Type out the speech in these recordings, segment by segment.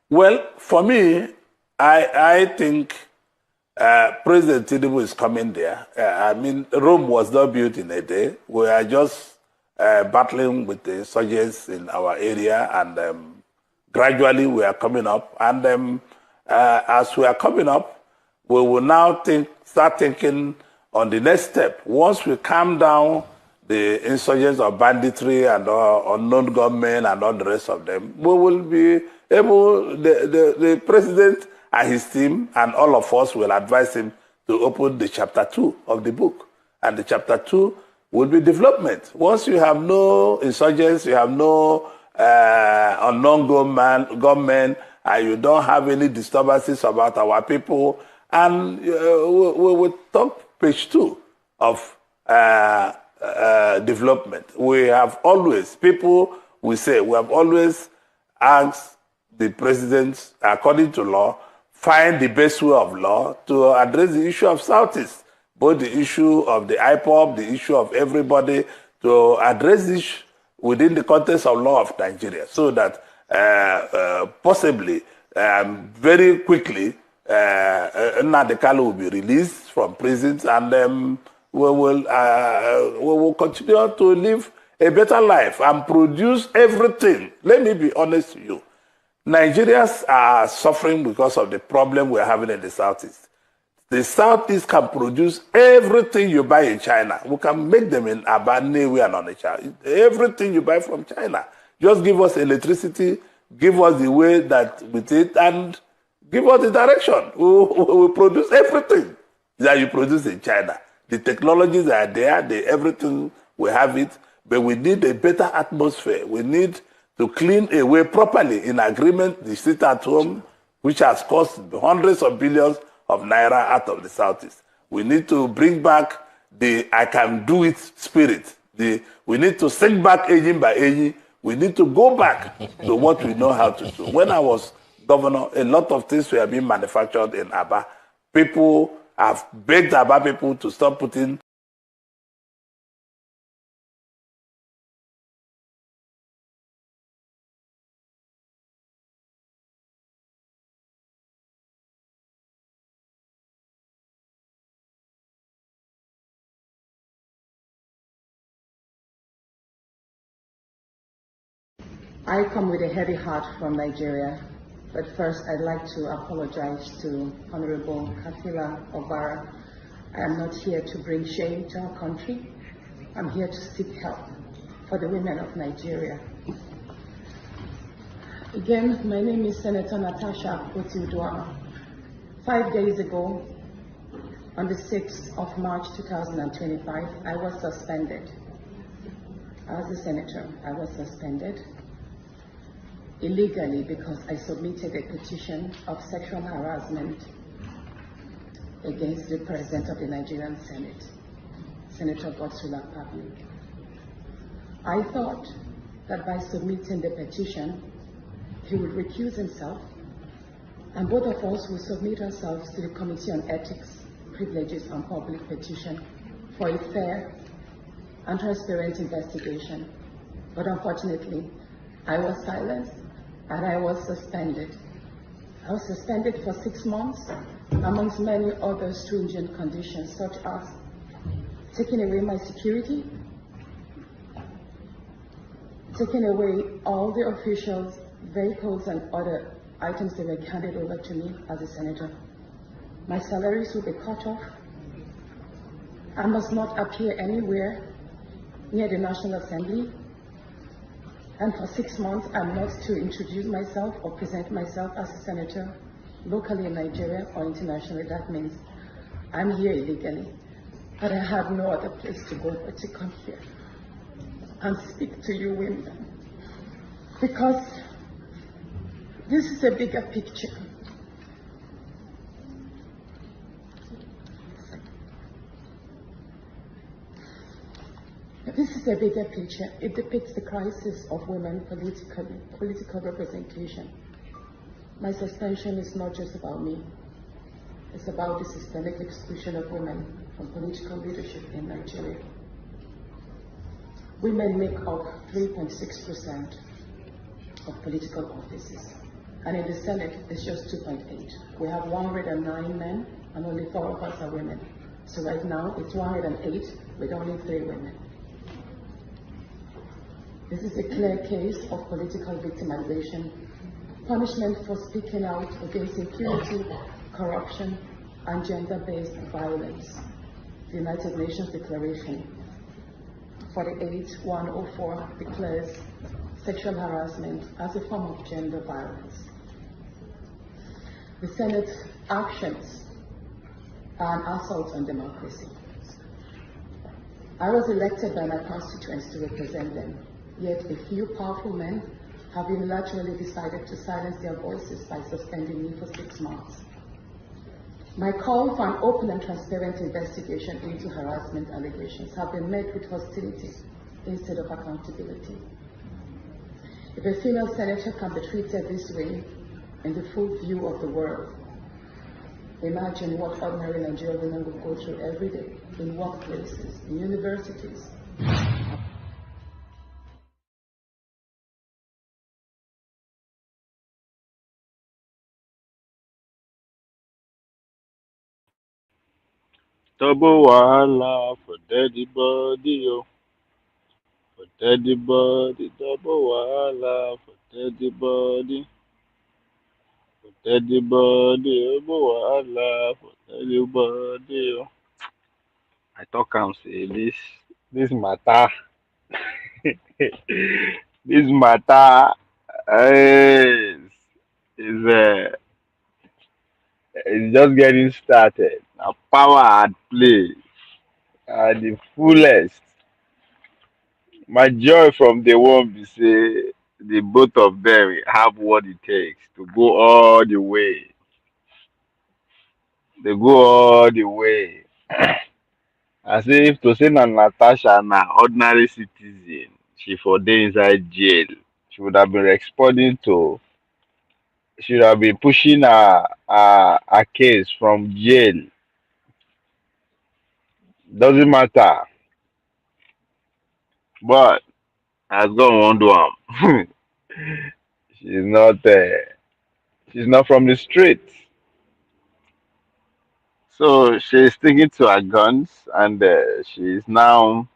Well, for me, I think President Tinubu is coming there. I mean, Rome was not built in a day. We are just battling with the insurgents in our area, and gradually we are coming up. And as we are coming up, we will now start thinking on the next step. Once we calm down the insurgents of banditry and unknown gunmen and all the rest of them, we will be able, the president and his team and all of us will advise him to open the chapter 2 of the book. And the chapter 2 will be development. Once you have no insurgents, you have no unknown gunmen, and you don't have any disturbances about our people, and we will talk page 2 of development. We have always, people will say, we have always asked the president, according to law, find the best way of law to address the issue of Southeast, both the issue of the IPOB, the issue of everybody, to address this within the context of law of Nigeria, so that possibly, very quickly, Nnamdi Kalu will be released from prisons, and we will continue to live a better life and produce everything. Let me be honest with you. Nigerians are suffering because of the problem we're having in the Southeast. The Southeast can produce everything you buy in China. We can make them in Aba, Newe, and Onitsha. Everything you buy from China. Just give us electricity, give us the way that with it, and give us the direction. We produce everything that you produce in China. The technologies are there, everything, we have it, but we need a better atmosphere. We need to clean away properly in agreement the sit at home, which has cost hundreds of billions of naira out of the Southeast. We need to bring back the I can do it spirit. We need to sing back aging by aging. We need to go back to what we know how to do. When I was governor, a lot of things were being manufactured in Aba. People have begged Aba people to stop putting I come with a heavy heart from Nigeria, but first I'd like to apologize to Honorable Kafila Obara. I am not here to bring shame to our country. I'm here to seek help for the women of Nigeria. Again, my name is Senator Natasha Akpoti-Uduaghan. 5 days ago, on the 6th of March 2025, I was suspended. As a senator, I was suspended illegally because I submitted a petition of sexual harassment against the President of the Nigerian Senate, Senator Akpabio. I thought that by submitting the petition, he would recuse himself, and both of us will submit ourselves to the Committee on Ethics, Privileges, and Public Petition for a fair and transparent investigation. But unfortunately, I was silenced and I was suspended. I was suspended for 6 months, amongst many other stringent conditions, such as taking away my security, taking away all the officials, vehicles, and other items that were handed over to me as a senator. My salaries will be cut off. I must not appear anywhere near the National Assembly. And for 6 months, I'm not to introduce myself or present myself as a senator locally in Nigeria or internationally. That means I'm here illegally, but I have no other place to go but to come here and speak to you women, because this is a bigger picture. This is a bigger picture. It depicts the crisis of women political representation. My suspension is not just about me. It's about the systemic exclusion of women from political leadership in Nigeria. Women make up 3.6% of political offices, and in the Senate, it's just 2.8. We have 109 men, and only 4 of us are women. So right now, it's 108 with only 3 women. This is a clear case of political victimization, punishment for speaking out against impunity, corruption, and gender-based violence. The United Nations Declaration 48/104 declares sexual harassment as a form of gender violence. The Senate's actions are an assault on democracy. I was elected by my constituents to represent them, yet a few powerful men have unilaterally decided to silence their voices by suspending me for 6 months. My call for an open and transparent investigation into harassment allegations have been met with hostility instead of accountability. If a female senator can be treated this way in the full view of the world, imagine what ordinary Nigerian women will go through every day in workplaces, in universities. Double wahala for daddy body, oh. For daddy body, double wahala for daddy body. For daddy body, double wahala for daddy body, oh. I talk am say this matter, this matter is is just getting started. Now power at play at the fullest. My joy from day one be say the both of them have what it takes to go all the way. They go all the way. As if to say na Natasha na ordinary citizen, she for dey inside jail. She would have been responding to, she would have been pushing her case from jail. Doesn't matter. But as God won't do am, she's not she's not from the street. So she's sticking to her guns, and she's now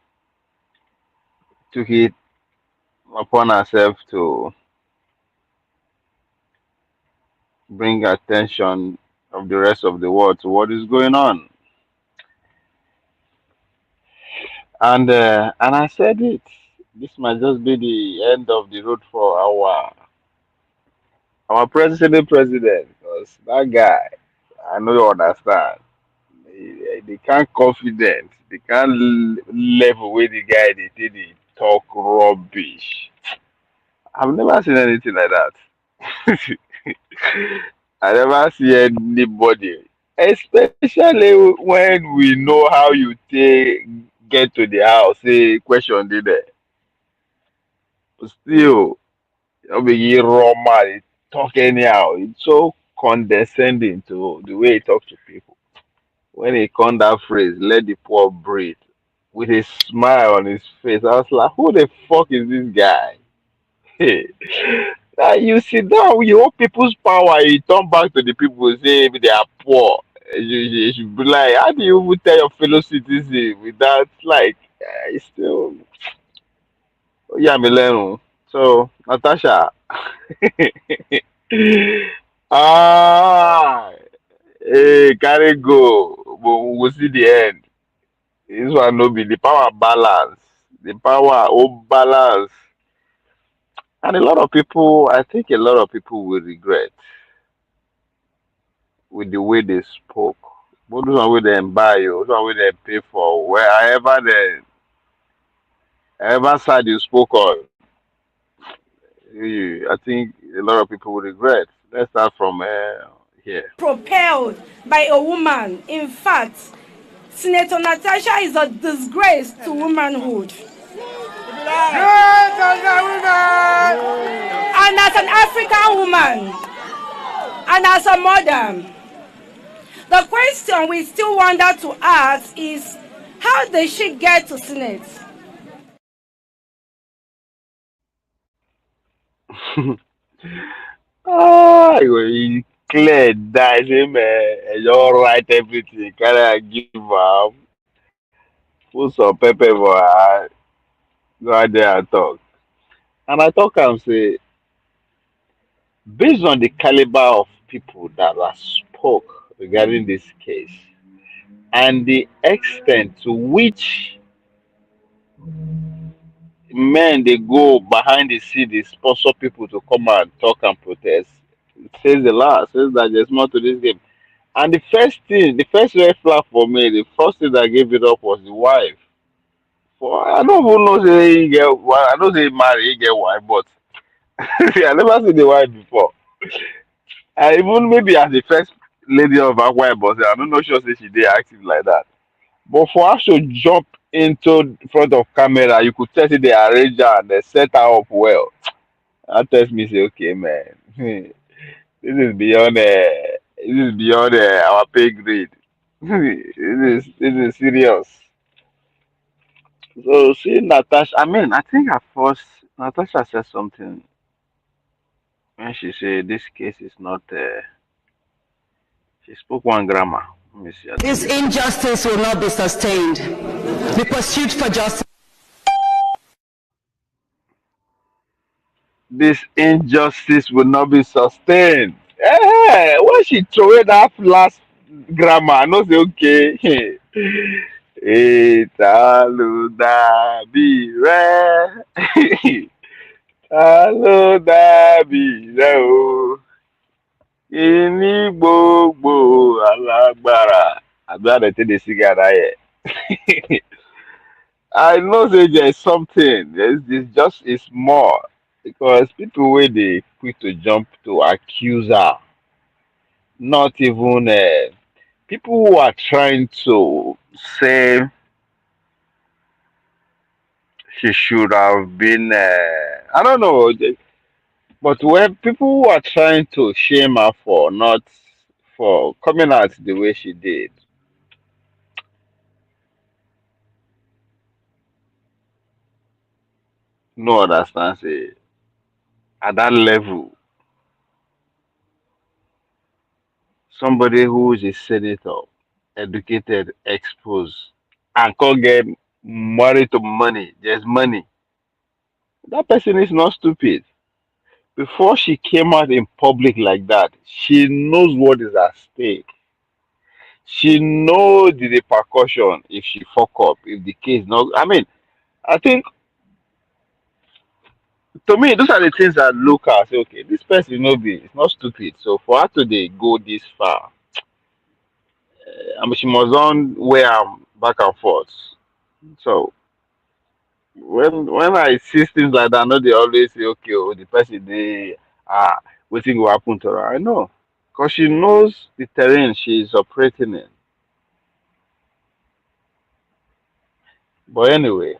took it upon herself to bring attention of the rest of the world to what is going on. And I said it. This might just be the end of the road for our president, because that guy, I know you understand. They can't confident. They can't level with the guy they did it talk rubbish. I've never seen anything like that. I never see anybody, especially when we know how you take get to the house, say question did there. Still, you be raw man, talk anyhow. It's so condescending to the way he talks to people. When he coined that phrase, let the poor breathe, with a smile on his face, I was like, who the fuck is this guy? Now you sit down, you hold people's power, you turn back to the people, say maybe they are poor. You should be like, how do you even tell your fellow citizen without, like, it's still, yeah, Mileno. So, Natasha, ah, hey, carry go, but we will see the end. This one no be the power balance, the power balance. And a lot of people, I think a lot of people will regret with the way they spoke. But those one wey dem buy you, those one wey dem pay for, wherever ever side you spoke on, I think a lot of people will regret. Let's start from here. Propelled by a woman. In fact, Senator Natasha is a disgrace to womanhood. And as an African woman, and as a mother, the question we still wonder to ask is, how did she get to Senate? He cleared that him and you write everything. Can I give put some pepper for her, go out there and talk. And I talk and say, based on the caliber of people that have spoke regarding this case and the extent to which men they go behind the scene, they sponsor people to come and talk and protest. It says a lot, says that there's more to this game. And the first thing, the first red flag for me, the first thing that gave it up was the wife. For I don't even know say he get well, I don't say he marry, he get wife, but I never seen the wife before. I even maybe as the first lady of Akwa but I don't know sure say she did active like that. But for her to jump into front of camera, you could tell say they arrange her and they set her up well. That tells me say, okay, man, this is beyond our pay grade. This is serious. So see Natasha, I mean, I think at first Natasha said something when she said this case is not. She spoke one grammar. Let me see. I think This injustice will not be sustained. The pursuit for justice. this injustice will not be sustained. When she throw away that last grammar, I know say okay. Ta ló dàbí rẹ? Ta ló dàbí rẹ o? Ìní gbogbo alágbára. Àbí how they take the cigar here? I know say there's something. There's just it's more because people where they quick to jump to accuse her, not even people who are trying to say she should have been. I don't know, but when people who are trying to shame her for not for coming out the way she did, no understand say at that level, somebody who is a senator, educated, exposed, and can't get married to money. There's money. That person is not stupid. Before she came out in public like that, she knows what is at stake. She knows the repercussion if she fuck up, if the case not. I mean, I think to me, those are the things I look at. Say, okay, this person no be, it's not stupid. So for her to dey go this far, I mean, she must on where I'm back and forth. So when I see things like that, I know they always say, okay, oh, the person they waiting will happen to her. I know. Because she knows the terrain she is operating in. But anyway,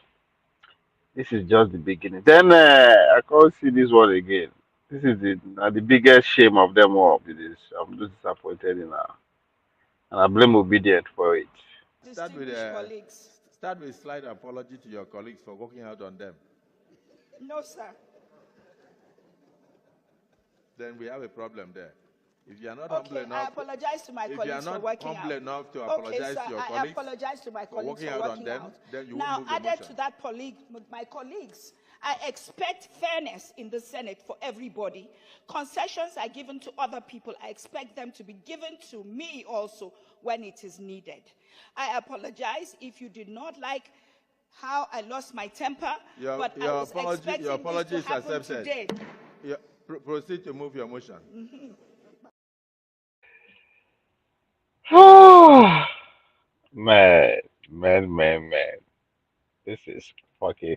this is just the beginning. Then I can't see this one again. This is the biggest shame of them all. I'm just disappointed in her. And I blame obedient for it. Start with slight apology to your colleagues for walking out on them. No, sir. Then we have a problem there. If you are not Okay, humble enough, I apologize to my if you are colleagues for not working humble out. enough to Okay, apologize sir, to your I colleagues apologize to my colleagues working for out on working them, out. then you Now, won't move the added motion. to that, my colleagues, I expect fairness in the Senate for everybody. Concessions are given to other people. I expect them to be given to me also when it is needed. I apologize if you did not like how I lost my temper, but I was expecting your apology this is to happen accepted. today. Proceed to move your motion. Man, man. This is fucking.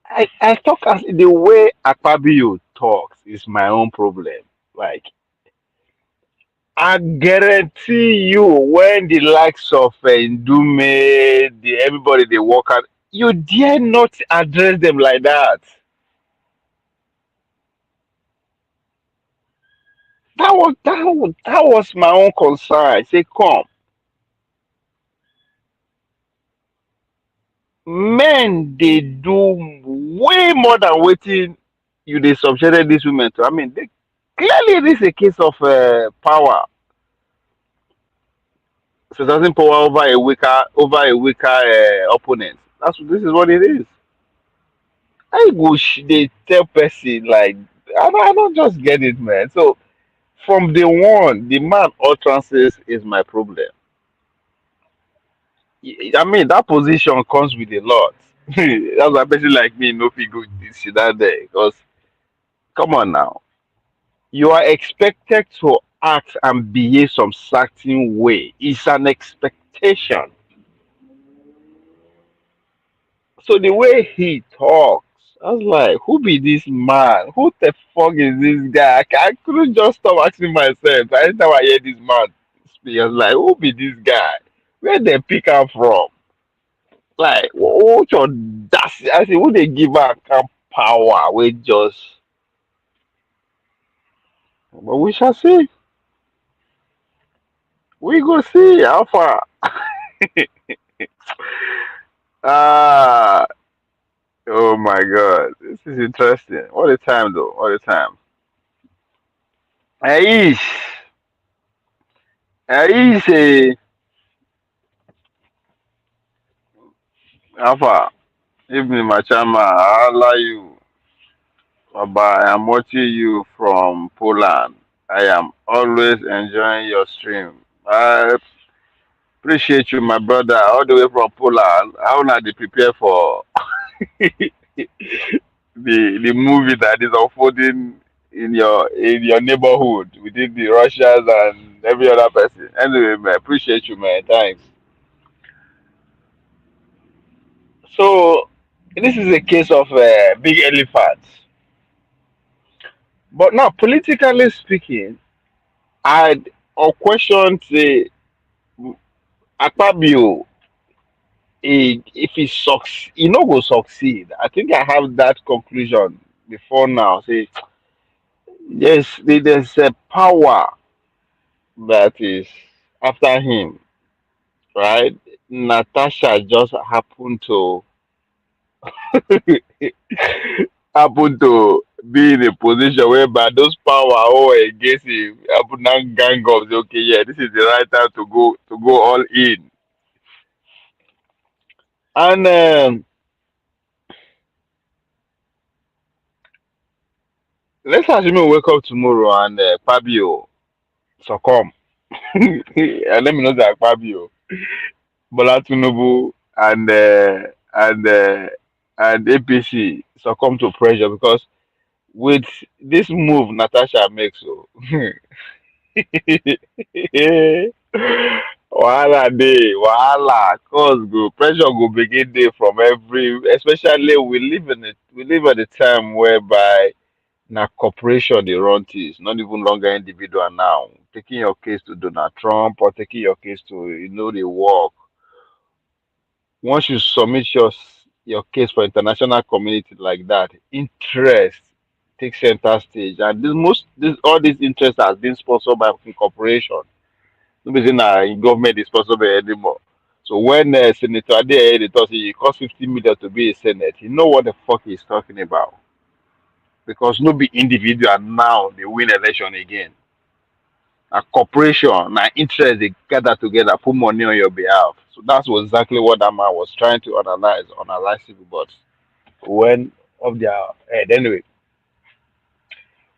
I talk as the way Akpabio talks is my own problem. Like I guarantee you, when the likes of Ndume, everybody they walk out, you dare not address them like that. That was my own concern. I say, come, men they do way more than waiting. You they subjected these women to. I mean, Clearly, this is a case of power. So doesn't power over a weaker opponent. This is what it is. I wish they tell person like I don't just get it, man. So from day one, the man utterances is my problem. I mean that position comes with a lot. That's why a person like me no fit go this shit that day. Because come on now, you are expected to act and behave some certain way. It's an expectation. So the way he talks, I was like, who be this man? Who the fuck is this guy? I couldn't just stop asking myself. Anytime I hear this man speak, I was like, who be this guy? Where they pick up from? Like, what your that's I say, who they give her kind power? We just, but we shall see. We go see how far. Ah, oh my God, this is interesting. What a time though. What a time. Aish, Aish, Alpha. Evening, Machama. How are you? Baba, I am watching you from Poland. I am always enjoying your stream. I appreciate you, my brother, all the way from Poland. How now they prepare for the movie that is unfolding in your neighborhood within the Russians and every other person. Anyway, man, appreciate you, man. Thanks. So this is a case of big elephants. But now, politically speaking, I'd or question say Akpabio, if he sucks, he no go succeed. I think I have that conclusion before now. Say yes, there's a power that is after him, right? Natasha just happened to happen to be in a position whereby those power who were against him happen now gang up. Say, okay, yeah, this is the right time to go all in. And let's assume we wake up tomorrow and Fabio succumb. And let me know that Fabio, Bola Tinubu, and APC succumb to pressure because with this move Natasha makes, so wahala dey, wahala, cause go pressure go begin dey from every, especially we live at a time whereby na corporation dey run things, not even longer individual now. Taking your case to Donald Trump or taking your case to the work. Once you submit your case for international community like that, interest takes center stage, and this all these interests has been sponsored by corporation. No be say na government is responsible anymore. So when Senator Adeyeye dey talk say e cost 50 million to be a senate, you know what the fuck he's talking about. Because no be individual now they win election again. A corporation, na interest they gather together, put money on your behalf. So that's exactly what that man was trying to analyze it, but when of their head anyway.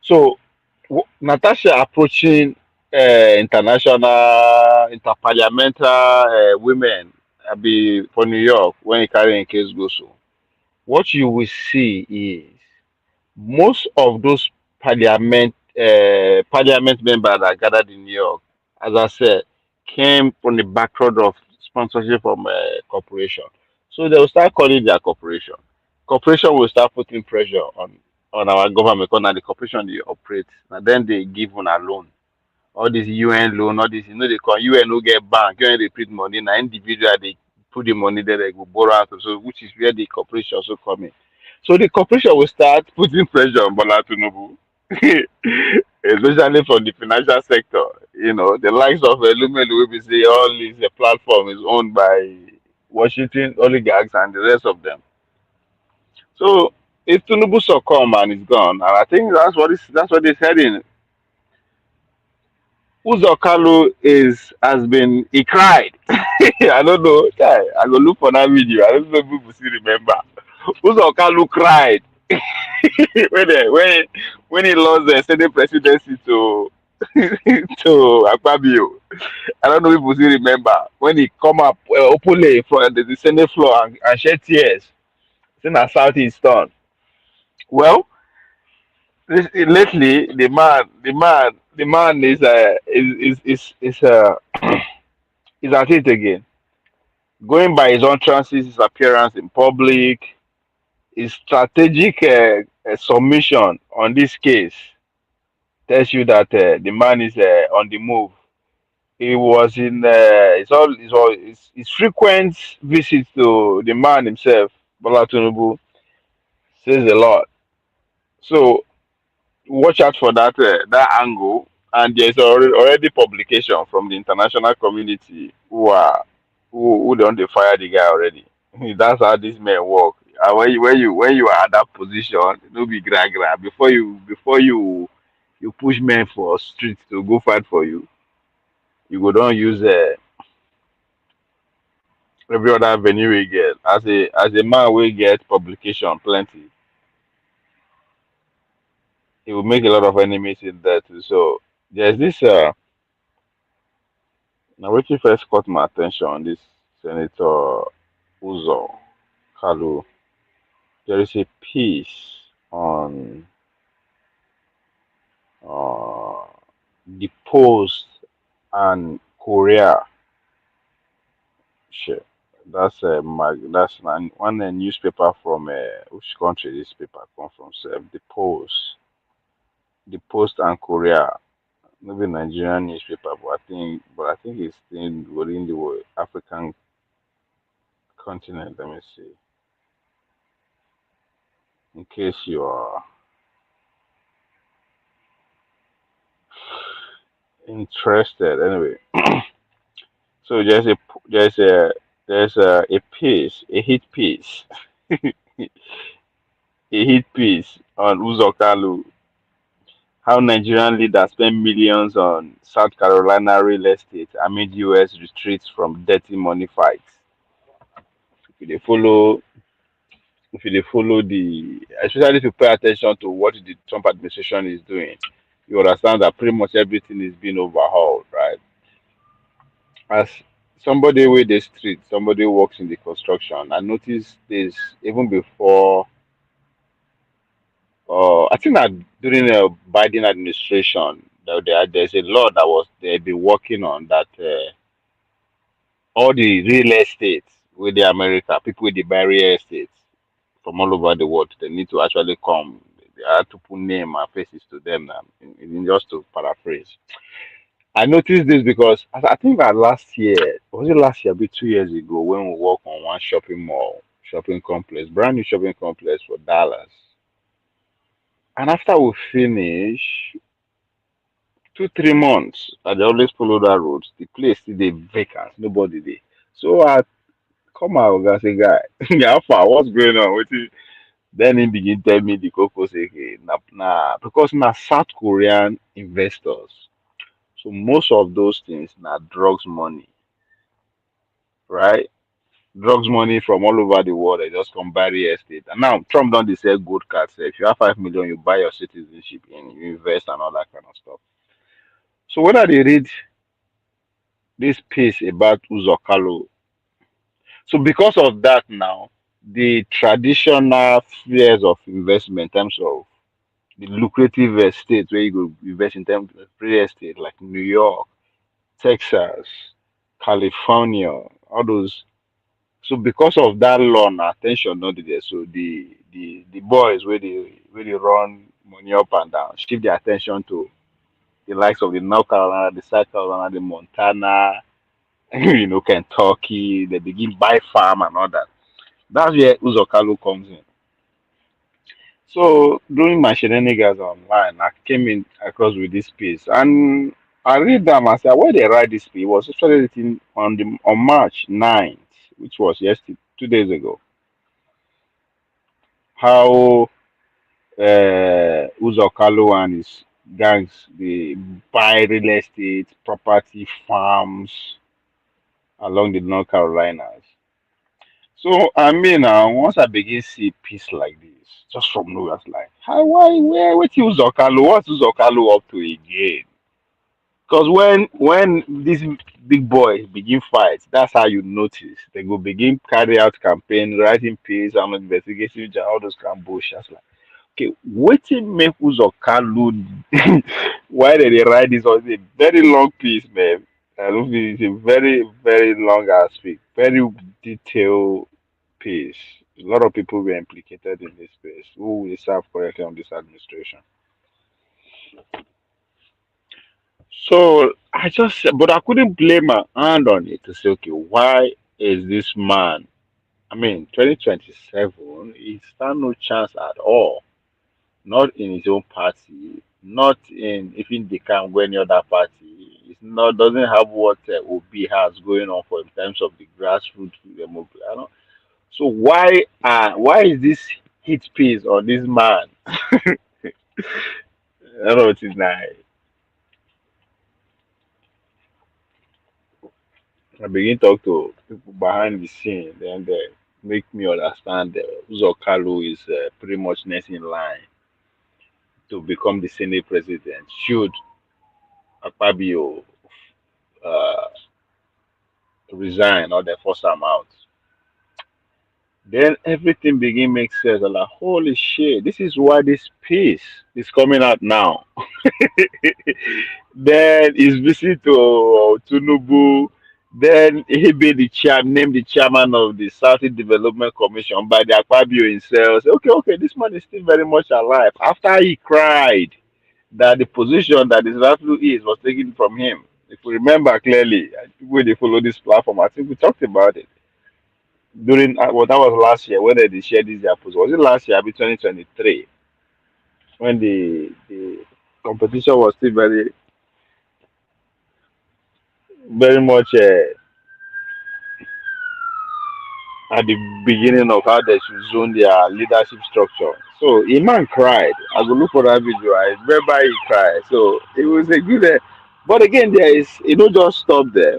So Natasha approaching international interparliamentary women be for New York when he carry in case go so. What you will see is most of those parliament members that gathered in New York, as I said, came from the background of sponsorship from corporation. So they will start calling their corporation. Corporation will start putting pressure on our government because now the corporation they operate. And then they give on a loan. All this UN loan, all this, they call UN no get bank, UN they print money, now individual they put the money there, they go borrow out. So which is where the corporation also come in. So the corporation will start putting pressure on Bola Tinubu, especially from the financial sector. The likes of Lumelu will be say all this platform is owned by Washington oligarchs and the rest of them. So if Tinubu succumb and is gone, and I think that's what it's heading. Uzor Kalu he cried. I don't know. I go look for that video. I don't know if people still remember. Uzor Kalu cried when he lost the Senate Presidency to to Akpabio. I don't know if people still remember when he come up openly from the Senate floor and shed tears. Saying that Southeast turn. Well, lately the man is at it again, going by his utterances, his appearance in public, his strategic submission on this case tells you that the man is on the move. He was in his frequent visits to the man himself, Bola Tinubu, says a lot. So watch out for that angle. And there's already publication from the international community who don't they fire the guy already. That's how these men work. And when you are at that position, no be gra before you push men for street to go fight for you. You go don't use every other venue we get. As a man we get publication plenty, he will make a lot of enemies in that too. So there's this now which first caught my attention, this Senator Uzor Kalu. There is a piece on uh, the Post and Korea. Shit. One newspaper from which country this paper come from? Sef? The Post and Korea. Maybe Nigerian newspaper, but I think it's in within the African continent. Let me see. In case you are interested, anyway. So there's a piece, a hit piece on Uzor Kalu, how Nigerian leaders spend millions on South Carolina real estate amid US retreats from dirty money fights. If you dey follow, if you dey follow especially if you pay attention to what the Trump administration is doing, you understand that pretty much everything is being overhauled, right? As somebody with the street, somebody who works in the construction, I noticed this even before. I think that during the Biden administration, there's a law that was they've been working on that all the real estate with the America people with the buy real estate from all over the world, they need to actually come. They have to put name and faces to them now. Just to paraphrase, I noticed this because I think that last year, was it last year, maybe 2 years ago, when we worked on one shopping complex, brand new shopping complex for Dallas. And after we finish, 2 3 months, I dey always follow that road. The place still dey vacant, nobody there. So I come out, oga say, guy, how far? What's going on? Wetin? Then he begin tell me the cocoa say, hey, because na South Korean investors. So most of those things na drugs money, right? Drugs money from all over the world. They just come buy real estate. And now Trump don't dey sell gold cards. If you have 5 million, you buy your citizenship and you invest and all that kind of stuff. So when I dey read this piece about Uzor Kalu, so because of that now, the traditional spheres of investment in terms of the lucrative estates where you go invest in terms of real estate like New York, Texas, California, all those. So because of that law, na attention not there. So the boys where they run money up and down, shift their attention to the likes of the North Carolina, the South Carolina, the Montana, Kentucky. They begin buy farm and all that. That's where Uzor Kalu comes in. So during my shenanigans online, I came in across with this piece and I read them. I said, where they write this piece? It was actually written on March 9th, which was yesterday, 2 days ago. How Uzor Kalu and his Gangs, they buy real estate, property, farms along the North Carolinas. So I mean, once I begin see peace like this, just from nowhere, it's like, how, why, where, what you Zokalu? What's Zokalu up to again? Because when these big boys begin fights, that's how you notice they go begin carry out campaign, writing peace, investigation, all those kind of bullshit. Like, okay, wetin make Uzor Kalu why did they write this on a very long piece, man? I don't think it's a very, very long ass piece, very detailed piece. A lot of people were implicated in this space who will serve correctly on this administration. So I just, but I couldn't blame my hand on it to say, okay, why is this man? I mean, 2027, he stand no chance at all. Not in his own party, not in even the can go any other party. It's not doesn't have what Obi has going on for in terms of the grassroots movement. I don't. So why is this hit piece on this man? I don't know what is now. I begin talk to people behind the scene, then they make me understand that Uzor Kalu is pretty much next in line to become the Senate president. Should Akpabio uh, resign or they force him out, then everything begin make sense. I'm like, holy shit, this is why this piece is coming out now. Then his visit to Tunubu. Then he be the chair, named the chairman of the Southeast Development Commission by the Akpabio himself. Say, okay, okay, this man is still very much alive. After he cried that the position that his rightful is was taken from him. If we remember clearly, people they follow this platform, I think we talked about it during well, that was last year when they shared this their post. Was it last year? Maybe 2023 when the competition was still very very much at the beginning of how they should zone their leadership structure. So Iman cried. I go look for that video. I remember he cried. So it was a good. But again, there is it don't just stop there.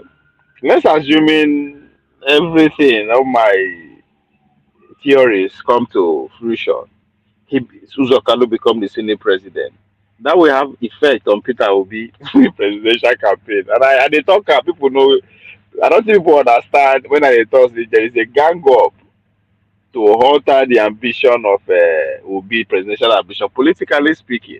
Let's assuming everything, all my theories come to fruition. He Susan Kalu become the Senate president. That will have effect on Peter Obi presidential campaign. And they talk people know I don't think people understand when I talk there is a gang up to alter the ambition of Obi presidential ambition, politically speaking.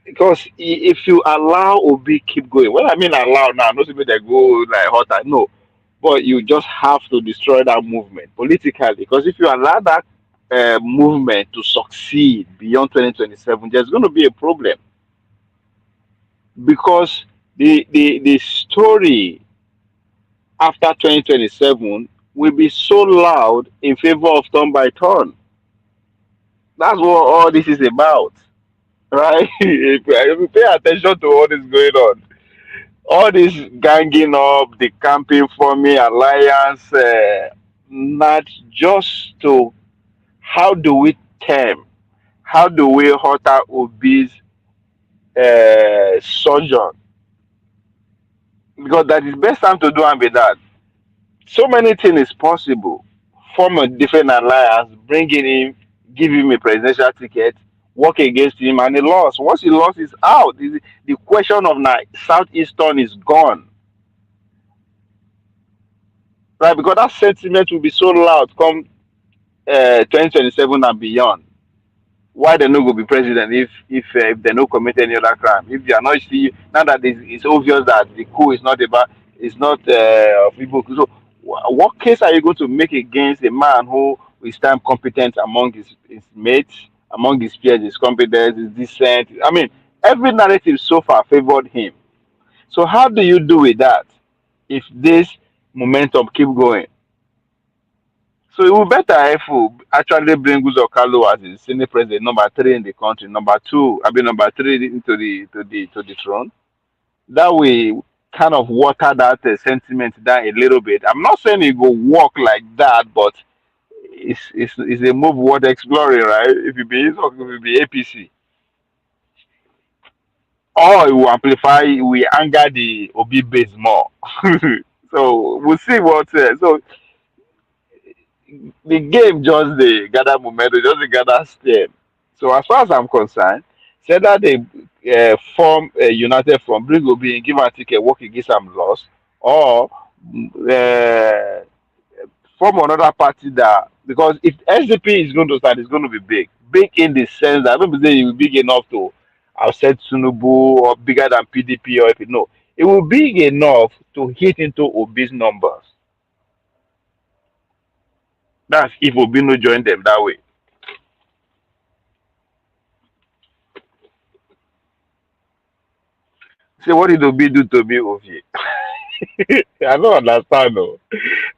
Because if you allow Obi keep going, well, I mean allow now, not simply they go like hotter, no, but you just have to destroy that movement politically. Because if you allow that movement to succeed beyond 2027, there's going to be a problem. Because the story after 2027 will be so loud in favor of turn by turn. That's what all this is about, right? If you pay attention to what is going on, all this ganging up, the campaign forming alliance, not just to how do we term, how do we alter Obi's sojourn? Because that is best time to do and be that. So many things is possible. Form a different alliance, bringing him, give him a presidential ticket, work against him, and he lost. Once he lost, he's out. The question of Southeastern is gone, right? Because that sentiment will be so loud come 2027 and beyond. Why they no go be president if they no commit any other crime? If they are not see now that it's obvious that the coup is not about is not of people. So what case are you going to make against a man who is time competent among his mates, among his peers, his competence, his decent? I mean, every narrative so far favored him. So how do you do with that if this momentum keep going? So it would be better if we actually bring Uzor Kalu as the Senate president number three in the country, number two, I mean number three into the throne. That way, kind of water that sentiment down a little bit. I'm not saying it will work like that, but it's a move worth exploring, right? If you be APC. or it will amplify, we anger the Obi base more. So we'll see what. So the game just the gather momentum, just the gather steam. So as far as I'm concerned, say that they form a united front, bring Obi in, give am ticket, work against am loss, or uh, form another party that, because if SDP is going to start, it's going to be big, big in the sense that I don't believe it will be big enough to upset Tinubu or bigger than PDP or if it no, it will be big enough to hit into Obi's numbers. That's if Obi no join them that way. Say, what did Obi do to me, Ovi? I don't understand. No.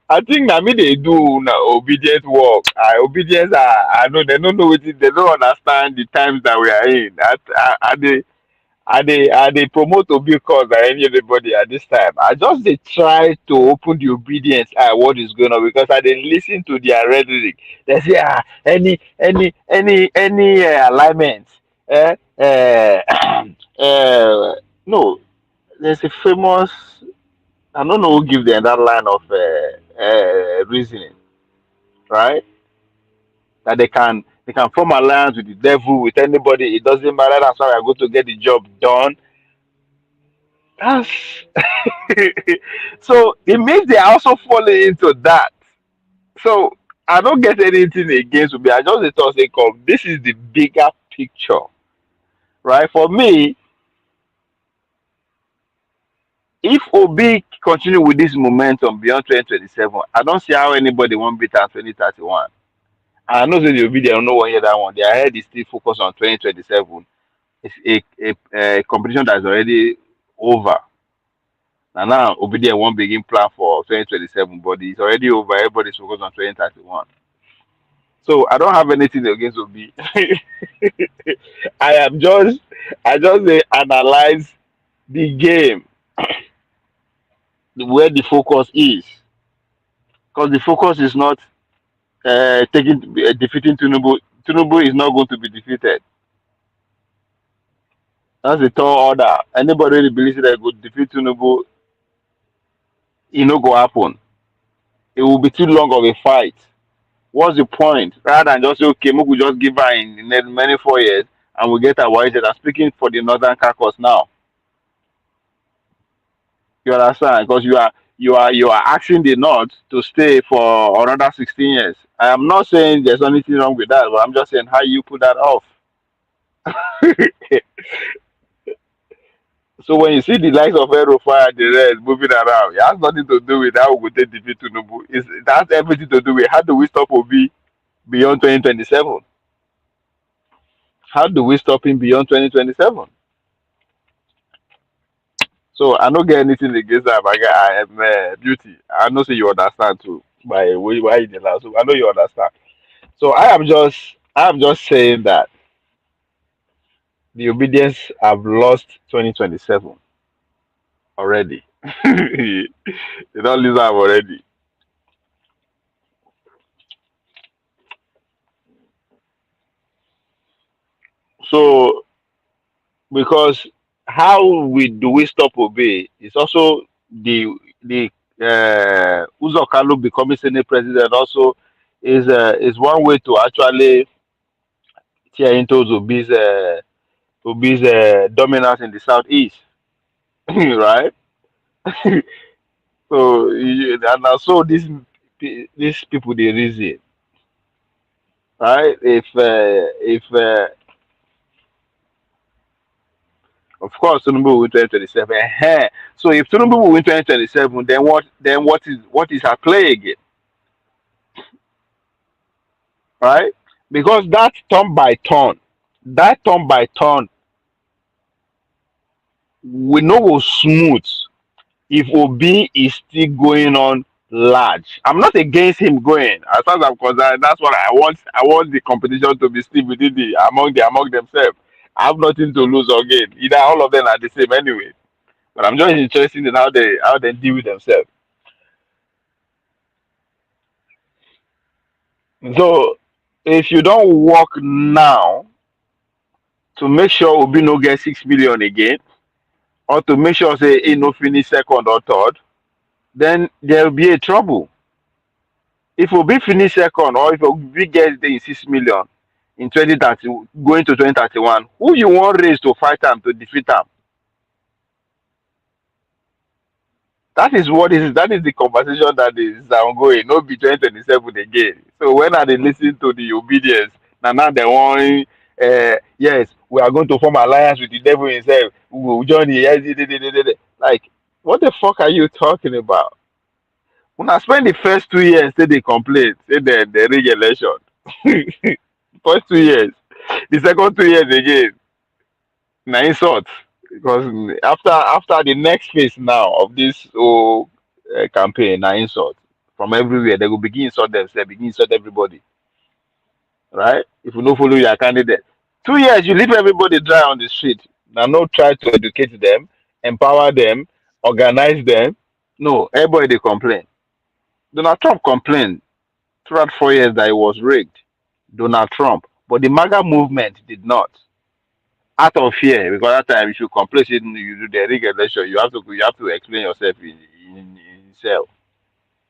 I think na me they do na obedient work. Obedience, I know they don't know what they don't understand the times that we are in. I they promote Obi cause than anybody at this time. I just they try to open the obedience what is going on because I they listen to their rhetoric. They say any alignment. No, there's a famous, I don't know who give them that line of reasoning, right? That they can form alliance with the devil, with anybody. It doesn't matter. That's why I go to get the job done. That's so it means they are also falling into that. So I don't get anything against me. I just dey talk say come. This is the bigger picture, right? For me, if Obi continue with this momentum beyond 2027, I don't see how anybody won't beat am 2031. I know say the Obi they don't know one hear that one. Their head is still focused on 2027. It's a competition that is already over. And now Obi they won't begin plan for 2027, but it's already over. Everybody's focused on 2031. So I don't have anything against Obi. I am just I just analyze the game where the focus is. Because the focus is not taking defeating Tinubu. Tinubu is not going to be defeated. That's a tall order. Anybody really believes that could defeat Tinubu, it no go happen. It will be too long of a fight. What's the point? Rather than just say, okay, we just give her in the many 4 years and we get our wiser. I'm speaking for the Northern Caucus now. You understand? Because you are asking the North to stay for another 16 years. I am not saying there's anything wrong with that, but I'm just saying how you put that off. So when you see the likes of Aerofire and the rest moving around, it has nothing to do with how we go take defeat Tinubu. It has everything to do with how do we stop Obi beyond 2027? How do we stop him beyond 2027? So I don't get anything against that. I am beauty. I know say you understand too. By why you allow. So I know you understand. So I am just saying that the obedience have lost 2027 already. They don't lose have already. So because how we stop Obey is also the Uzor Kalu becoming Senate President also is one way to actually tear into Obi's dominance in the southeast, right? So and also these people they reason, right? If of course Tinubu will win 2027. So if Tinubu will win 2027, then what is at play again, right? Because that turn by turn, we know go smooth if Obi is still going on large. I'm not against him going. As far as I'm concerned, that's what I want. I want the competition to be still within among themselves. I have nothing to lose or gain. Either all of them are the same anyway. But I'm just interested in how they deal with themselves. So if you don't work now to make sure Obi no get 6 million again, or to make sure say he no finish second or third, then there will be a trouble. If Obi finish second, or if Obi gets the 6 million in 2030, going to 2031, who you want raise to fight him, to defeat him? That is what is that is the conversation that is ongoing. No be 2027 again. So when are they listening to the obedience? Now they want, yes, we are going to form alliance with the devil himself. We will join the like, what the fuck are you talking about? When I spend the first 2 years, say they complain, say they rig election. First 2 years, the second 2 years again, na insult. Because after the next phase now of this whole campaign, na insult from everywhere. They will begin insult themselves, begin insult everybody, right? If you no follow your candidate, 2 years you leave everybody dry on the street. Now, no try to educate them, empower them, organize them. No, everybody they complain. Donald Trump complained throughout 4 years that it was rigged. Donald Trump, but the MAGA movement did not. Out of fear, because that time if you complain, say you do the rig election, you have to explain yourself in cell.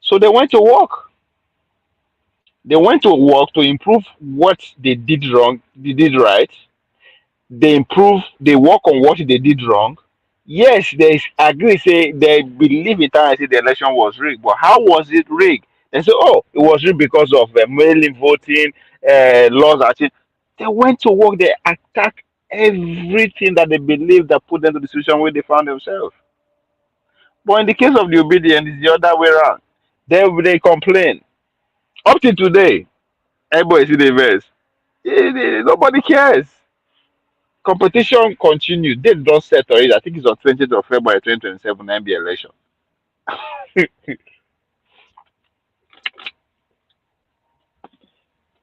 So they went to work. They went to work to improve what they did wrong, they did right. They work on what they did wrong. Yes, they agree, say they believe in time, say the election was rigged. But how was it rigged? They say, oh, it was rigged because of mail-in voting, laws are changed. They went to work, they attacked everything that they believe that put them to the situation where they found themselves. But in the case of the obedience, it's the other way around. They complain. Up to today, everybody see the verse. Nobody cares. Competition continues. They don't set already. I think it's on 20th of February 2027 NBA election.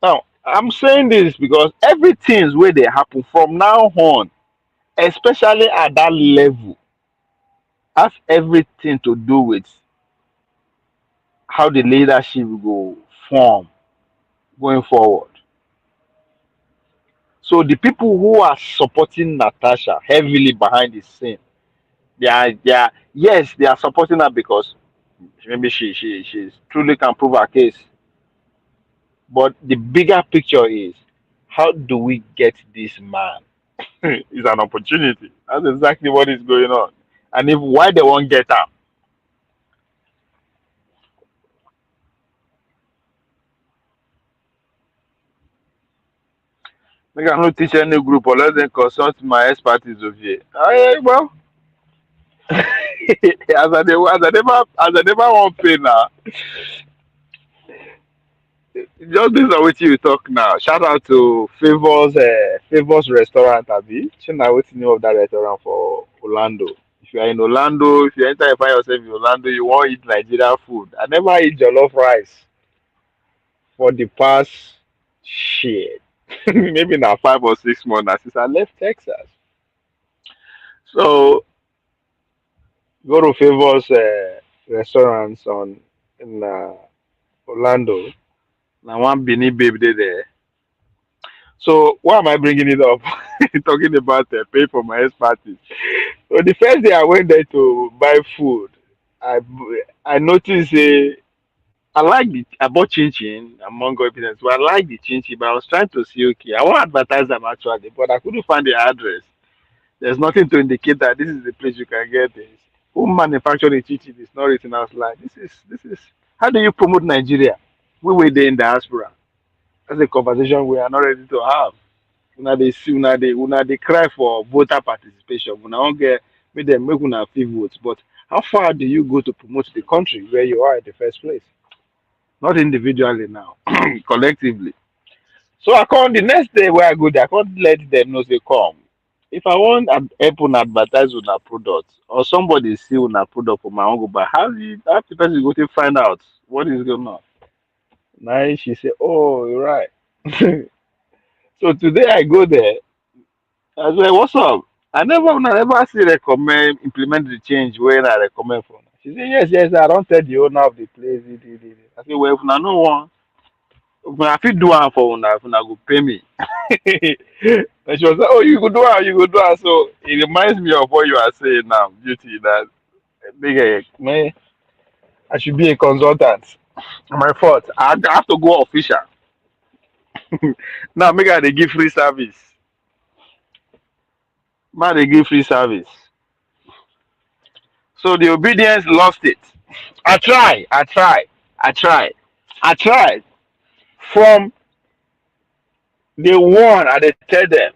Now, I'm saying this because everything's where they happen from now on, especially at that level, has everything to do with how the leadership will form going forward. So the people who are supporting Natasha heavily behind the scene, yes, they are supporting her because maybe she's truly can prove her case. But the bigger picture is, how do we get this man? It's an opportunity. That's exactly what is going on. And if why they won't get him, I cannot teach any group or let them consult my expertise of here. Well, as I never want pay now. Just based on what you talk now. Shout out to Favors Restaurant, Abi. Shana, what's the name of that restaurant for Orlando? If you are in Orlando, if you enter and find yourself in Orlando, you want to eat Nigerian food. I never eat jollof rice for the past shit. Maybe now 5 or 6 months now since I left Texas. So go to Favors restaurants in Orlando. Now one Benin babe dey there. So why am I bringing it up? Talking about pay for my expertise. So the first day I went there to buy food, I I noticed I bought chin chin among other things. So I like the chin chin, but I was trying to see, okay, I want to advertise them actually, but I couldn't find the address. There's nothing to indicate that this is the place you can get this. Who manufactured the chin chin is not written out like this is how do you promote Nigeria? We were there in diaspora. That's a conversation we are not ready to have. Una they cry for voter participation. Una don't get make them make una feel votes. But how far do you go to promote the country where you are in the first place? Not individually now, collectively. So I call the next day where I go there, I can't let them know they come. If I want help on advertise on a product or somebody see on a product for my own go buy, how the person go to find out what is going on? Now she say, oh, you're right. So today I go there. I say, what's up? I never see recommend implement the change when I recommend for. She say, yes, I don't tell the owner of the place. I say, well, if una no one, if una fit do one for una, if una go pay me. And she was like, "Oh, you could do it, you could do it." So it reminds me of what you are saying now, Beauty. That nigga, man, I should be a consultant. My fault. I have to go official. Now, make they give free service. Man, they give free service. So the obedience lost it. I tried. From the one, I they tell them,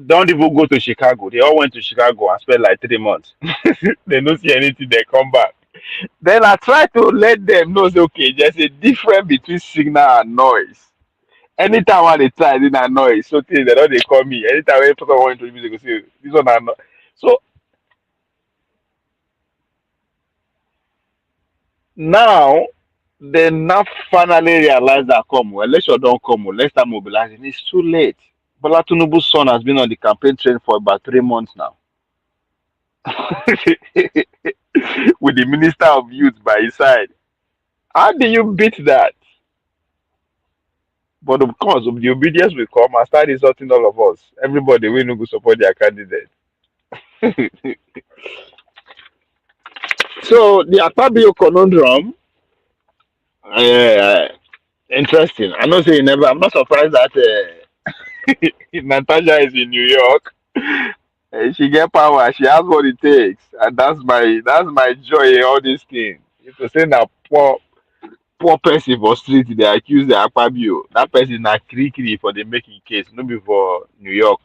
don't even go to Chicago. They all went to Chicago and spent like 3 months. They don't see anything, they come back. Then I try to let them know, say, okay, there's a difference between signal and noise. Anytime when they try, they not noise. So things they don't they call me. Anytime when people want to introduce me, they go say, this one are not. So now they now finally realize that come, well, election don't come, let's start mobilizing. It's too late. Bola Tinubu's son has been on the campaign train for about 3 months now. With the Minister of Youth by his side. How do you beat that? But of course, the obedience will come and start insulting all of us. Everybody will not go support their candidate. So the Akpabio conundrum, uh, interesting. I know say you never. I'm not surprised that Natasha is in New York. She get power. She has what it takes, and that's my joy in all these things. If to say that poor person for street, they accuse the Akpabio. That person na kiri for the making case, no be for New York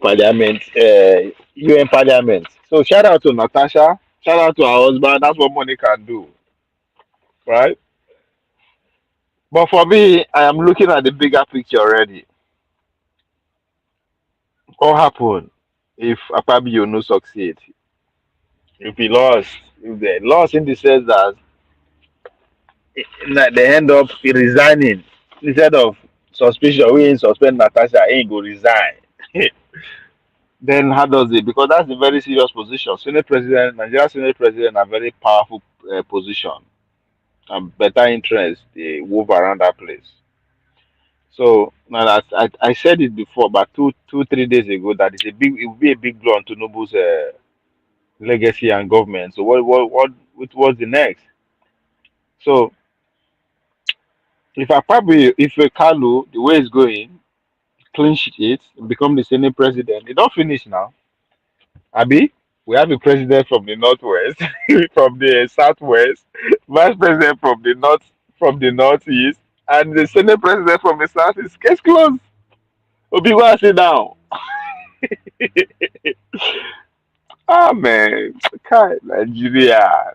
Parliament, UN Parliament. So shout out to Natasha. Shout out to her husband. That's what money can do, right? But for me, I am looking at the bigger picture already. What happened if Akpabio no succeed? If he lost, if they lost in the sense that they end up resigning instead of suspicion, we ain't suspend Natasha, he ain't go resign. Then how does it? Because that's a very serious position. Senate President, Nigeria Senate President, a very powerful position and better interest they move around that place. So now that I said it before, but 3 days ago, that it will be a big blow on Tinubu's legacy and government. So what was the next? So if a Kalu, the way it's going, clinch it, become the Senate president, it don't finish now. Abi, we have a president from the northwest, from the southwest, vice president from the northeast, and the Senate president from the southeast. Case closed. Obi, go and sit down. Ah man, Kai, Nigeria.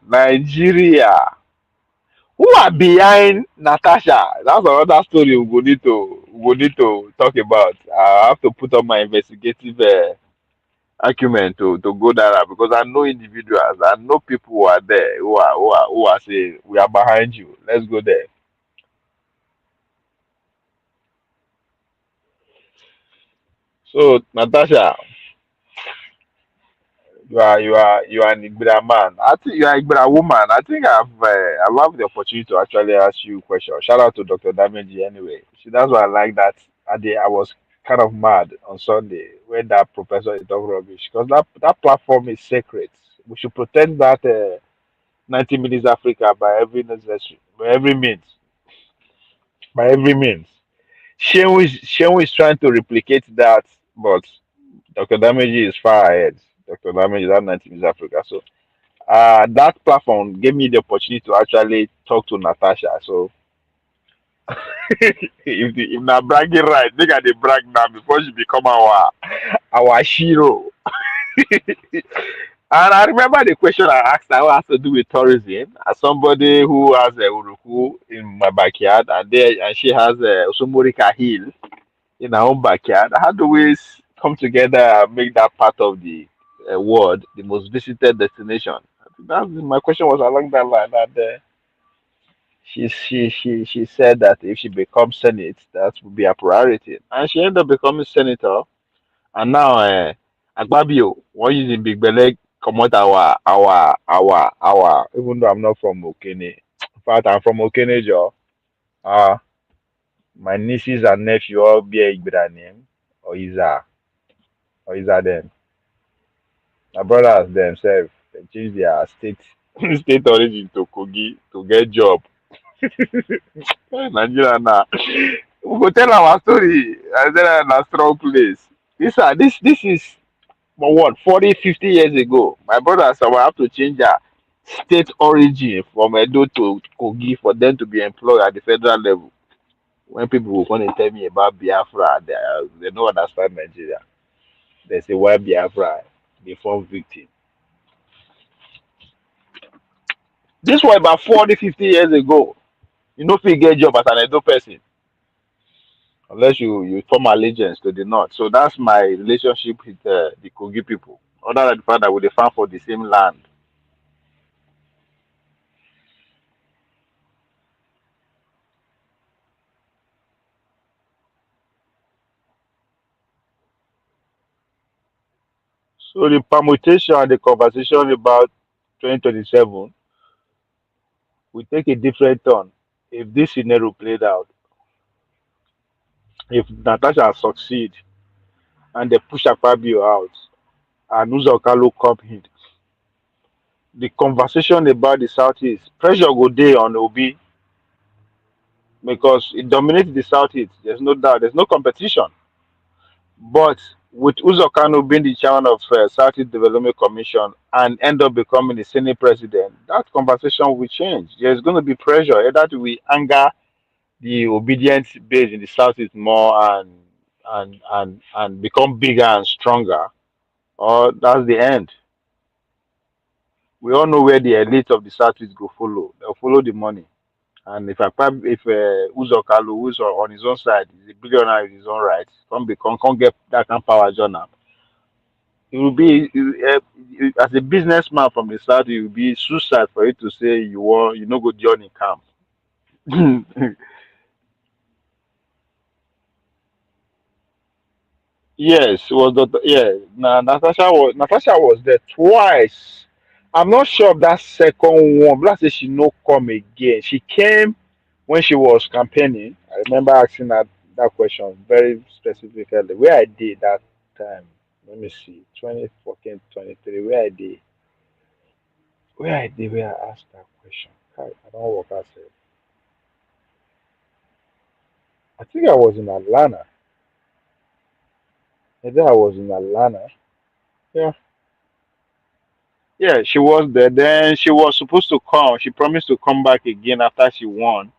Who are behind Natasha? That's another story we go need to talk about. I have to put on my investigative acumen to go there because I know individuals, I know people who are there who are saying we are behind you. Let's go there. So Natasha, you are an Igbira man. I think you are Igbira woman. I think I love the opportunity to actually ask you a question. Shout out to Dr. Dameji anyway. See, that's why I like that. I was kind of mad on Sunday when that professor is talking rubbish because that platform is sacred. We should protect that 90 minutes Africa by every means, by every means. Shehu is trying to replicate that, but Dr. Dameji is far ahead. Dr. Dameji is at 90 minutes Africa. So that platform gave me the opportunity to actually talk to Natasha. So if not bragging right, they got the brag now before she become our hero. And I remember the question I asked her what has to do with tourism. As somebody who has a uruku in my backyard, and she has a Osumurika Hill in her own backyard. How do we come together and make that part of the world the most visited destination? My question was along that line. That she said that if she becomes senate, that would be a priority, and she ended up becoming senator. And now, Akpabio, one using big belly come out our. Even though I'm not from Okene, in fact I'm from Okene, Joe. Uh, my nieces and nephew all bear Igbira name. or Isa them. My brothers themselves, they change their state state origin to Kogi to get job. Nigeria now. We go tell our story. Nigeria na strong place. This is for what 40, 50 years ago. My brothers will have to change their state origin from Edo to Kogi for them to be employed at the federal level. When people will come and tell me about Biafra, they don't understand Nigeria. They say why Biafra, they fall victim. This was about 40, 50 years ago. You know if you get job as an Edo person unless you form allegiance to the north. So that's my relationship with the Kogi people. Other than the fact that we dey farm for the same land. So the permutation and the conversation about 2027 will take a different turn if this scenario played out. If Natasha succeed and they push Akpabio out and Uzor Kalu come in, the conversation about the southeast pressure go dey on Obi because it dominates the southeast. There's no doubt. There's no competition. But with Uzor Kalu being the chairman of Southeast Development Commission and end up becoming the Senate President, that conversation will change. There's going to be pressure either to we anger the obedient base in the Southeast more and become bigger and stronger, or that's the end. We all know where the elite of the Southeast go follow. They'll follow the money. And if Uzor Kalu, who's on his own side, is a billionaire in his own right, can't get that kind of power journal. It will be as a businessman from the south, it will be suicide for you to say you no go join in camp. Yes, it was Natasha was there twice. I'm not sure of that second one, but let's say she no come again. She came when she was campaigning. I remember asking that question very specifically. Where I did that time. Let me see. 2014, 23. Where I asked that question. I don't work as I think I was in Atlanta. Maybe I was in Atlanta. Yeah. Yeah, she was there. Then she was supposed to come. She promised to come back again after she won.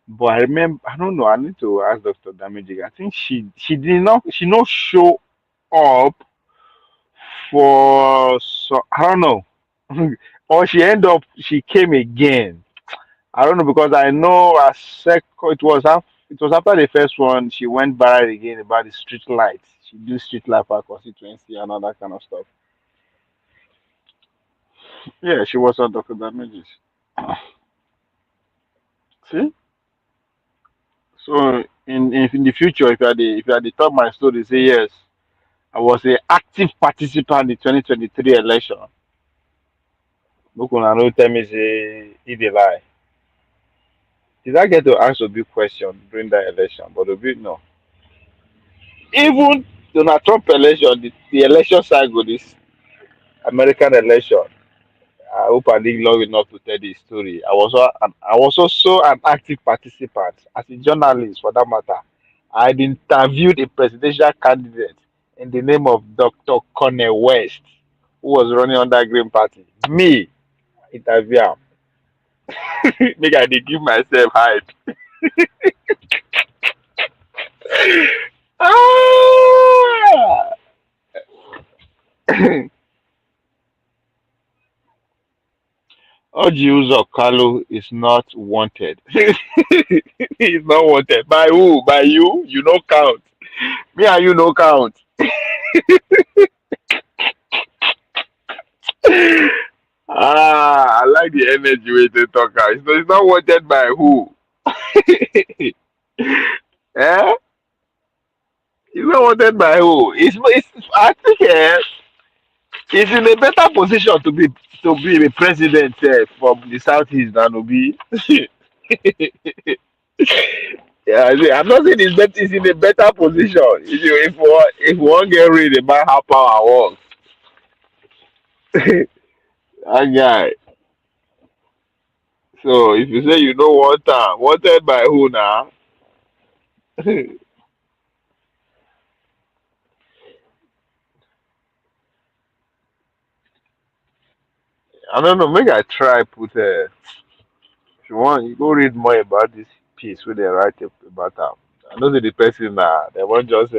But I remember, I don't know. I need to ask Dr. Damage. I think she not show up for so I don't know, or she came again. I don't know because I know a second it was after the first one she went viral again about the street lights. She do street light for her constituency and all that kind of stuff. Yeah, she was on Dr. Damages. See, so in the future, if you are the top my story, say yes, I was a active participant in the 2023 election. Look on no tell me say he dey lie. Did I get to ask a big question during that election? But a bit no. Even Donald Trump election, the election cycle, this American election. I hope I live long enough to tell the story. I was also an active participant as a journalist for that matter. I had interviewed a presidential candidate in the name of Dr. Cornel West, who was running under Green Party. Me, interview am. Make I dey give myself hype. Ah! Orji Uzor Kalu is not wanted. He's not wanted. By who? By you? You no count. Me and you no count. I like the energy way they talk out. It's not wanted by who? Eh? It's not wanted by who? I think he's in a better position to be a president from the southeast than Obi. Yeah, I'm not saying he's in a better position. If we want get rid about how power works, that guy. So if you say you know one time, wanted by who now? I don't know. Maybe I try put. If you want, you go read more about this piece where they write about them. I know that the person they want just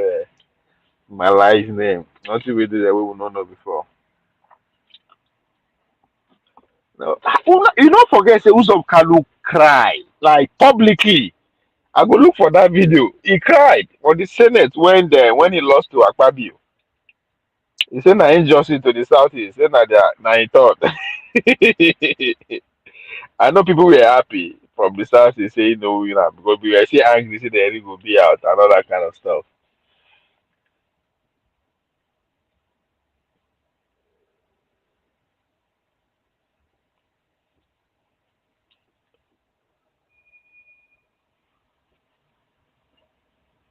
my life's name. Nothing we do that we will not know before. No, you don't forget say Uzor Kalu cry like publicly. I go look for that video. He cried for the Senate when he lost to Akpabio. He said na injustice to the Southeast. He said na he thought. I know people were happy from the Southeast saying no, because we were still angry, say the hearing will be out and all that kind of stuff.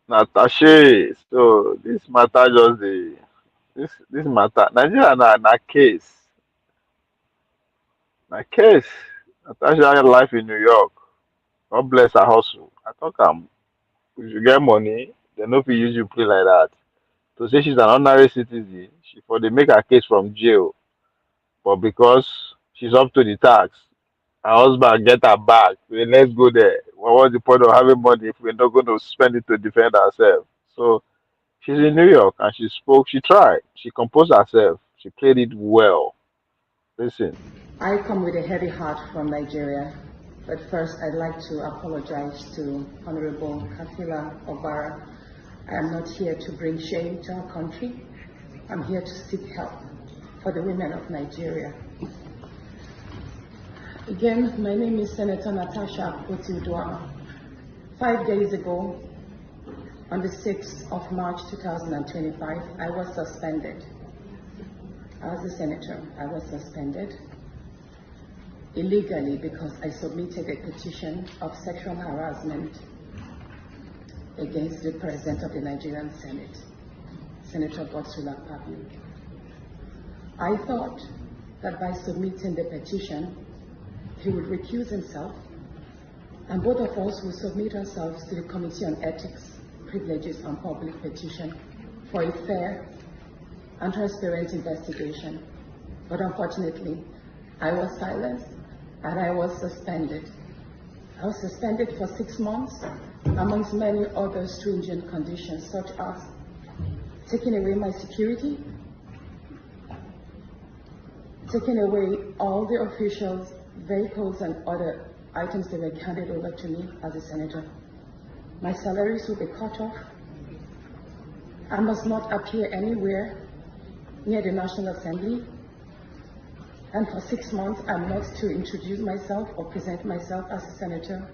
Natasha, so this matter just the this matter. Nigeria na case. Na case. Natasha life in New York. God bless her hustle. I talk if you get money, they no fit use you play like that. To say she's an honorary citizen, she for they make her case from jail. But because she's up to the tax, her husband get her back. Well, let's go there. Well, what's the point of having money if we're not going to spend it to defend ourselves? So she's in New York and she spoke. She tried. She composed herself. She played it well. Listen. I come with a heavy heart from Nigeria, but first I'd like to apologize to Honorable Kafila Obara. I am not here to bring shame to our country. I'm here to seek help for the women of Nigeria. Again, my name is Senator Natasha Akpoti-Uduaghan. 5 days ago, on the 6th of March 2025, I was suspended. As a senator, I was suspended illegally because I submitted a petition of sexual harassment against the President of the Nigerian Senate, Senator Akpabio. I thought that by submitting the petition, he would recuse himself, and both of us will submit ourselves to the Committee on Ethics, Privileges and Public Petition for a fair and transparent investigation. But unfortunately, I was silenced and I was suspended. I was suspended for 6 months, amongst many other stringent conditions, such as taking away my security, taking away all the officials, vehicles, and other items that were handed over to me as a senator. My salaries will be cut off. I must not appear anywhere near the National Assembly. And for 6 months, I'm not to introduce myself or present myself as a senator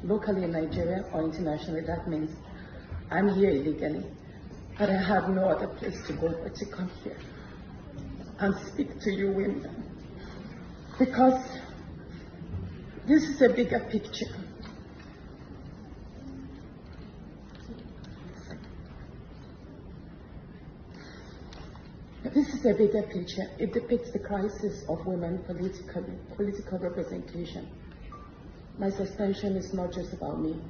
locally in Nigeria or internationally. That means I'm here illegally, but I have no other place to go but to come here and speak to you women, because this is a bigger picture. This is a bigger picture. It depicts the crisis of women political representation. My suspension is not just about me.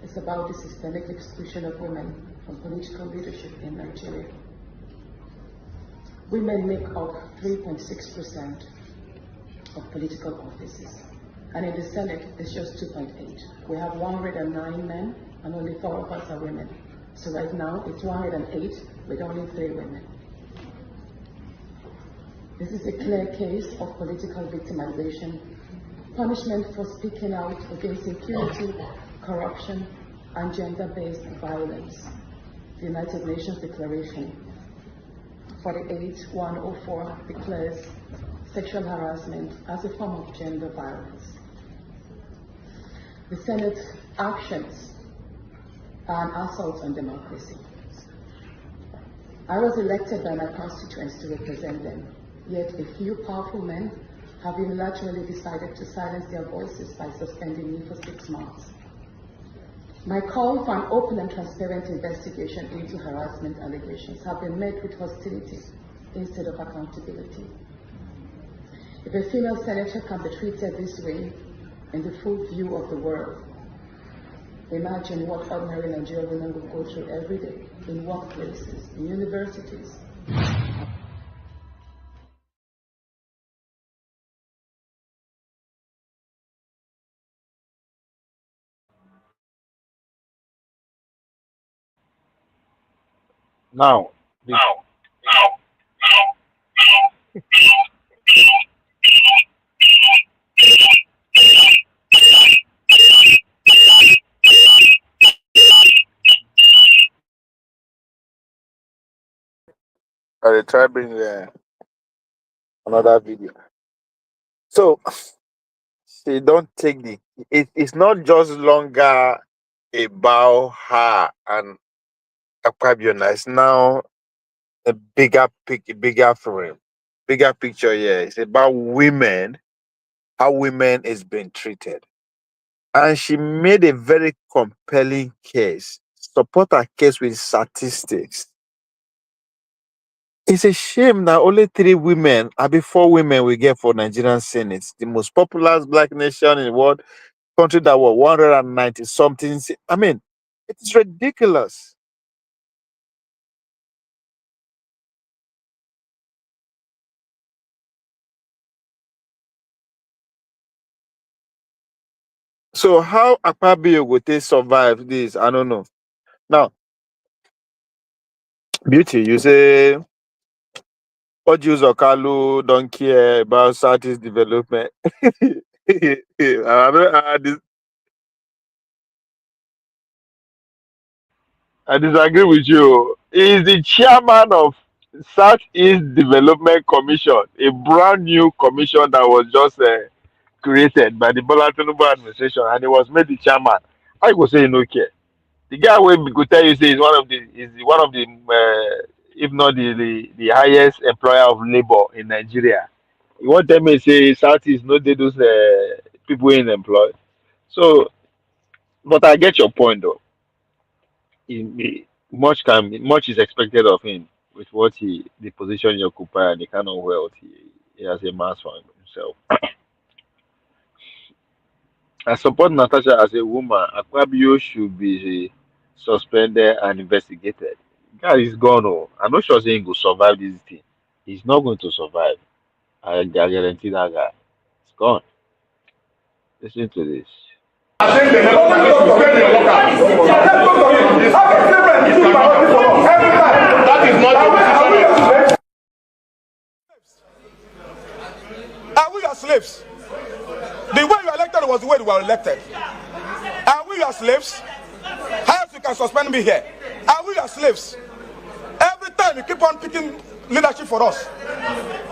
It's about the systemic exclusion of women from political leadership in Nigeria. Women make up 3.6% of political offices. And in the Senate, it's just 2.8. We have 109 men and only 4 of us are women. So right now, it's 108 with only 3 women. This is a clear case of political victimization, punishment for speaking out against impunity, corruption, and gender-based violence. The United Nations Declaration 48/104 declares sexual harassment as a form of gender violence. The Senate's actions are an assault on democracy. I was elected by my constituents to represent them. Yet a few powerful men have unilaterally decided to silence their voices by suspending me for 6 months. My call for an open and transparent investigation into harassment allegations have been met with hostility instead of accountability. If a female senator can be treated this way in the full view of the world, imagine what ordinary Nigerian women would go through every day in workplaces, in universities. Now, I will try bring another video. So she don't take it's not just longer about her and Akpabio. It's now a bigger frame, bigger picture here. It's about women, how women is being treated. And she made a very compelling case, support her case with statistics. It's a shame that only 3 women, maybe 4 women we get for Nigerian Senate, the most populous black nation in the world, country that were 190 something. I mean, it's ridiculous. So how Akpabio will they survive this? I don't know. Now, Beauty, you say Orji Uzor Kalu don't care about Southeast development. I disagree with you. He is the chairman of Southeast Development Commission, a brand new commission that was just created by the Bola Tinubu administration, and he was made the chairman. I go say he no care. The guy will go tell you say he's one of the if not the highest employer of labor in Nigeria. You want tell me say Southeast no dey those people in employed. So, but I get your point though. Much is expected of him with what the position he occupies and the kind of wealth he has amassed for himself. I support Natasha as a woman. Akpabio should be suspended and investigated. Guy is gone. Oh, I'm not sure saying he will survive this thing. He's not going to survive. I guarantee that guy. It's gone. Listen to this. I think they never suspend your workers. That is not the position. Are we your slaves? The way you are elected was the way you were elected. Are we your slaves? How else you can suspend me here? Are we your slaves? Every time you keep on picking leadership for us.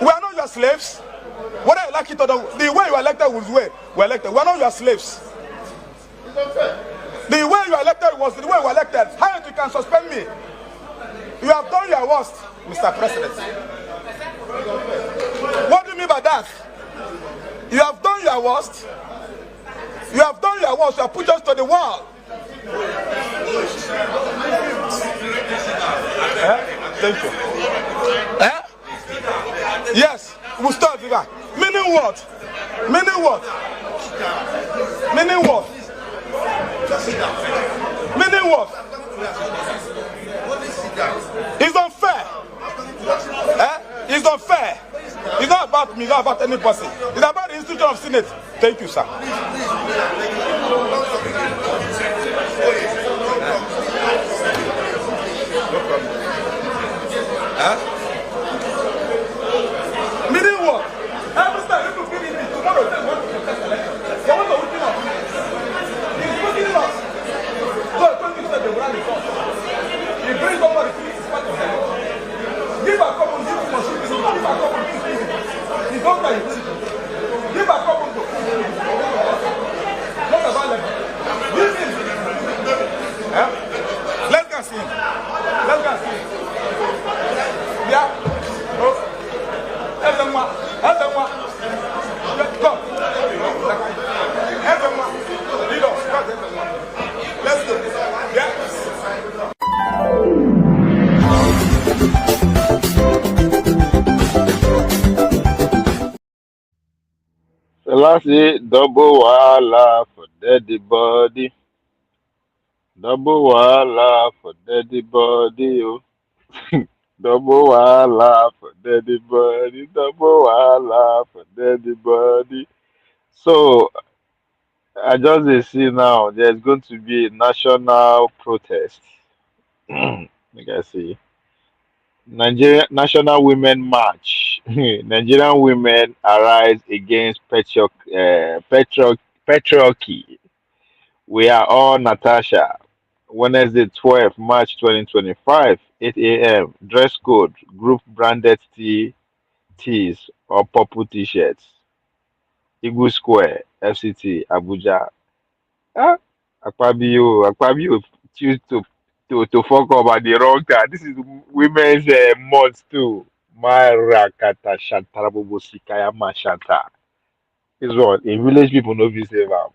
We are not your slaves. Whether you like it or not, the way you are elected was the way we are elected. We are not your slaves. The way you are elected was the way we are elected. How else you can suspend me? You have done your worst, Mr. President. What do you mean by that? You have done your worst. You have done your worst. You have put us to the wall. Thank you. Yes, we'll start with that. Meaning what? Meaning what? Meaning what? Meaning what? It's unfair. It's unfair. It's not about me, it's not about any person. It's about the institution of Senate. Thank you, sir. Meaning what? Every time you finish it, tomorrow they want to contest election. They want to win us. He's putting us. So I told you that they will run the court. He brings somebody to his part of them. Give a couple, give a couple, give a couple. He's not like this. Give a couple to what about them? Give him. Let's go see him. Let's go see him. Lola say double wahala for dead body. Double wahala for dead body. Oh. Double wahala for dead body. Double wahala for dead body. So I just dey see now there's going to be a national protest. Like I see. Nigeria National Women March. Nigerian women arise against patriarchy. We are all Natasha. Wednesday, 12th March 2025, 8 a.m. Dress code, group branded tees or purple t-shirts. Eagle Square, FCT, Abuja. Ah, Akpabio choose to fuck up at the wrong time. This is women's month too. Marakata Shantarabobo Sikaya Mashanta. This one, in village people know this save am.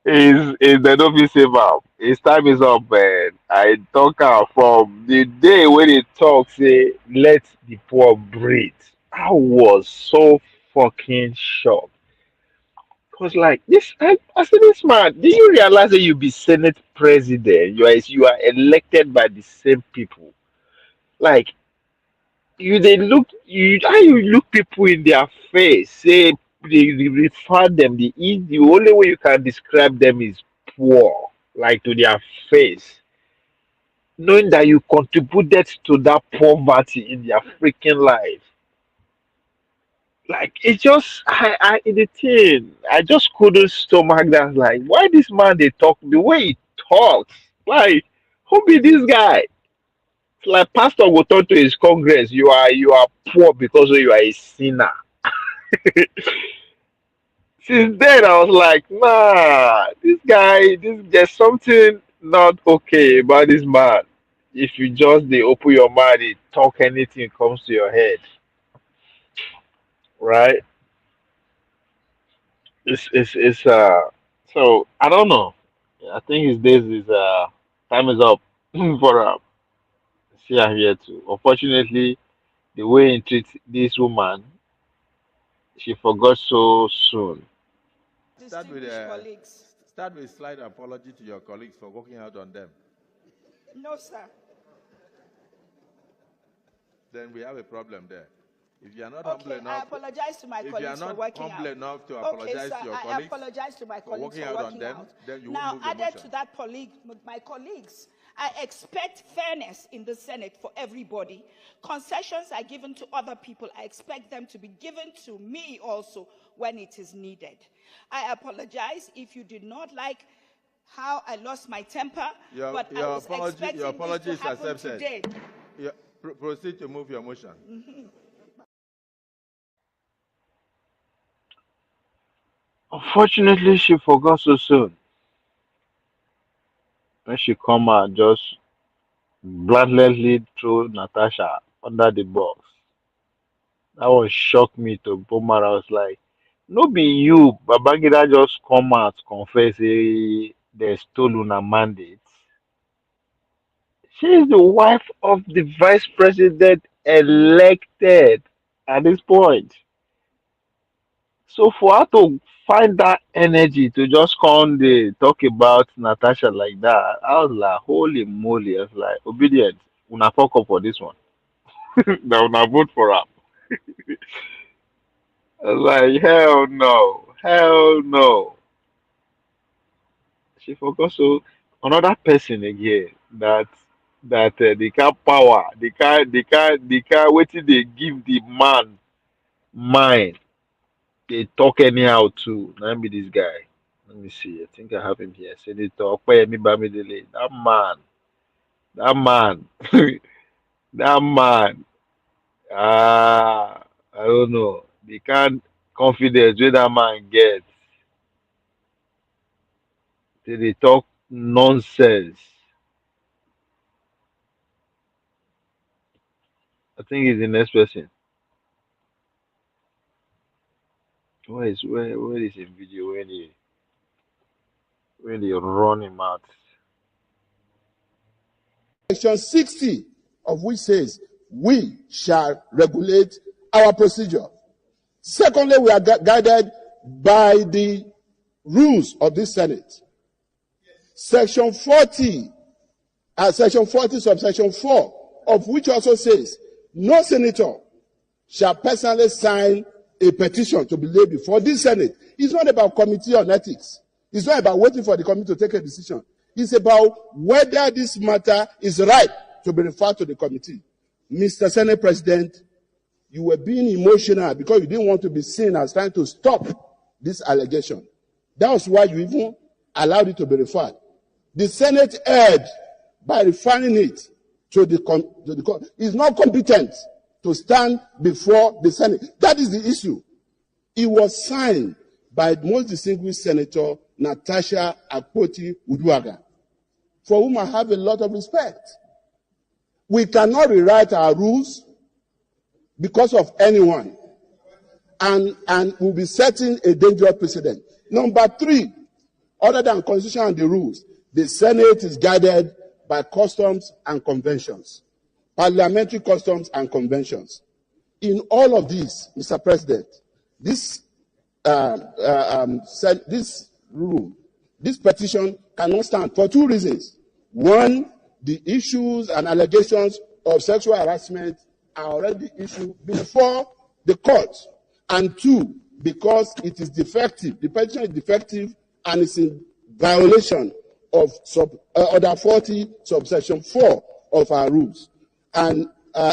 Is the no fit save am. His time is up, man. I talk am from the day when they talk say let the poor breathe. I was so fucking shocked. Cause like this, I said, this man. Do you realize that you be Senate President? You are elected by the same people. Like they look you how you look people in their face. Say they refer them. The only way you can describe them is poor, like to their face, knowing that you contributed to that poverty in their freaking life. Like it just the thing I just couldn't stomach that. Like why this man they talk the way he talks, like who be this guy? It's like pastor will talk to his congress, you are poor because you are a sinner. Since then I was like, nah, this guy, there's something not okay about this man. If you just they open your mouth, they talk anything comes to your head, right? It's so I don't know. I think his days is time is up for see her here too. Unfortunately, the way he treats this woman, she forgot so soon. Start with Distinguished colleagues. start with slight apology to your colleagues for working out on them. No, sir. Then we have a problem there. If you are not humble Okay, enough, I apologize to my if you are colleagues for not working humble out. enough to Okay, apologize sir, to your I colleagues apologize to my for colleagues working for out on working them, out. then you Now, won't move your added motion. to that, my colleagues, I expect fairness in the Senate for everybody. Concessions are given to other people. I expect them to be given to me also when it is needed. I apologize if you did not like how I lost my temper, but I was expecting your apology this is to happen accepted. today. Proceed to move your motion. Unfortunately, she forgot so soon. When she come out, just blatantly threw Natasha under the bus. That one shocked me to Bomar. I was like, no be you, Babangida just come out confess say they stole una mandate. She is the wife of the vice president elected at this point. So for her to find that energy to just come dey talk about Natasha like that, I was like, holy moly! I was like, obedient, una fuck up for this one. Now una vote for her. I was like, hell no, hell no. She forgot so another person again that the kind power, the kind wetin dey give the man mind. They talk anyhow too. Let me this guy. Let me see. I think I have him here. Senator Opeyemi Bamidele. That man, that man. I don't know. The kind confidence wey that man get. They talk nonsense. I think he's the next person. Where is his video when they run him out? Section 60 of which says we shall regulate our procedure. Secondly, we are guided by the rules of this Senate. Section 40, subsection 4, of which also says, no senator shall personally sign a petition to be laid before this Senate. It's not about committee on ethics. It's not about waiting for the committee to take a decision. It's about whether this matter is right to be referred to the committee. Mr. Senate President, you were being emotional because you didn't want to be seen as trying to stop this allegation. That was why you even allowed it to be referred. The Senate erred by referring it to the court. Is not competent to stand before the Senate. That is the issue. It was signed by the most distinguished Senator Natasha Akpoti-Uduaghan, for whom I have a lot of respect. We cannot rewrite our rules because of anyone, and we'll be setting a dangerous precedent. Number 3, other than constitution and the rules, the Senate is guided by customs and conventions, parliamentary customs and conventions. In all of these, Mr. President, this petition cannot stand for 2 reasons. 1, the issues and allegations of sexual harassment are already issued before the court. And 2, because it is defective. The petition is defective and is in violation of Order 40, subsection 4 of our rules. And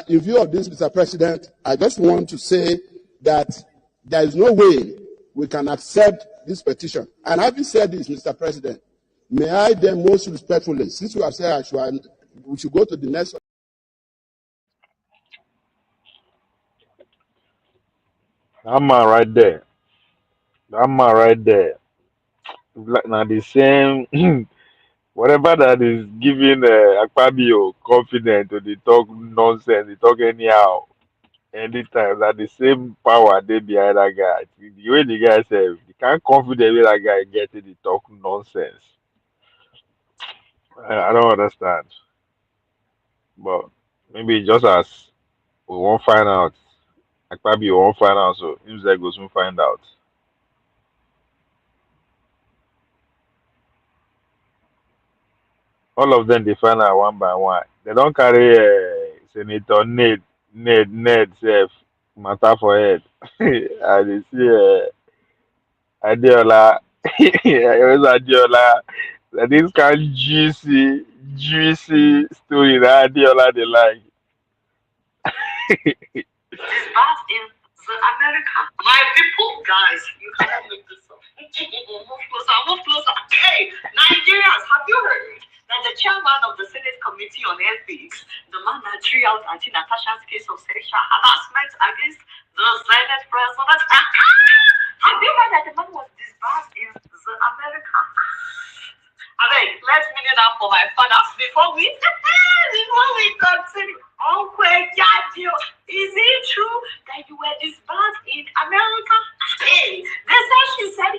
in view of this, Mr. President, I just want to say that there is no way we can accept this petition. And having said this, Mr. President, may I then most respectfully, since you have said we should go to the next. That man right there. That man right there. Like now the same whatever that is giving Akpabio confidence to the talk nonsense, the talk anyhow, anytime that the same power they behind that guy. The way the guy said, you can't confident with that guy getting the talk nonsense. I don't understand. But maybe just as we won't find out, Akpabio won't find out, so Imzek will soon find out. All of them they find out one by one. They don't carry Senator Ned self matter for head. And they see Adiola, Adiola, that this kind of juicy story that Adiola they like. Dispatched in the America. My people, guys, you cannot make this up. Move closer. Hey, Nigerians, have you heard that the chairman of the Senate Committee on Ethics, the man that threw out Natasha's case of sexual harassment against the Senate President, have you heard that the man was dispatched in the America? I mean, let's minute out for my fathers before we continue. Uncle Jadio, is it true that you were dispatched in America? Hey,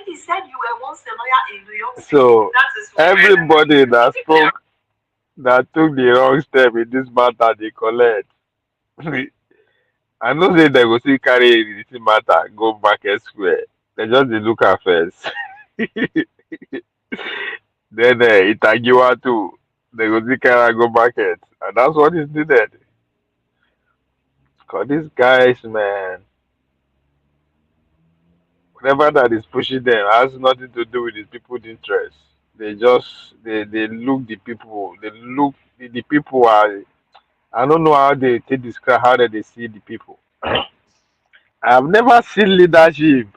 he said you were once a lawyer in New York City. So everybody that spoke, that took the wrong step in this matter, they collect. I know say they go see carry this matter, go Market Square. They just dey look at first. Then Itagiwa too. They go see carry go market. And that's what is needed. Because these guys, man, whatever that is pushing them has nothing to do with the people's interest. They just they look the people. They look the people are. I don't know how they describe how they see the people. I've never seen leadership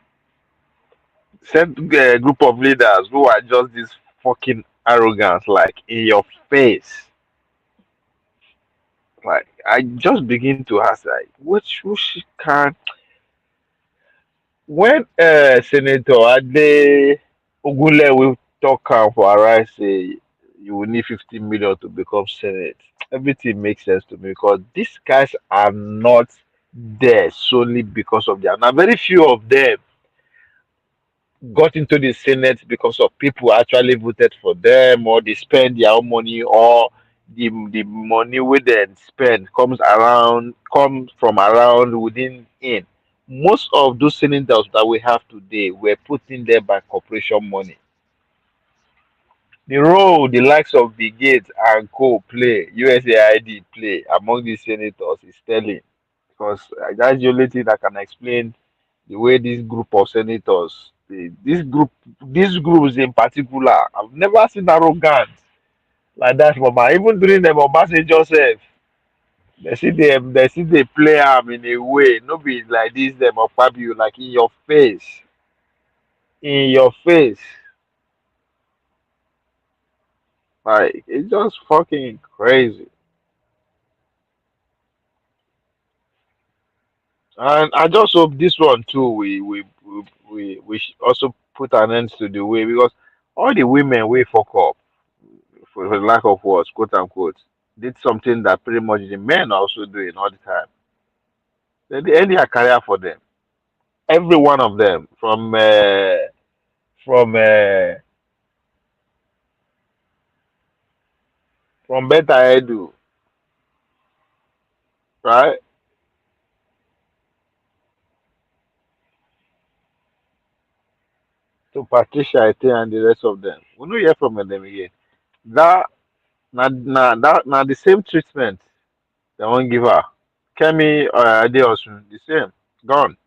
send a group of leaders who are just this fucking arrogance, like in your face. Like I just begin to ask, like, which can when Senator Ade Ogule will talk for Arise say you will need 50 million to become Senate. Everything makes sense to me because these guys are not there solely because of them. Now, very few of them got into the Senate because of people actually voted for them, or they spend their own money, or the money we then spend comes from around within in. Most of those senators that we have today were put in there by corporation money. The role the likes of Bill Gates and co play, USAID play among these senators is telling, because that's the only thing that can explain the way this group of senators, these groups in particular, I've never seen arrogance like that for my, even during the Obasanjo Joseph. They see they play am in a way, no be like this them Akpabio, like in your face. Like it's just fucking crazy. And I just hope this one too. We should also put an end to the way, because all the women we fuck up for lack of words, quote unquote, did something that pretty much the men are also doing all the time. Then they end their career for them. Every one of them, from uh, from Beta Edu, right, to Patricia Ete and the rest of them. We don't hear from them again. That na the same treatment they won't give her. Kemi Adeosun, the same, gone.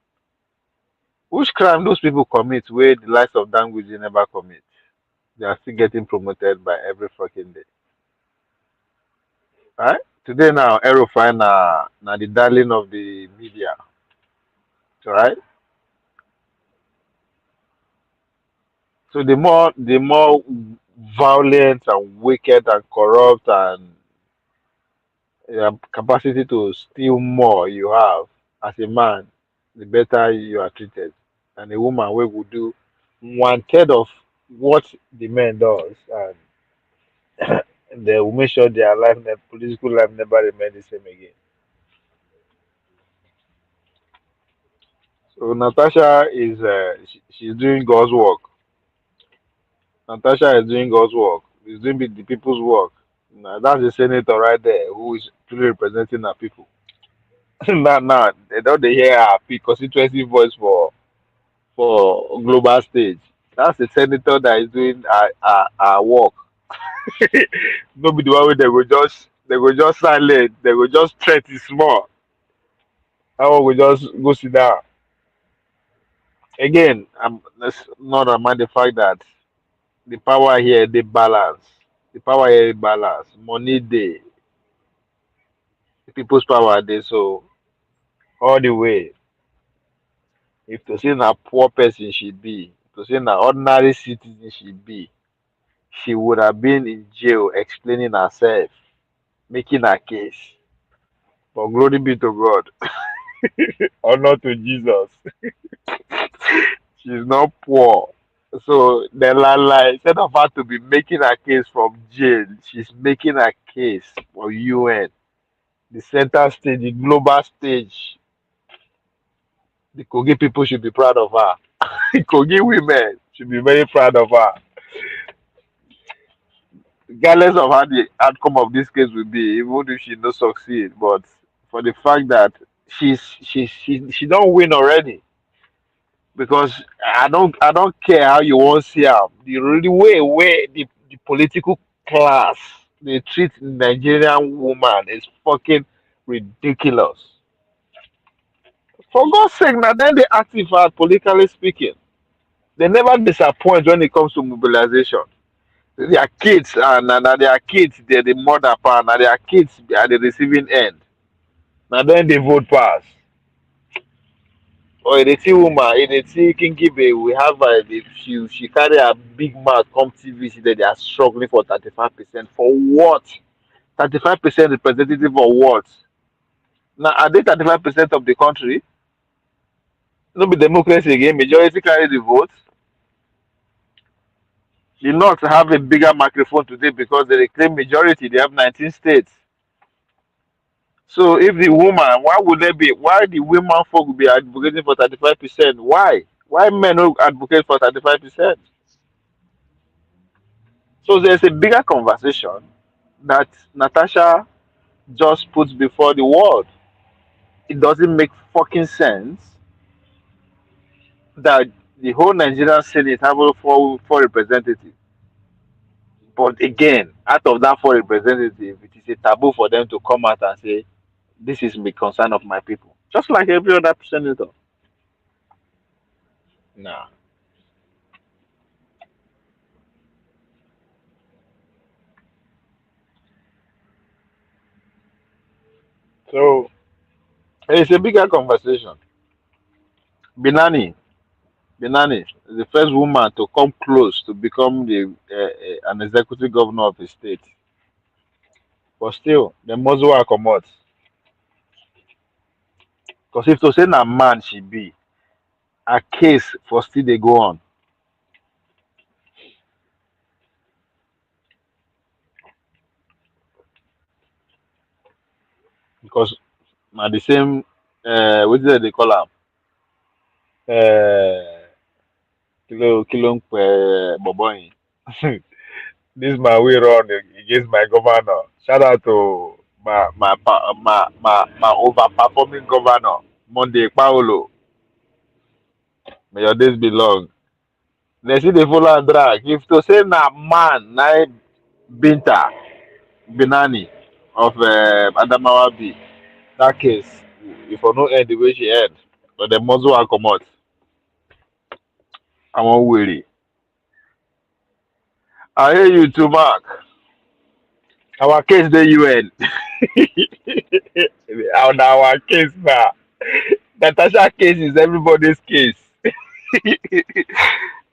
Which crime those people commit where the likes of Danguji never commit? They are still getting promoted by every fucking day. Right? Today now, Aerofine na the darling of the media. Right? So the more violent and wicked and corrupt and capacity to steal more you have as a man, the better you are treated. And a woman we will do one third of what the man does, and they will make sure their political life never remain the same again. So Natasha is she's doing God's work. Natasha is doing God's work. She's doing the people's work. Now, that's the senator right there who is truly representing our people. Now they don't they hear our constituency voice for global stage. That's the senator that is doing our work. Nobody the one where they go just silent. They go just threat is small. That one will just go sit down. Again, let's not remind the fact that the power here they balance. The power here balance. Money they the people's power they so all the way. If to say a poor person she be, to say an ordinary citizen she be, she would have been in jail explaining herself, making her case. But glory be to God, honor to Jesus. She's not poor. So the lie, instead of her to be making her case from jail, she's making her case for UN, the center stage, the global stage. The Kogi people should be proud of her. The Kogi women should be very proud of her. Regardless of how the outcome of this case will be, even if she no succeed, but for the fact that she don't win already, because I don't care how you want to see her. The way where the political class they treat Nigerian woman is fucking ridiculous. For God's sake, now then they active her politically speaking. They never disappoint when it comes to mobilization. Their kids and their kids they're the mother part, now their kids are the receiving end. Now then they vote pass. Or the tea woman, in the tea kinky bay, we have she carry a big mouth come TV, see that they are struggling for 35%. For what? 35% representative of what? Now are they 35% of the country? No be democracy again, majority carry the vote. The North have a bigger microphone today because they claim majority, they have 19 states. So if the woman, why would they be? Why the women folk be advocating for 35%? Why? Why men don't advocate for 35%? So there's a bigger conversation that Natasha just puts before the world. It doesn't make fucking sense. that the whole Nigerian Senate have four representatives. But again, out of that four representatives, it is a taboo for them to come out and say, this is the concern of my people. Just like every other senator. Nah. So it's a bigger conversation. Binani, Binani is the first woman to come close to become an executive governor of a state. But still, the muzzle are come out. Because if to say na man she be, a case for still they go on. Because na the same what did they call am? Kilo boboy. This man we run against my governor. Shout out to my overperforming governor, Monday Paolo. May your days be long. They see the follow and drag. If to say na man, na Binta Binani of Adamawa B, that case, if I no end the way she end, but the muzzle will come out. I won't worry. I hear you too, Mark. Our case the UN. Our case now. Natasha case is everybody's case.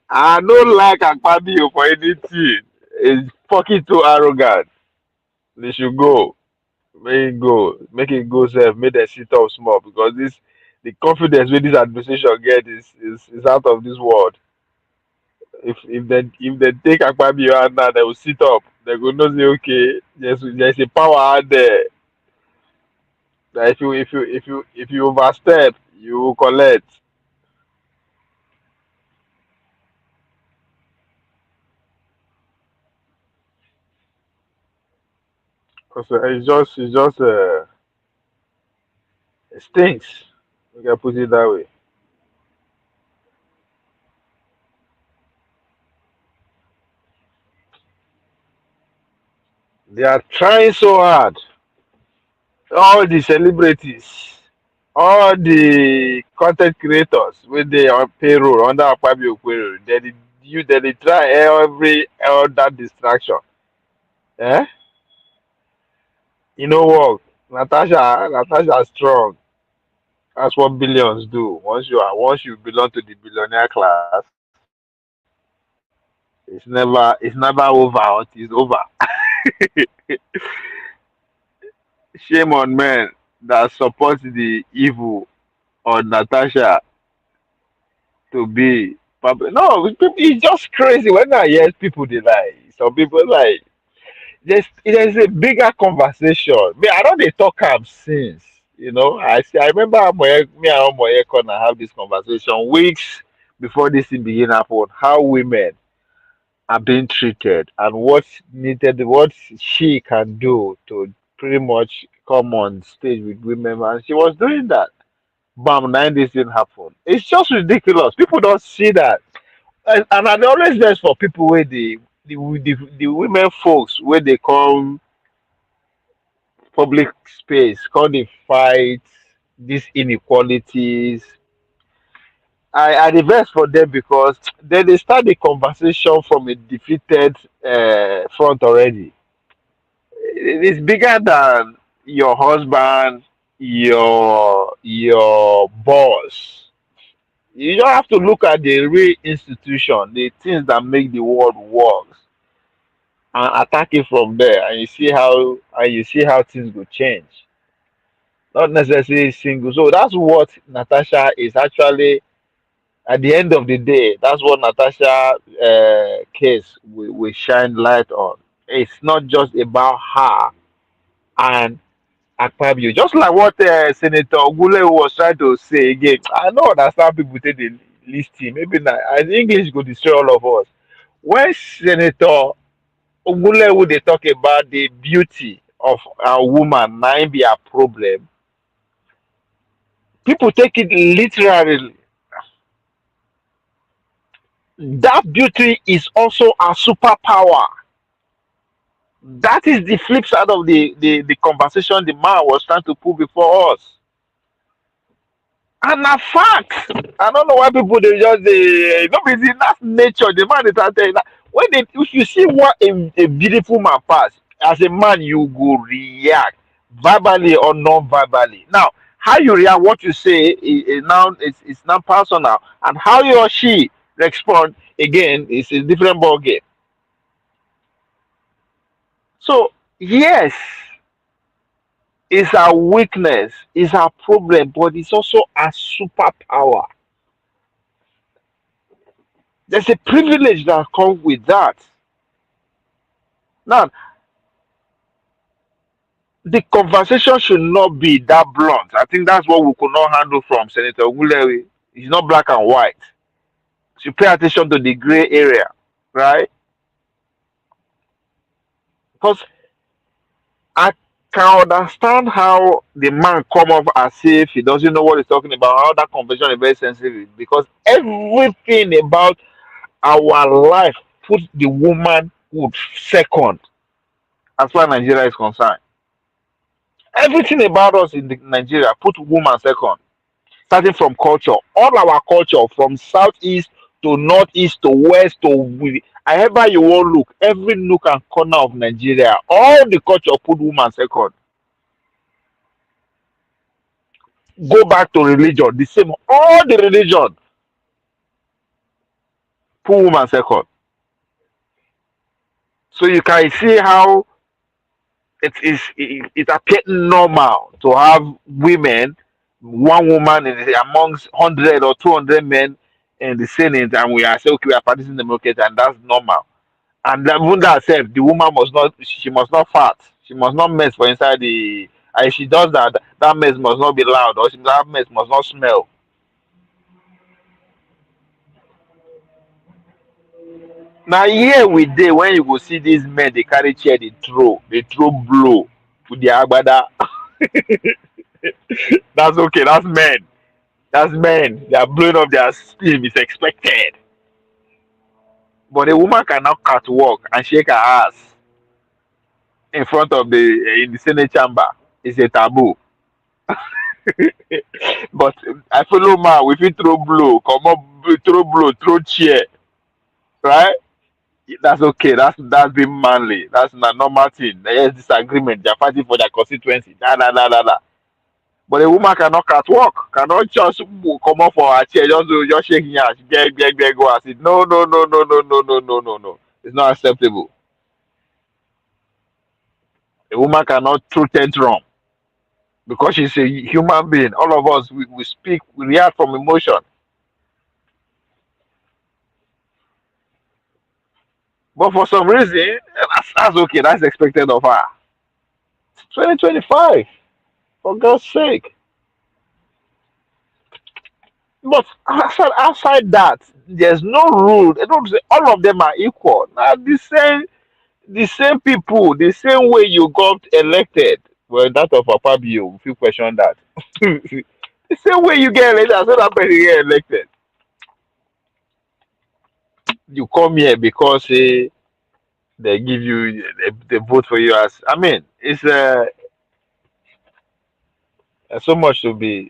I don't like Akpabio for anything. It's fucking too arrogant. They should go. Make it go. Make it go safe. Make them sit up small because the confidence with this administration get is out of this world. If they take Akpabio out now, they will sit up. They will not say okay. There's a power out there. That if you overstep, you will collect. Because it stinks. We can put it that way. They are trying so hard. All the celebrities, all the content creators with they on payroll under Akpabio payroll, they try every other distraction. Eh? You know what? Natasha strong. That's what billions do. Once you belong to the billionaire class, it's never over until it's over. Shame on men that support the evil on Natasha to be public. No, it's just crazy when I hear people they lie. Some people like there's a bigger conversation. Me, I don't they talk am since. I remember me and Moye Kona have this conversation weeks before this thing begin happen. How women are being treated and what she can do to pretty much come on stage with women, and she was doing that. Bam, nine this didn't happen. It's just ridiculous. People don't see that, and I dey always vex for people where the women folks where they come public space, come they fight these inequalities. I dey vex for them because then they start the conversation from a defeated front already. It's bigger than your husband, your boss. You don't have to look at the real institution, the things that make the world work, and attack it from there, and you see how things will change. Not necessarily single. So that's what Natasha is actually. At the end of the day, that's what Natasha case will shine light on. It's not just about her and Akpabio. Just like what Senator Ogule was trying to say again. I don't understand people take the list him. Maybe not. I think English go destroy all of us. When Senator Ogule they talk about the beauty of a woman, might be a problem. People take it literally. That beauty is also a superpower. That is the flip side of the conversation the man was trying to put before us. And a fact, I don't know why people they just no, it's that's nature. The man is telling that when they, if you see what a beautiful man pass, as a man you go react verbally or non-verbally. Now, how you react, what you say is now personal, and how he or she respond again is a different ball game. So yes, it's a weakness, it's a problem, but it's also a superpower. There's a privilege that comes with that. Now, the conversation should not be that blunt. I think that's what we could not handle from Senator Gulewi. It's not black and white. So pay attention to the gray area, right? Because I can understand how the man come off as if he doesn't know what he's talking about, how that conversation is very sensitive, because everything about our life puts the womanhood second as far as Nigeria is concerned. Everything about us in Nigeria put woman second, starting from culture. All our culture, from southeast to northeast to west to however you want look, every nook and corner of Nigeria, all the culture put woman second. Go back to religion, the same. All the religion put woman second. So you can see how it appears normal to have women, one woman amongst 100 or 200 men in the Senate, and we are saying okay, we are practicing democracy, and that's normal. And even that self, the woman must not, she must not fart, she must not mess for inside the. And if she does that, that mess must not be loud, or that mess must not smell. Now here we dey when you go see these men, they carry chair, they throw blow to their agbada. That's okay, that's men. That's men. They are blowing up their steam. It's expected. But a woman cannot catwalk and shake her ass in front of in the Senate chamber. It's a taboo. But I follow man. We fit throw blow, come up, throw blow, throw chair, right? That's okay. That's being manly. That's not normal thing. There's disagreement. They're fighting for their constituency. Da da da da da. But a woman cannot catwalk, cannot just come up for her chair, just shaking her, get, go. I said, no, no, no, no, no, no, no, no, no, no. It's not acceptable. A woman cannot throw tantrum because she's a human being. All of us, we speak, we react from emotion. But for some reason, that's okay. That's expected of her. It's 2025, for God's sake. But outside that, there's no rule. They don't say all of them are equal. Now the same people, the same way you got elected. Well, that of Akpabio, if you question that. The same way you get elected, as that person get elected. You come here because they give you, they vote for you as. I mean, it's so much to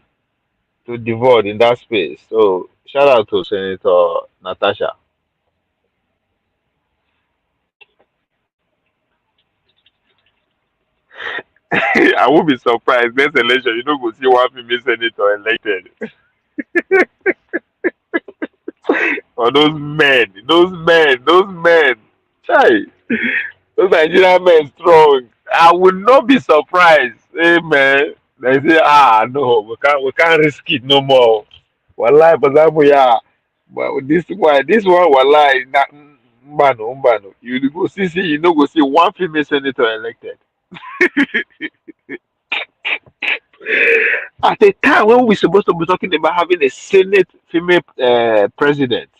devote in that space. So shout out to Senator Natasha. I won't be surprised next election. You don't go see one female senator elected. Or those men. Chai, those Nigerian men strong. I will not be surprised. Hey man, they say, no, we can't risk it no more. Wallahi, for example, yeah. But with this one, wallahi, mbano. You go see, you know, go see one female senator elected. At a time when we're supposed to be talking about having a Senate female president.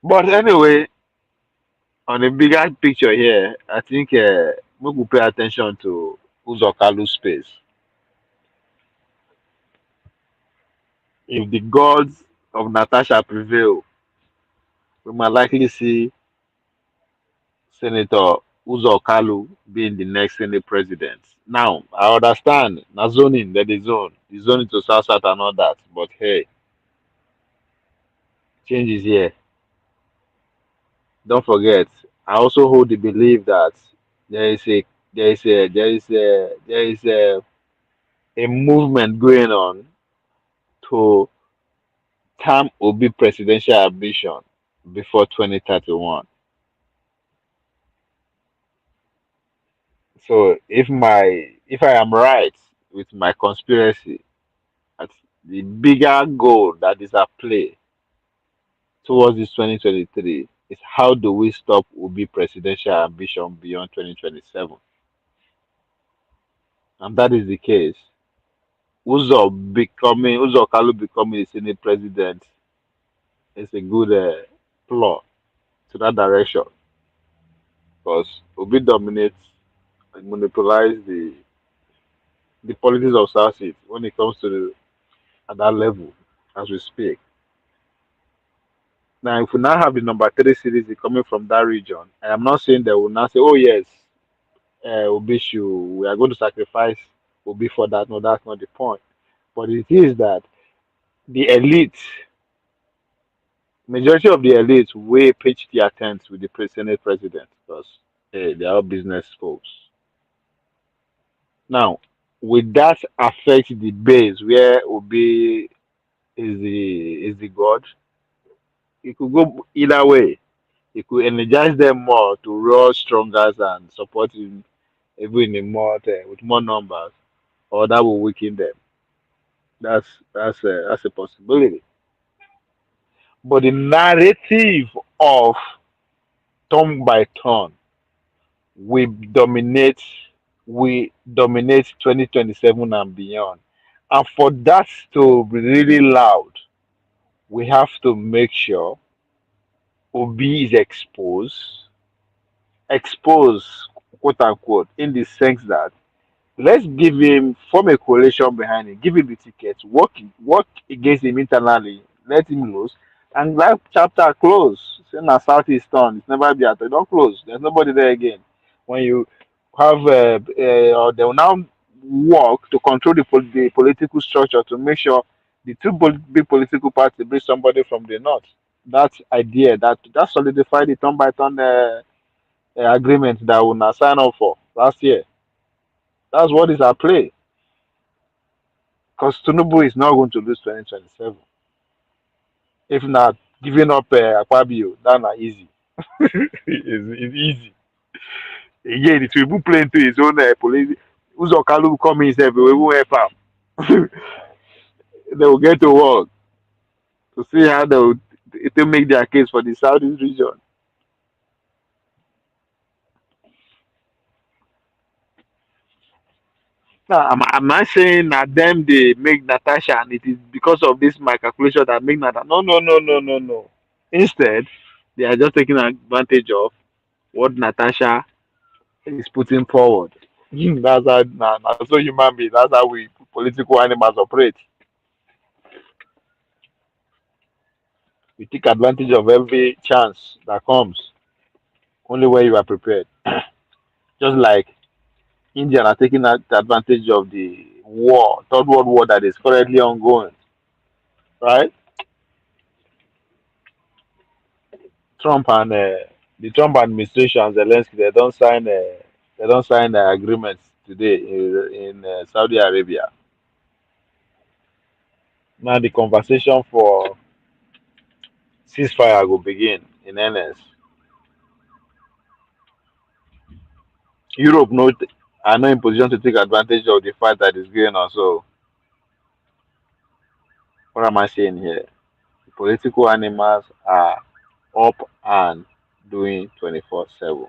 But anyway, on the bigger picture here, I think we could pay attention to Uzor Kalu's space. if the gods of Natasha prevail, we might likely see Senator Uzor Kalu being the next Senate president. Now, I understand, na zoning, that is zone, the zoning to South South and all that, but hey, change is here. Don't forget, I also hold the belief that there is a a movement going on to term Obi presidential ambition before 2031. So if I am right with my conspiracy, at the bigger goal that is at play towards this 2023 is how do we stop Obi presidential ambition beyond 2027? And that is the case. Uzor Kalu becoming the Senate president is a good plot to that direction because Obi dominates and monopolize the politics of South Sea when it comes to at that level as we speak. Now, if we now have the number three series coming from that region, I am not saying they will now say, "Oh yes, Obi should we are going to sacrifice Obi for that." No, that's not the point. But it is that the elite, majority of the elite, will pitch their tents with the Senate president because they are all business folks. Now, would that affect the base where Obi is the god? It could go either way. It could energize them more to roar stronger and support him even in more with more numbers, or that will weaken them. That's a possibility. But the narrative of turn by turn we dominate we dominate 2027 and beyond. And for that to be really loud, we have to make sure Obi is exposed, quote unquote, in the sense that let's give him form a coalition behind him, give him the tickets, work against him internally, let him lose, and that chapter close. Say na Southeast turn, it's never be at don't close. There's nobody there again. When you have or they will now work to control the political structure to make sure the two big political parties bring somebody from the north. That idea that solidified the turn by turn agreement that we now sign up for last year. That's what is at play. Because Tinubu is not going to lose 2027. If not giving up Akpabio, that's not easy. It's easy. Again, it will be playing to his own police. Uzor Kalu will come in himself, we will help him. They will get to work to see how they will to make their case for the southeast region. Now, I'm not saying that them they make Natasha and it is because of this my calculation that make Natasha. No, no, no, no, no, no. Instead, they are just taking advantage of what Natasha is putting forward. That's how human beings, that's how we political animals operate. We take advantage of every chance that comes, only when you are prepared. Just like India are taking advantage of the war, third world war that is currently ongoing, right? Trump and the Trump administration and Zelensky, they don't sign agreements today in Saudi Arabia. Now the conversation for ceasefire will begin in earnest. Europe not are not in position to take advantage of the fight that is going on. So what am I saying here? The political animals are up and doing 24/7.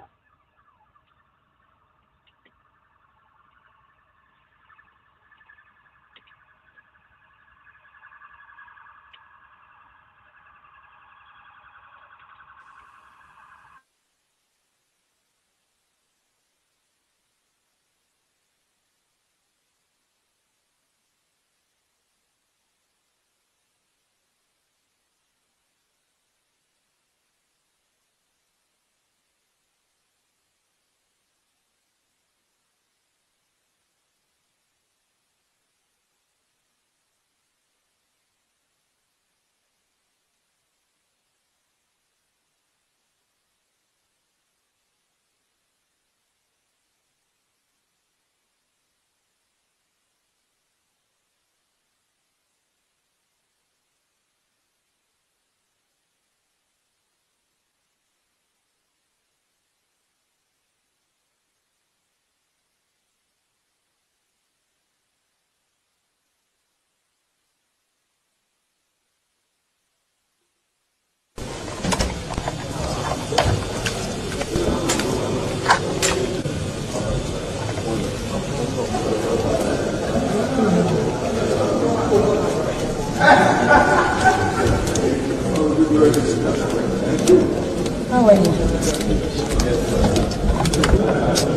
How are you?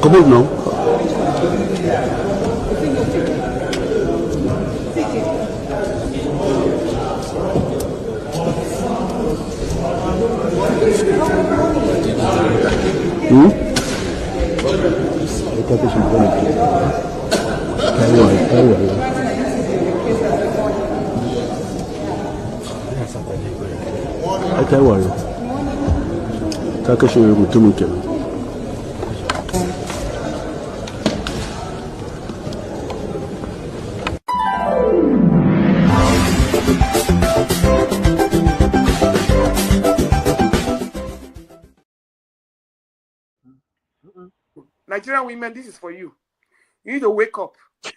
Come on now. Nigerian women, this is for you. You need to wake up.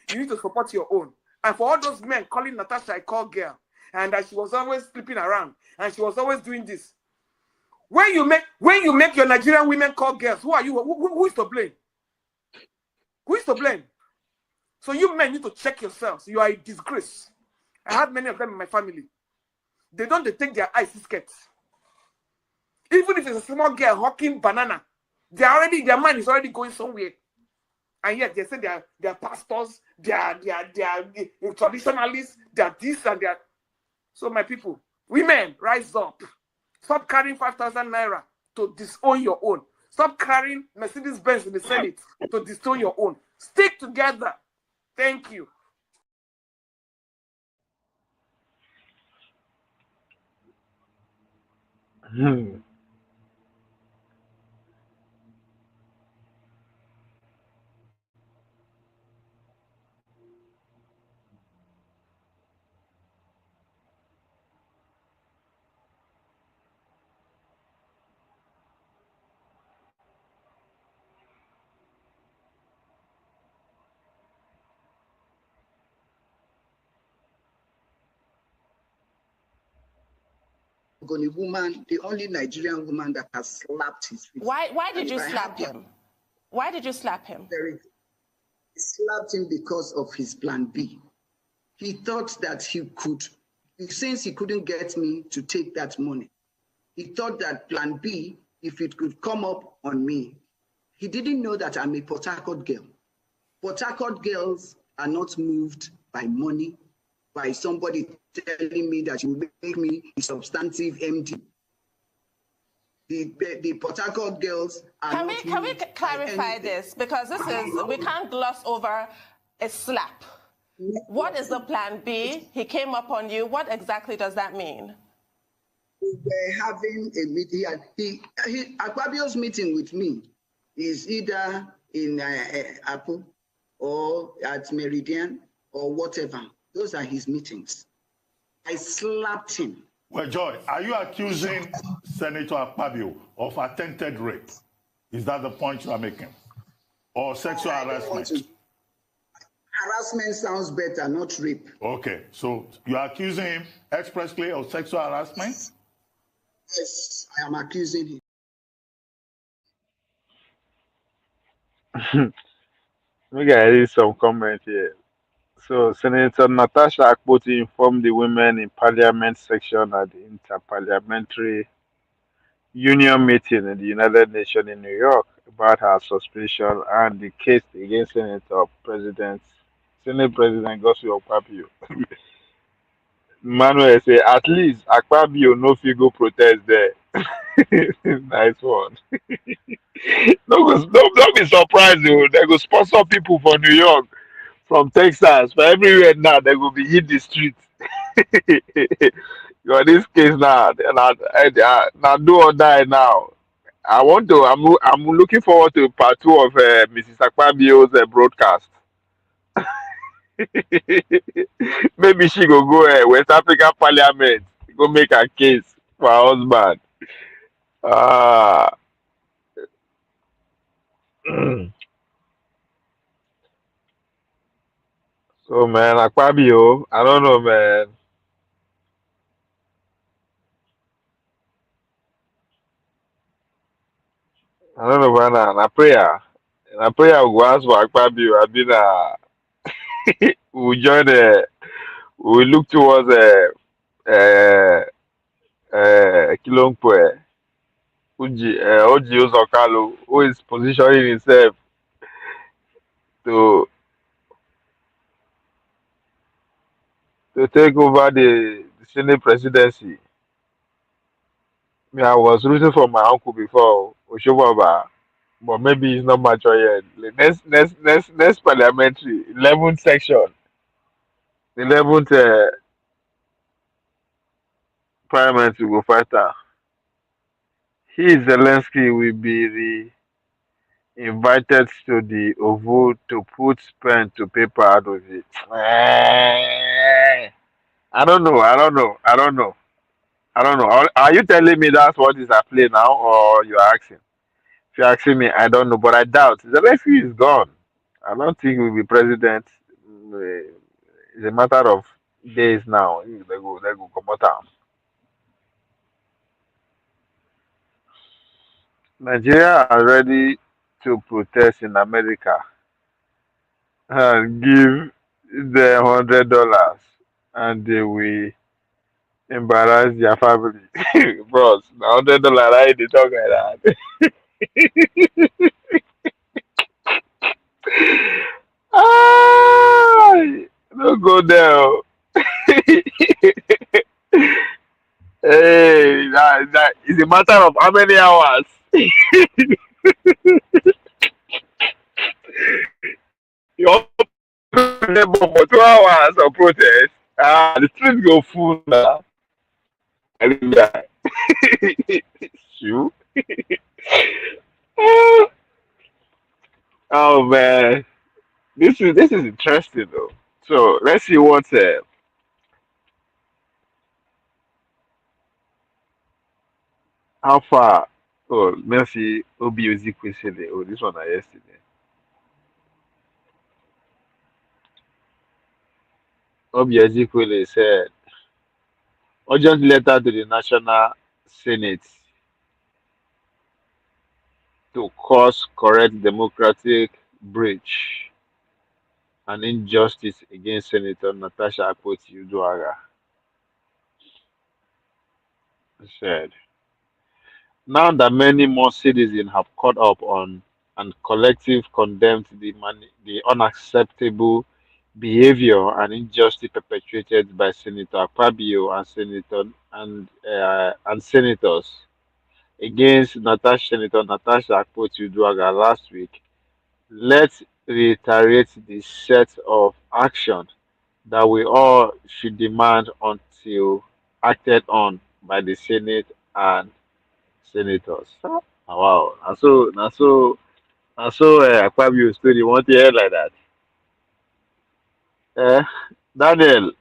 You need to support your own. And for all those men calling Natasha a call girl, and that she was always sleeping around, and she was always doing this. When you make your Nigerian women call girls, who are you? Who is to blame? Who is to blame? So you men need to check yourselves. You are a disgrace. I have many of them in my family. They take their ice skirts. Even if it's a small girl hawking banana, their mind is already going somewhere. And yet they say they are pastors, they are traditionalists, they are this and that. So my people, women, rise up. Stop carrying 5,000 naira to disown your own. Stop carrying Mercedes-Benz in the Senate to disown your own. Stick together. Thank you. Woman, the only Nigerian woman that has slapped his face. Why did you slap him? Why did you slap him? He slapped him because of his plan B. He thought that he could, since he couldn't get me to take that money, he thought that plan B, if it could come up on me, he didn't know that I'm a Port Harcourt girl. Port Harcourt girls are not moved by money, by somebody telling me that you make me a substantive MD. The Port Harcourt girls are Can we clarify this? Because we can't gloss over a slap. What is the plan B? He came up on you. What exactly does that mean? We were having a meeting. Akpabio's meeting with me is either in Apple or at Meridian or whatever. Those are his meetings. I slapped him. Well, Joy, are you accusing Senator Akpabio of attempted rape? Is that the point you are making? Or sexual harassment? Harassment sounds better, not rape. Okay, so you are accusing him expressly of sexual harassment? Yes, I am accusing him. Maybe I read some comment here. So, Senator Natasha Akpoti informed the women in Parliament section at the Interparliamentary Union meeting in the United Nations in New York about her suspension and the case against Senate President Godswill Akpabio. Manuel say at least Akpabio no fit go protest there. Nice one. Don't be surprised though. They go sponsor people for New York. From Texas, for everywhere now, they will be hit the street. In this case now, now do or die now. I'm looking forward to part 2 of Mrs. Akpabio's broadcast. Maybe she go West African Parliament, go make a case for her husband. So man, Akpabio, I don't know, man. I don't know, man. Na prayer we go ask for Akpabio. I mean, we join we look towards Kilongwe. Orji Uzor Kalu, who is positioning himself to take over the Senate Presidency. Me, I was rooting for my uncle before, Oshobaba, but maybe he's not mature yet. The next parliamentary, 11th section, 11th parliament will go fighter. He, Zelensky, will be invited to the Oval to put pen to paper out of it. I don't know. Are you telling me that's what is at play now, or you're asking? If you're asking me, I don't know, but I doubt. Zelensky is gone. I don't think he will be president. It's a matter of days now. They go come out. Nigeria are ready to protest in America and give them $100, and they will embarrass their family. Bros, $100, I ain't talk like that. Ah, don't go there. Oh. Hey, that is a matter of how many hours. You open them up for 2 hours of protest. The streets go full now. Shoot. Oh man, this is interesting though. So let's see what how far. Oh, Mercy Obi Uzor. Oh, this one I yesterday. Obi Uzor said urgent letter to the National Senate to cause correct democratic breach and injustice against Senator Natasha Akpoti-Uduaghan. Said, now that many more citizens have caught up on and collective condemned the unacceptable behavior and injustice perpetrated by Senator Akpabio and senators against Senator Natasha Akpoti-Uduaghan last week, let's reiterate the set of action that we all should demand until acted on by the Senate and senators. Wow, Akpabio story want to hear like that. Eh, Daniel,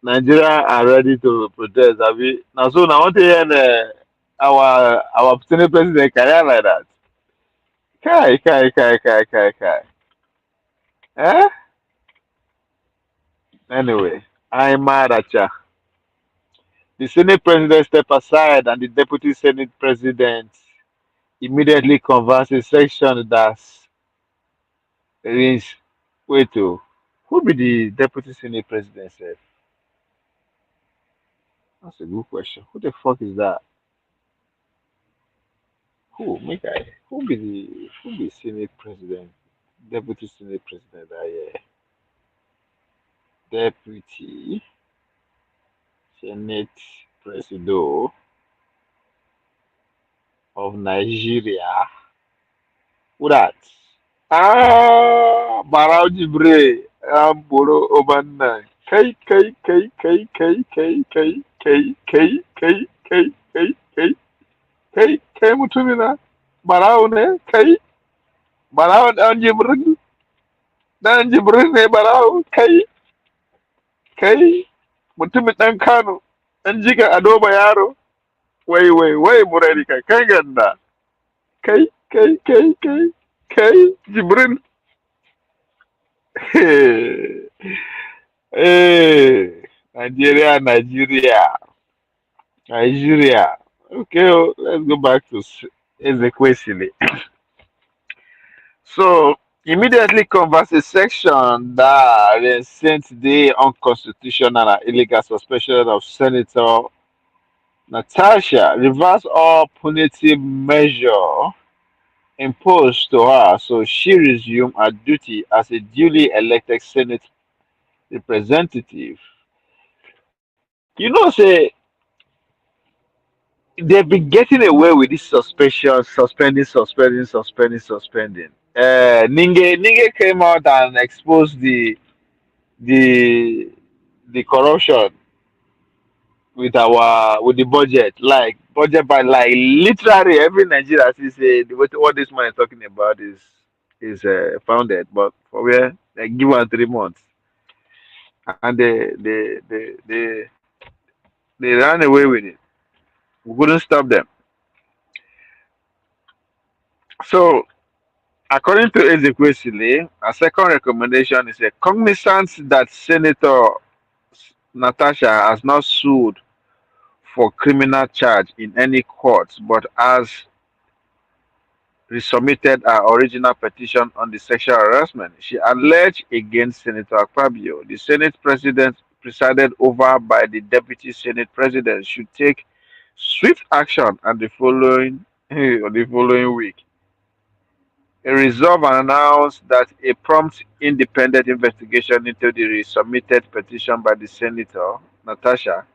Nigeria are ready to protest. Have we? Now, so now want to hear our Senate president career like that. Kai. Eh? Anyway, I'm mad at ya. The Senate president stepped aside, and the deputy Senate president immediately conversed a section that's means wait to who be the deputy Senate president sef? That's a good question. Who the fuck is that? Who be Senate president? Deputy Senate president that year. Deputy Senate President of Nigeria. Who that? Barao Jibre. Boro Obanna. Kai mutumina. Barao ne? Barao dan Jibrin. Dan Jibrin ne Barao. Kai. Mutumin dan Kano. Dan jiga Adoba yaro. Wai, Murari kai ganda. Kai, Jibrin. Hey, Nigeria. Okay, let's go back to Ezekwesili. So, immediately converse a section that is sent the unconstitutional and illegal suspension of Senator Natasha reversed all punitive measure imposed to her, so she resumed her duty as a duly elected Senate representative. Say they've been getting away with this suspension, suspending. Ninge came out and exposed the the corruption with the budget, like budget by like literally every Nigeria see say what this man is talking about is founded, but for where they give us 3 months and they ran away with it. We couldn't stop them. So according to Ezekwesili, a second recommendation is a cognizance that Senator Natasha has not sued for criminal charge in any court, but has resubmitted her original petition on the sexual harassment she alleged against Senator Akpabio. The Senate President, presided over by the Deputy Senate President, should take swift action on the following week. A resolve announced that a prompt independent investigation into the resubmitted petition by the Senator, Natasha,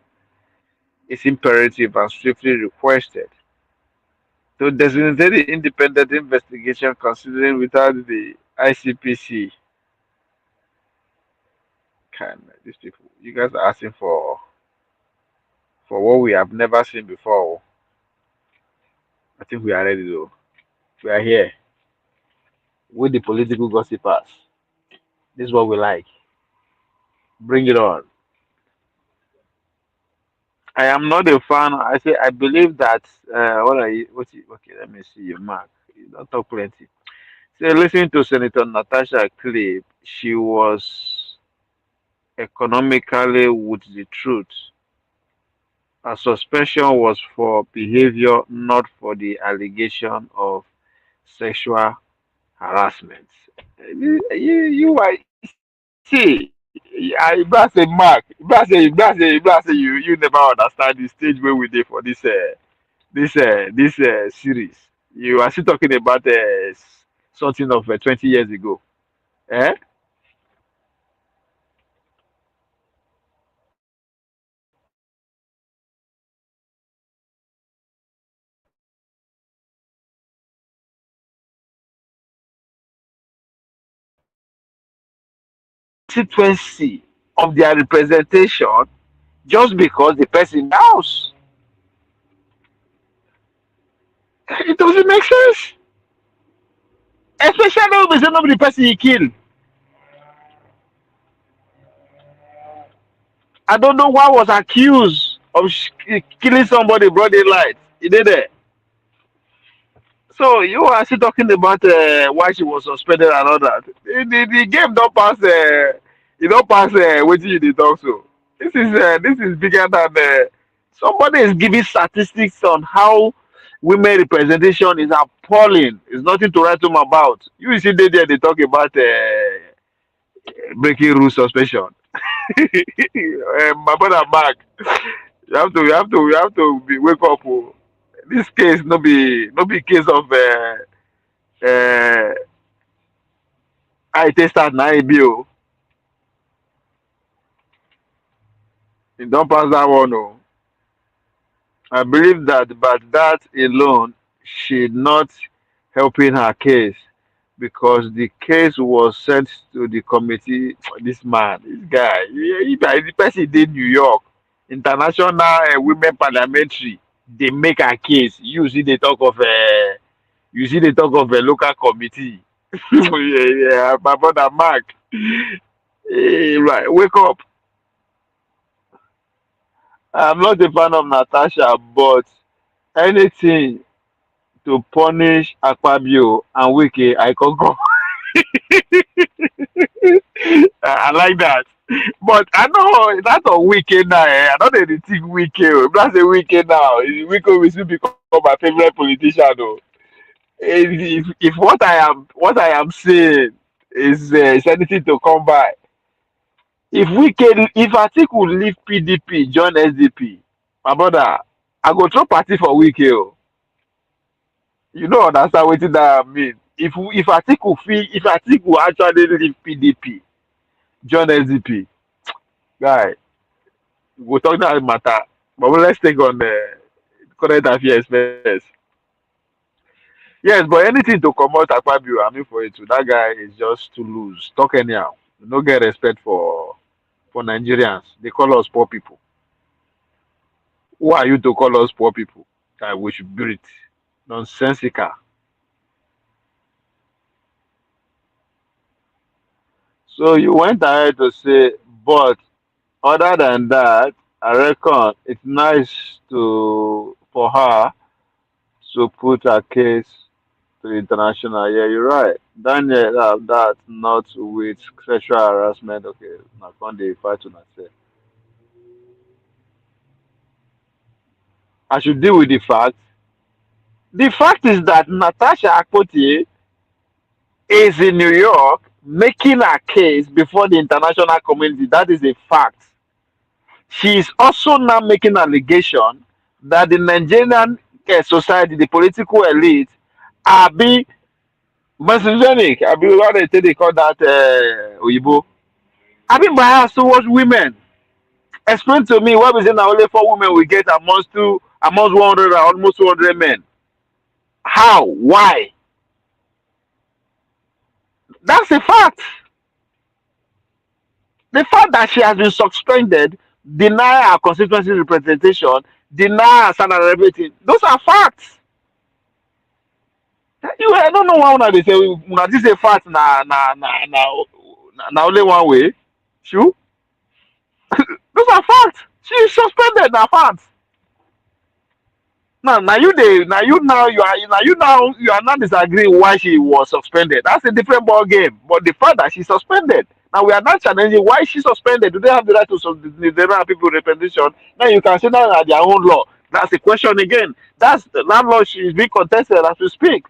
is imperative and swiftly requested. To designate the independent investigation considering without the ICPC, these people, you guys are asking for what we have never seen before. I think we are ready though. We are here with the political gossipers. This is what we like. Bring it on. I am not a fan. I say I believe that. What are you? Okay, let me see your mark. You don't talk plenty. So listening to Senator Natasha clip, she was economically with the truth. Her suspension was for behavior, not for the allegation of sexual harassment. You are see. I blast a mark. Blast a you never understand the stage where we did for this series. You are still talking about something of 20 years ago. Eh? Constituency of their representation just because the person house. It doesn't make sense. Especially when we say nobody person he killed. I don't know why was accused of killing somebody broad daylight. He did it. So you are still talking about why she was suspended and all that. The game don't pass. You don't pass. What you did also. This is bigger than. Somebody is giving statistics on how women representation is appalling. It's nothing to write home about. You see, they talk about breaking rule suspension. My brother Mark, you have to wake up. Oh. This case no be case of I tested na ABO. It don't pass that one. Oh. I believe that, but that alone should not helping her case because the case was sent to the committee. This guy, the person did New York International Women Parliamentary. They make a case. You see, they talk of a local committee. Yeah, my brother Mark. Right, wake up. I'm not a fan of Natasha, but anything to punish Akpabio and Wike, I can go. I like that. But I know that's a Wike now. I don't really think Wike. If that's a Wike now, Wike will still become my favorite politician. Though. If what I am saying is anything to come by, if Atiku leave PDP, join SDP, my brother. I go throw party for week here. You know understand wetin that mean. If Atiku actually leave PDP, join SDP, guy, we go talk that matter. But let's take on the current affairs first. Yes, but anything to come out Akpabio, I mean for it too. That guy is just too loose. Talk anyhow. No get respect for Nigerians. They call us poor people. Who are you to call us poor people? That we should breathe. Nonsensical. So you went ahead to say, but other than that, I reckon it's nice for her to put her case to international. Yeah, you're right. Daniel, that not with sexual harassment. Okay, not on the fight to say. I should deal with the fact. The fact is that Natasha Akpoti is in New York making her case before the international community. That is a fact. She is also now making allegation that the Nigerian society, the political elite, are being misogynic. I mean, what they call that Oyibo. Are being biased towards women. Explain to me why is it now only 4 women we get amongst 100 or almost 200 men? How? Why? That's a fact. The fact that she has been suspended, deny her constituency representation, deny her salary, everything. Those are facts. I don't know why una dey say una this a fact na only one way. True. Those are facts. She is suspended na facts. Now you are not disagreeing why she was suspended. That's a different ball game. But the fact that she's suspended, now we are not challenging why she's suspended. Do they have the right to the Nigerian people representation? Now you can say that at their own law. That's the question again. That law is being contested as we speak.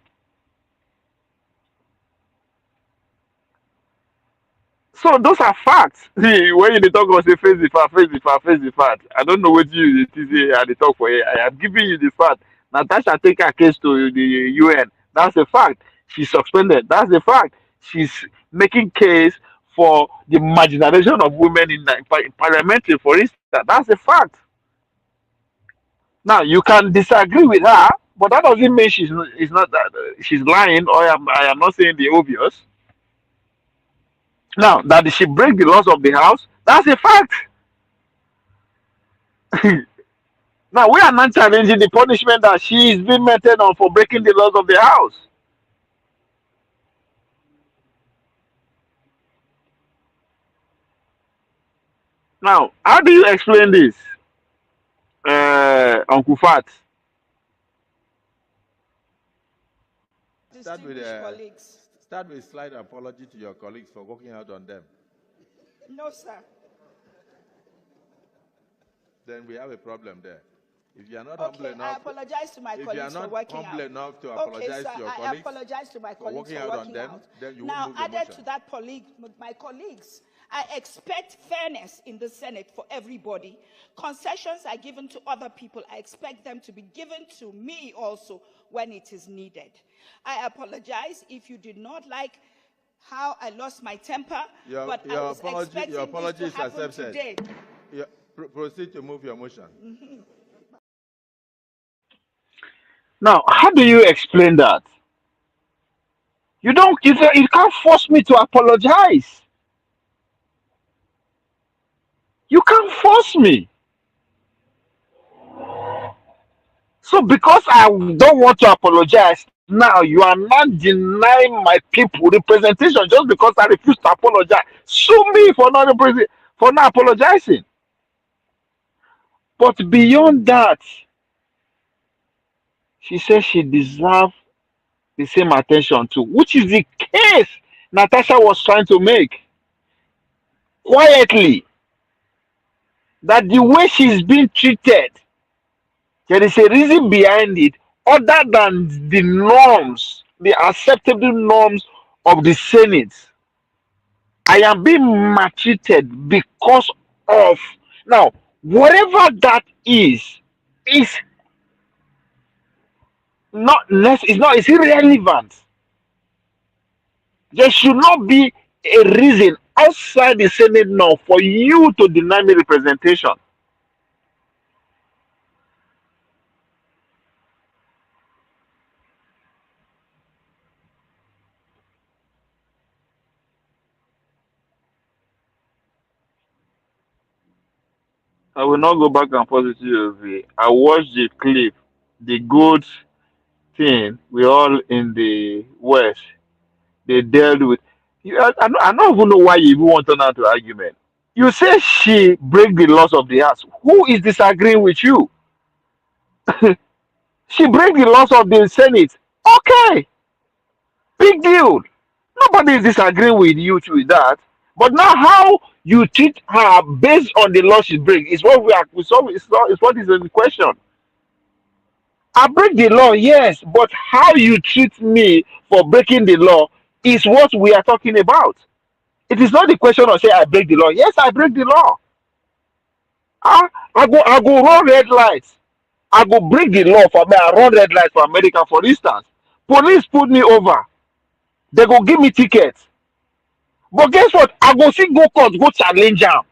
So those are facts. See, when you dey talk about say face the fact, face the fact, face the fact. I don't know what you say at the talk for here. I am giving you the fact. Natasha take her case to the UN. That's a fact. She's suspended. That's a fact. She's making case for the marginalization of women in parliamentary, for instance. That's a fact. Now you can disagree with her, but that doesn't mean she's not that she's lying, or I am not saying the obvious. Now that she break the laws of the house, that's a fact. Now we are not challenging the punishment that she is being meted on for breaking the laws of the house. Now, how do you explain this, Uncle Fat? Start with slight apology to your colleagues for working out on them. No, sir. Then we have a problem there. If you are not humble enough, I apologize to my colleagues for working out. If you are not humble enough to apologize to your colleagues, I apologize to my colleagues for working out on them, then you now, will move the added motion. to that, my colleagues, I expect fairness in the Senate for everybody. Concessions are given to other people. I expect them to be given to me also when it is needed. I apologize if you did not like how I lost my temper, but I was expecting this to happen today. Proceed to move your motion. Now, how do you explain that? You can't force me to apologize. You can't force me. So because I don't want to apologize, now you are not denying my people representation just because I refuse to apologize. Sue me for not apologizing. But beyond that, she says she deserves the same attention too, which is the case Natasha was trying to make quietly. That the way she's being treated, there is a reason behind it other than the norms, the acceptable norms of the Senate. I am being maltreated because of, now, whatever that is Not less. It's not. It's irrelevant. There should not be a reason outside the Senate now for you to deny me representation. I will not go back and forth with you. I watched the clip, the good thing we all in the West they dealt with. I don't even know why you even want to turn out to argument. You say she break the laws of the house. Who is disagreeing with you? She break the laws of the Senate. Okay, big deal. Nobody is disagreeing with you with that. But now how you treat her based on the law she break is what we are. It's what is in question. I break the law, yes, but how you treat me for breaking the law is what we are talking about. It is not the question of say I break the law. Yes, I break the law. I go run red lights. I go break the law for me. I run red lights for America, for instance. Police put me over. They go give me tickets. But guess what? I go see go court, go challenge them.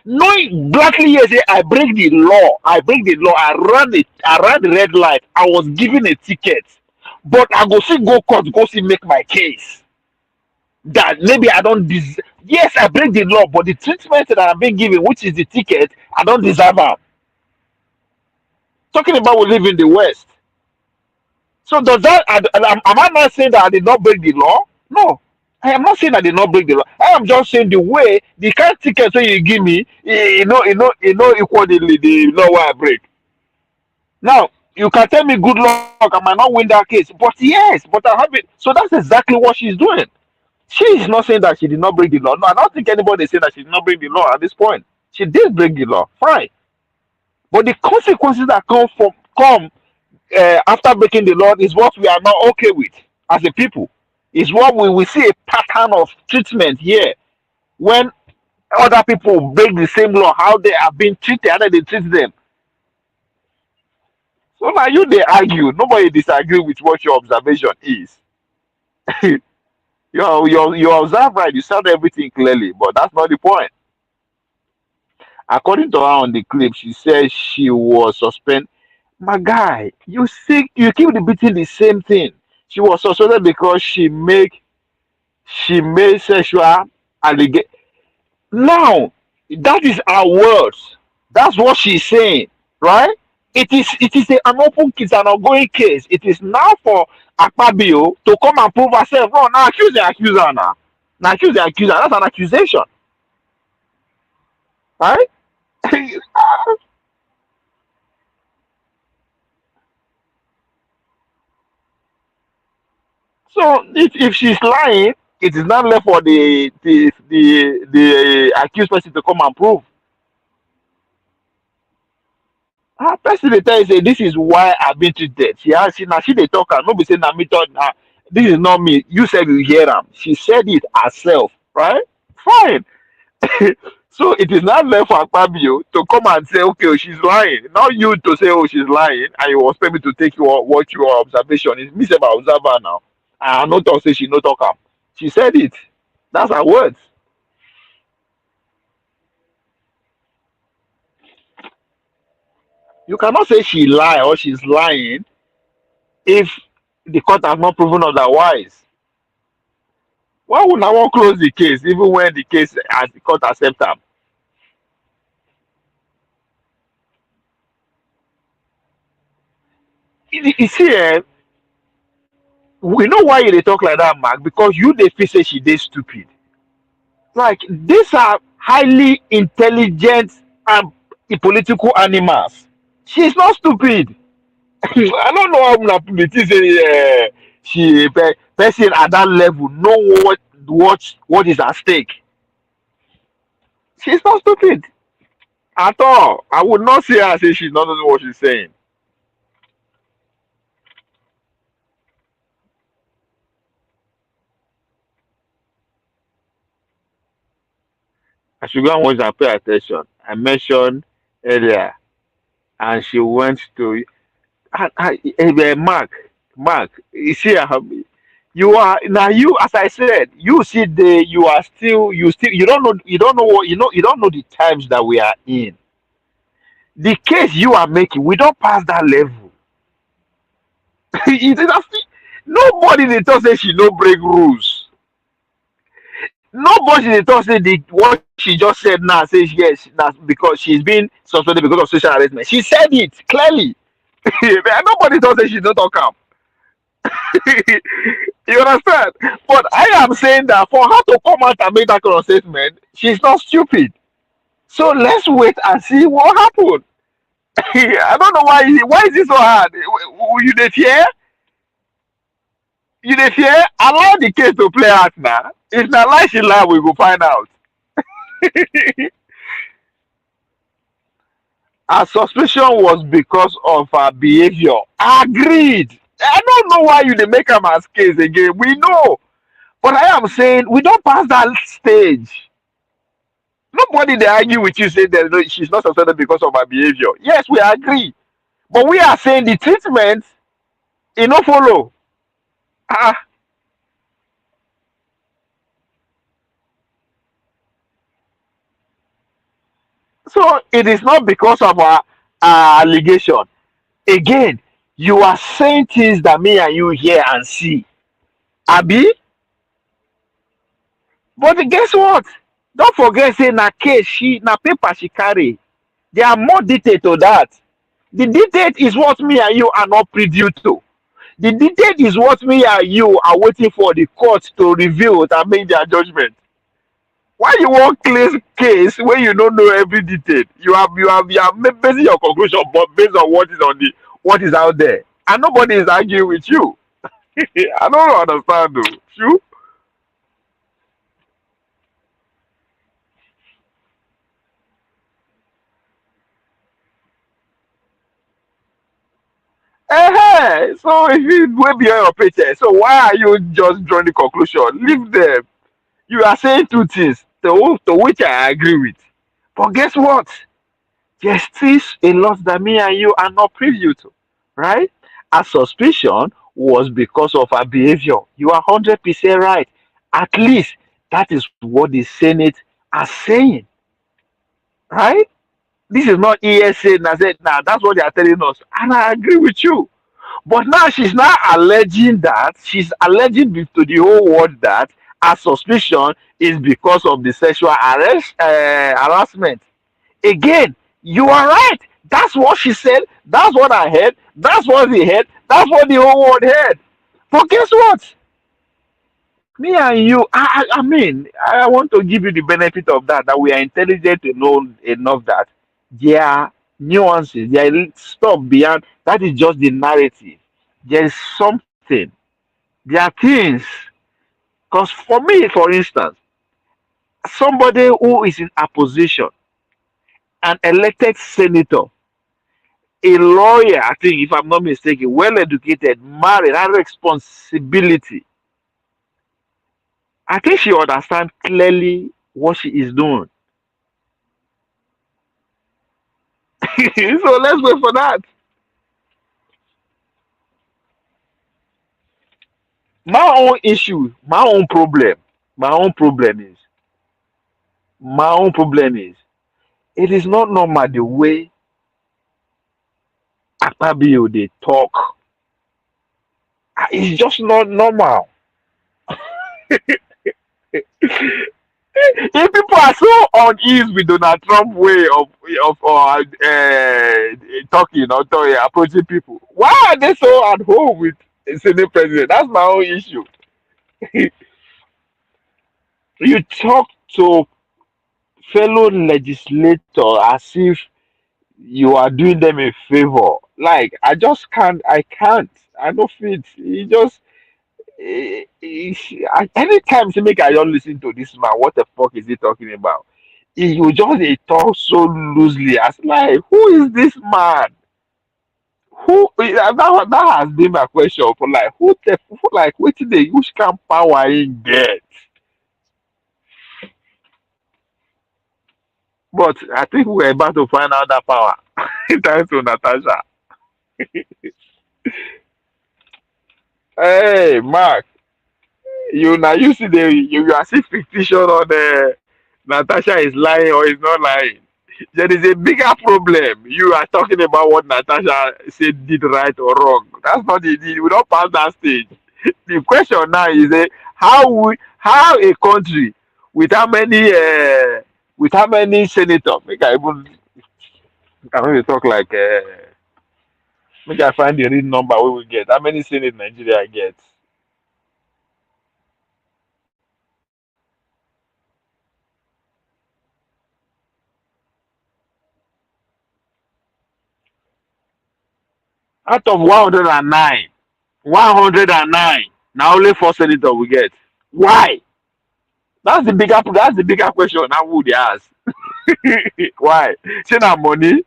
Knowing blackly yes, say I break the law. I break the law. I ran the red light. I was given a ticket. But I go see go court, go see make my case. That maybe I don't yes, I break the law, but the treatment that I'm being given, which is the ticket, I don't deserve them. Talking about we live in the West. So does that am I not saying that I did not break the law? No. I am not saying I did not break the law. I am just saying the way the kind of ticket that you give me, equal the law where I break. Now you can tell me good luck, I might not win that case. But yes, but I have it. So that's exactly what she's doing. She is not saying that she did not break the law. No, I don't think anybody is saying that she did not break the law at this point. She did break the law, fine. But the consequences that come after breaking the law is what we are not okay with as a people. Is what we see a pattern of treatment here when other people break the same law, how they are being treated, how they treat them. So now you they argue, nobody disagree with what your observation is. You observe right, you said everything clearly, but that's not the point. According to her on the clip, she says she was suspended. My guy, you keep repeating the same thing. She was suspended because she made sexual allegation. Now, that is her words. That's what she's saying, right? An open case, an ongoing case. It is now for Akpabio to come and prove herself. No, now accuse the accuser now. Now accuse the accuser. That's an accusation, right? So if she's lying, it is not left for the accused person to come and prove. Her person dey tell you say this is why I've been treated. She dey talk am, no be say na me talk na this is not me. You said you hear am. She said it herself, right? Fine. So it is not left for Akpabio to come and say, okay, oh, she's lying. Not you to say, oh, she's lying, and you expect me to take your observation. It's me say my observer now. I no talk say she no talk am. She said it. That's her words. You cannot say she lie or she's lying if the court has not proven otherwise. Why would I want close the case even when the case has the court accept am? You see, we know why you dey talk like that, Mark, because you dey feel say she dey stupid. Like these are highly intelligent and political animals. She's not stupid. I don't know how una people dey think say person at that level know what is at stake. She's not stupid at all. I would not say her say she's not knowing what she's saying. I should go and watch and pay attention. I mentioned earlier, and she went to. Mark, you see, you are now you as I said, you see the you are still you don't know what you don't know the times that we are in. The case you are making, we don't pass that level. It is nobody they talk say she no break rules. Nobody they talk say what she just said now says yes, that's because she's been suspended because of social harassment. She said it clearly. Nobody talk say she don't talk am. You understand? But I am saying that for her to come out and make that kind of statement, she's not stupid. So let's wait and see what happens. I don't know why is it so hard? You dey fear? You dey fear? Allow the case to play out now. If na lie she lie, we go find out. Her suspicion was because of her behavior. Agreed. I don't know why you dey make am as case again. We know. But I am saying we don't pass that stage. Nobody they argue with you say that no, she's not suspended because of her behavior. Yes, we agree. But we are saying the treatment, it no follow. Ah, so it is not because of our allegation. Again, you are saying things that me and you hear and see. Abi? But guess what? Don't forget, say na case na paper she carry. There are more detail to that. The detail is what me and you are not privy to. The detail is what me and you are waiting for the court to reveal and make their judgment. Why you want clear case when you don't know every detail? You are basing your conclusion, but based on what is out there, and nobody is arguing with you. I don't understand though. You? So if you way beyond your paycheck, so why are you just drawing the conclusion? Leave them. You are saying two things to which I agree with. But guess what? There's still a lot that me and you are not privy to, right? Our suspicion was because of her behavior. You are 100% right. At least that is what the Senate are saying, right? This is not ESA. And I said, now that's what they are telling us. And I agree with you. But now she's now alleging that, she's alleging to the whole world that her suspicion is because of the sexual harassment. Again, you are right. That's what she said. That's what I heard. That's what they heard. That's what the whole world heard. But guess what? Me and you, I mean, I want to give you the benefit of that we are intelligent to know enough that there are nuances, there is stuff beyond that is just the narrative. There is something. There are things. Because for me, for instance, somebody who is in a position, an elected senator, a lawyer, I think, if I'm not mistaken, well educated, married, has responsibility. I think she understands clearly what she is doing. So let's wait for that. My own issue, my own problem is, it is not normal the way Akpabio they talk. It's just not normal. If people are so uneasy with Donald Trump way of talking or approaching people, why are they so at home with a Senate president? That's my own issue. You talk to fellow legislator as if you are doing them a favor. Like I just can't. I can't. I don't fit. He just anytime to make I don't listen to this man, what the fuck is he talking about? You just talk so loosely as like, who is this man? That has been my question for like who like what they use can power in get? But I think we're about to find out that power. Thanks to Natasha. Hey, Mark, you now you see you are see fictitious on the Natasha is lying or is not lying. There is a bigger problem. You are talking about what Natasha said did right or wrong. That's not we don't pass that stage. The question now is how a country with how many senators make I even talk like make I find the real number we will get. How many senate Nigeria gets? Out of 109, 109. Now only 4 senators we get. Why? That's the bigger question now who they ask. Why? Say na money.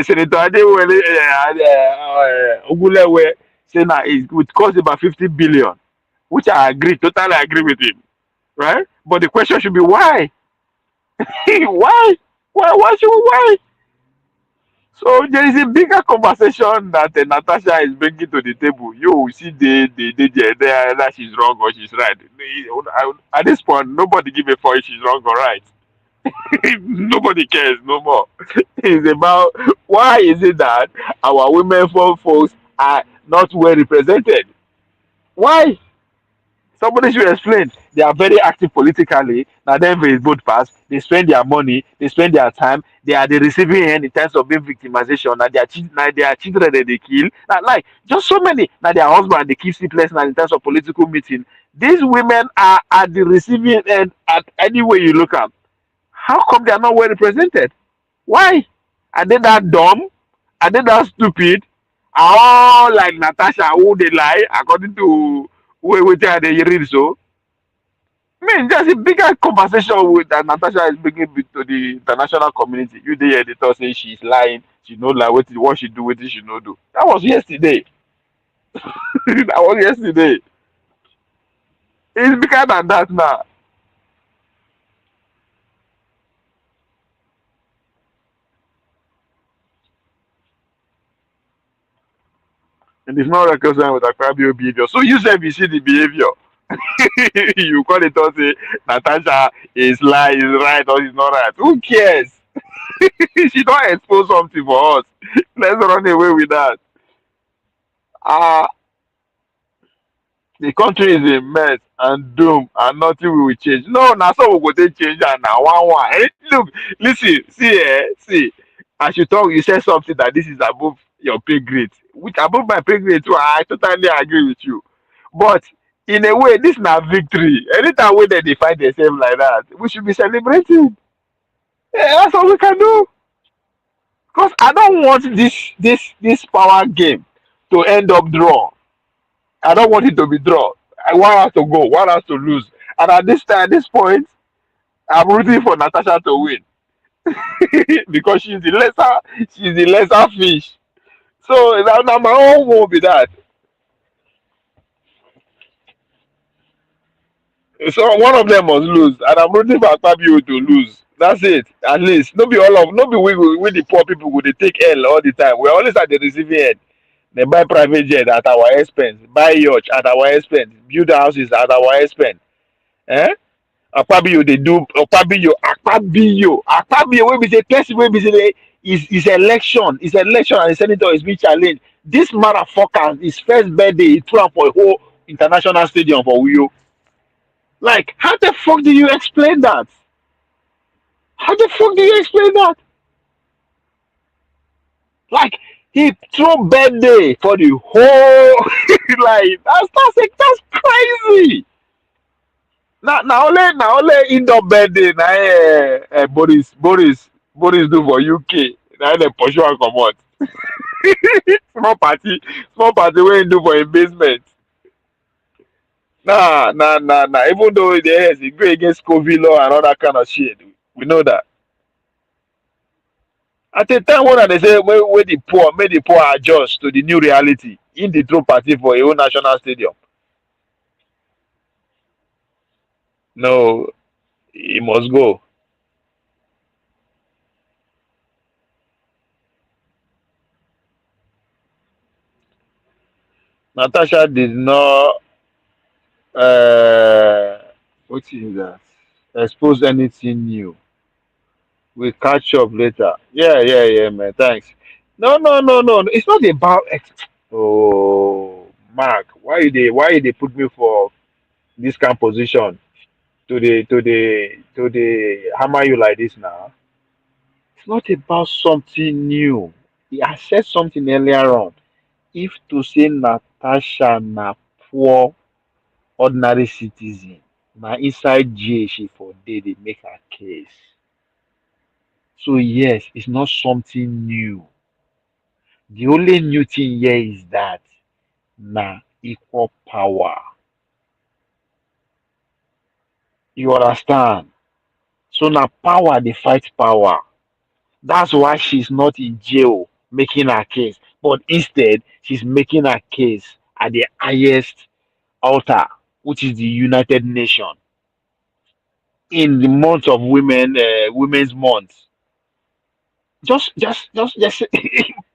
Senator Adewale Ogunlewe say na it would cost about 50 billion, which I agree, totally agree with him, right? But the question should be why? Why? Why? So there is a bigger conversation that Natasha is bringing to the table. You see, there that she's wrong or she's right. At this point, nobody give a fuck if she's wrong or right. Nobody cares no more. It's about why is it that our women folks are not well represented? Why? Somebody should explain. They are very active politically. Now, them very vote pass. They spend their money. They spend their time. They are the receiving end in terms of being victimization. Now, their children that they kill. Now, like just so many. Now, their husband they keep sleepless now in terms of political meeting. These women are at the receiving end at any way you look at. How come they are not well represented? Why? Are they that dumb? Are they that stupid? Are all like Natasha who they lie according to what they read so? I mean, there's a bigger conversation with that Natasha is bringing to the international community. You the editor say she's lying, she know like what she do, what she no do. That was yesterday. That was yesterday. It's bigger than that now. And it's not reconciled with Akpabio behavior. So you said you see the behavior. You call it or say Natasha is lie, is right or is not right. Who cares? She don't expose something for us. Let's run away with that. Ah, the country is a mess and doom and nothing will change. No, now so we go take change and now one. Look, listen, see. As you talk, you say something that this is above your pay grade. Which above my pay grade too, I totally agree with you. But in a way, this is not victory. Anytime when they find themselves like that, we should be celebrating. Yeah, that's all we can do. Because I don't want this power game to end up draw. I don't want it to be draw. I want us to go, want us to lose. And at this point, I'm rooting for Natasha to win because she's the lesser fish. So now my own will be that. So one of them must lose, and I'm rooting for Akpabio to lose. That's it. At least no be we the poor people who they take L all the time. We're always at the receiving end. They buy private jet at our expense, buy yacht at our expense, build houses at our expense. Eh? Akpabio they do Akpabio wey be say person wey be say is election and the senator is being challenged. This motherfucker his first birthday he threw am for a whole international stadium for Uyo. Like how the fuck do you explain that? How the fuck do you explain that? Like he threw birthday for the whole like that's crazy. Now only indoor birthday na Boris do for UK. Na dem pursue am comot. Small party wey him do for him basement. Nah. Even though yes, he go against COVID law and all that kind of shit. We know that. At the time when they say when the poor make the poor adjust to the new reality, in the throw party for a whole national stadium. No, he must go. Natasha did not what is that? Expose anything new. We catch up later. Yeah, man. Thanks. No. It's not about oh Mark. Why they put me for this kind of position to the hammer you like this now? It's not about something new. He has said something earlier on. If to say Natasha na poor ordinary citizen, na inside jail she for dey make her case. So yes, it's not something new. The only new thing here is that na equal power. You understand? So now power they fight power. That's why she's not in jail making her case, but instead she's making her case at the highest altar, which is the United Nations, in the month of Women's Month. Just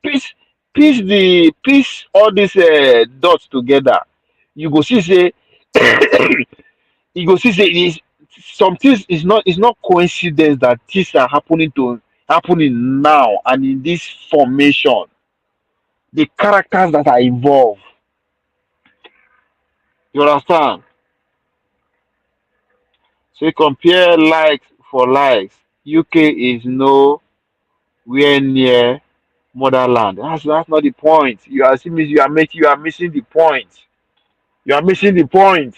piece piece all these dots together. You go see say you go see say it is some things is not coincidence that things are happening now and in this formation. The characters that are involved. You understand? So you compare likes for likes. UK is nowhere near motherland. That's not the point. You are missing the point. You are missing the point.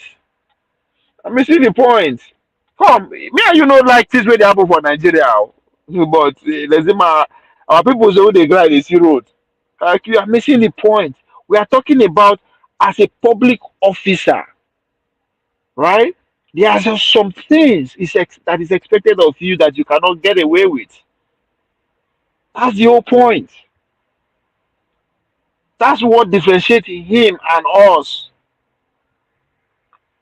I'm missing the point. Come, me and you know like this way they happen for Nigeria. Oh. But let's say our people say they grind they see road. Like you are missing the point. We are talking about as a public officer, right? There are just some things that is expected of you that you cannot get away with. That's the whole point. That's what differentiates him and us.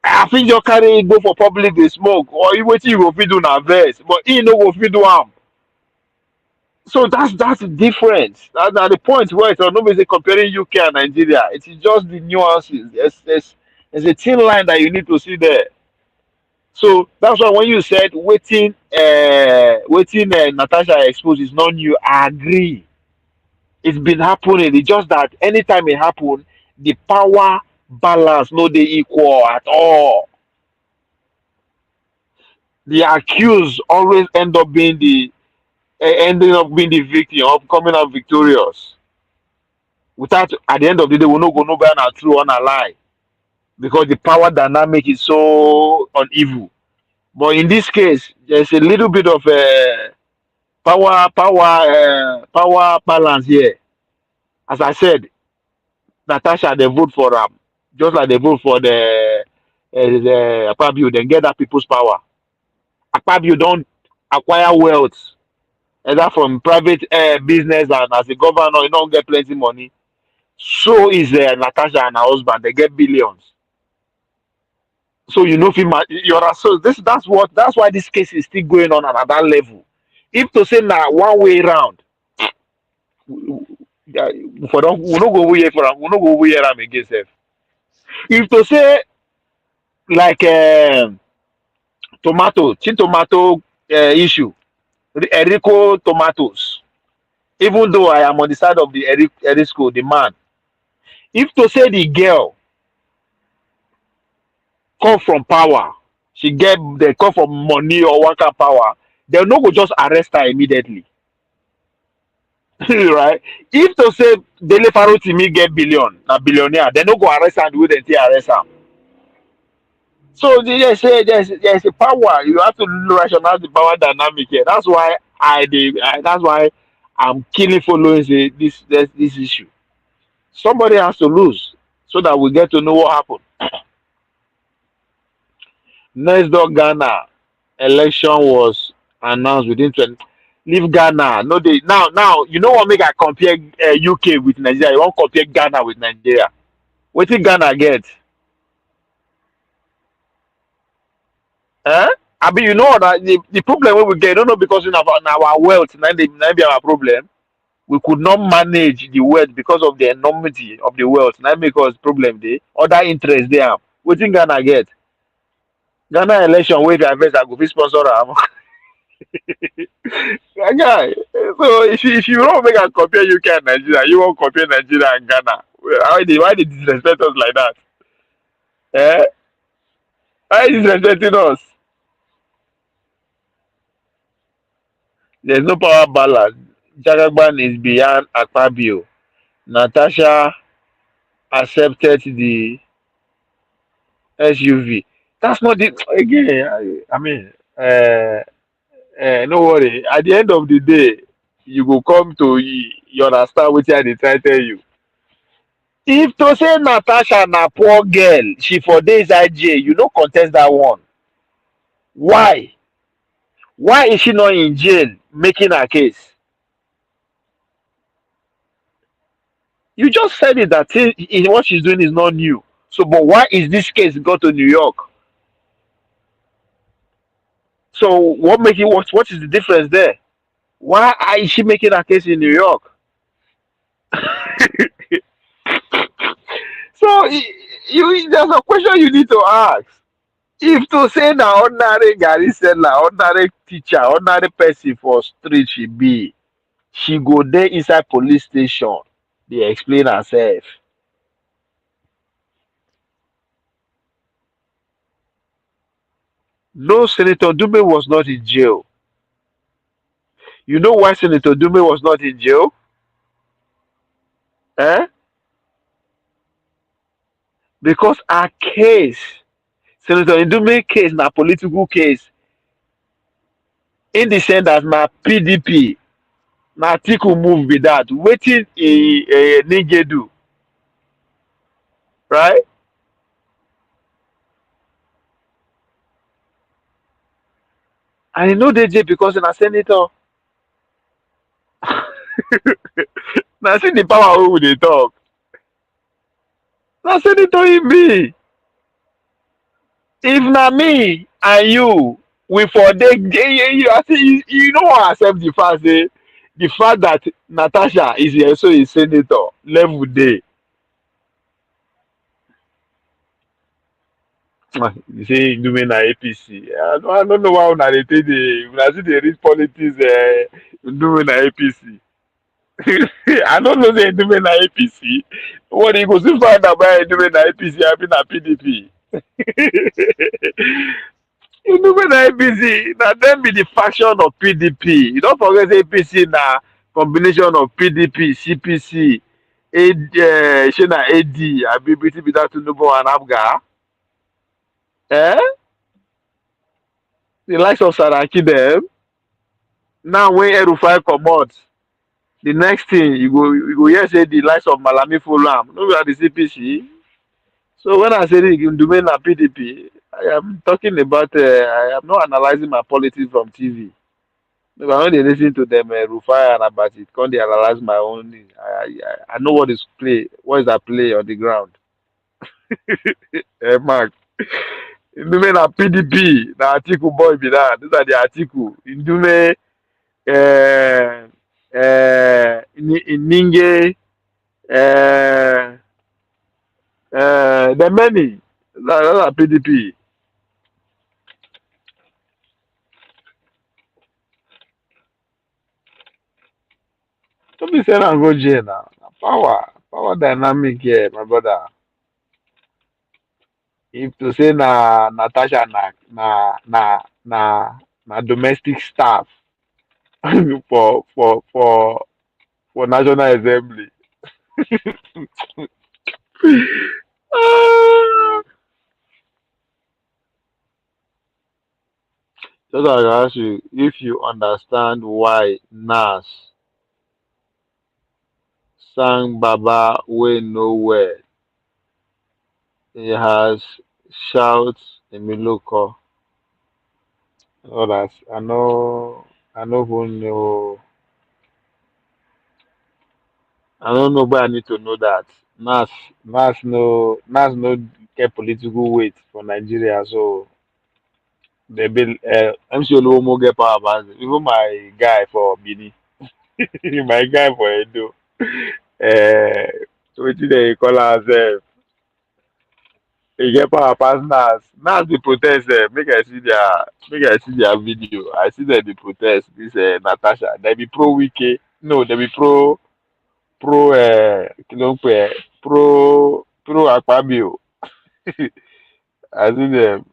I think you carry go for public dey smoke or you wetin you go fit do na vex but he no go fit do am. So that's the difference. That's na the point where it's not basically comparing UK and Nigeria. It is just the nuances. There's a thin line that you need to see there. So that's why when you said waiting Natasha exposed is not new, I agree. It's been happening. It's just that anytime it happen, the power balance no dey equal at all. The accused always ending up being the victim of coming out victorious. Without at the end of the day, we no go know whether na true or na lie because the power dynamic is so uneven. But in this case, there's a little bit of power balance here. As I said, Natasha they vote for just like they vote for the Akpabio. Then get that people's power. Akpabio don't acquire wealth either from private business and as a governor, you don't get plenty money. So is Natasha and her husband. They get billions. So you know, so that's why this case is still going on at that level. If to say now one way round, for don't we no go here for we no go here am again sef. If to say like tomato issue, the Erico tomatoes. Even though I am on the side of the Erisco, the man, if to say the girl come from power, they come from money or one kind of power, they no go just arrest her immediately. Right? If to say Dele Farotimi get a billionaire, they no go arrest her the way they arrest her. So there's a power. You have to rationalize the power dynamic here. That's why that's why I'm keenly following this issue. Somebody has to lose so that we get to know what happened. Next door Ghana election was announced within 20. Leave Ghana. No, they now you know what make I compare UK with Nigeria. You won't compare Ghana with Nigeria. What did Ghana get? I mean, you know that the problem we get, don't know because in our wealth, now be our problem. we could not manage the wealth because of the enormity of the wealth. That make us problem there. Other interest there. We think Ghana get. Ghana election wey dey invest, I go fit sponsor am. Guy, so if you don't make a compare UK and Nigeria, you won't compare Nigeria and Ghana. Why they disrespect us like that? Eh? Why they disrespecting us? There's no power balance. Jagagban is beyond Akpabio. Natasha accepted the SUV. That's not the again. I mean, no worry. At the end of the day, you go come to you understand what I dey try tell you. If to say Natasha na poor girl, she for days IJ, you no contest that one. Why? Why is she not in jail making her case? You just said it that what she's doing is not new. So, but why is this case go to New York? So, what is the difference there? Why is she making her case in New York? So, there's a question you need to ask. If to say na ordinary garri seller, ordinary teacher, ordinary person for street she go there inside police station dey explain herself. No, Senator Dume was not in jail. You know why Senator Dume was not in jail? Eh? Because her case, Senator Dume case, na political case. In the sense that na PDP, na Atiku move be that. Wetin Nige do, right? And e no dey jail because na senator. Na see the power wey we dey talk. Na senator he be. If na me and you, we for dey you no wan accept the fact that Natasha is also a senator level dey. You say Ndume na APC. I don't know why una dey take una still dey read politics Ndume na APC. I don't know say Ndume na APC. What you go still find out about Ndume na APC abi na PDP. Ndume na APC, na dem be the faction of PDP. You don't forget say APC na combination of PDP, CPC, shey na AD, abi wetin be that Tinubu and Abga. Eh? The likes of Saraki them. Now when Erufai comot, the next thing you go hear say the likes of Malami follow am. No be at the CPC. So when I say Ndume na PDP, I am talking about I am not analyzing my politics from TV. If I when they listen to them Rufai and Abati, come they analyze my own. I know what is at play on the ground. Mark. Ndume na PDP, na Atiku boy be that. These are the Atiku. Ndume, Ninge, the many. Those are PDP. Don't be saying I'm go jail now. Power dynamic here, my brother. If to say na Natasha na domestic staff for National Assembly. Just like I ask you, if you understand why Nas sang Baba wey nowhere, he has shout Emiloko. Others, I know who know. I don't know, but I need to know that Nas no get political weight for Nigeria, so they be MC Oluomo get power pass. Even my guy for Bini, My guy for Edo. Wetin dey call ourselves? E get power pass NAS. NAS dey protest make I see their video. I see them dey protest this Natasha. They be pro Wike. No, they be pro kí ló ń pè é? Pro Akpabio. I see them.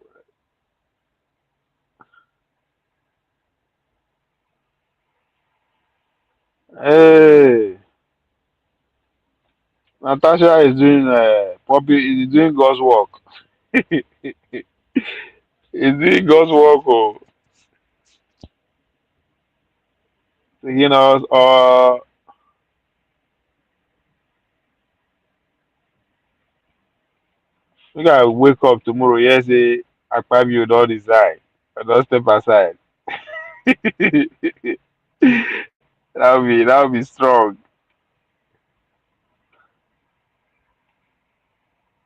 Hey, Natasha is doing is doing God's work. Is doing God's work. Oh, you know, we gotta wake up tomorrow. Yes, say Akpabio don't decide. Don't step aside. That would be strong.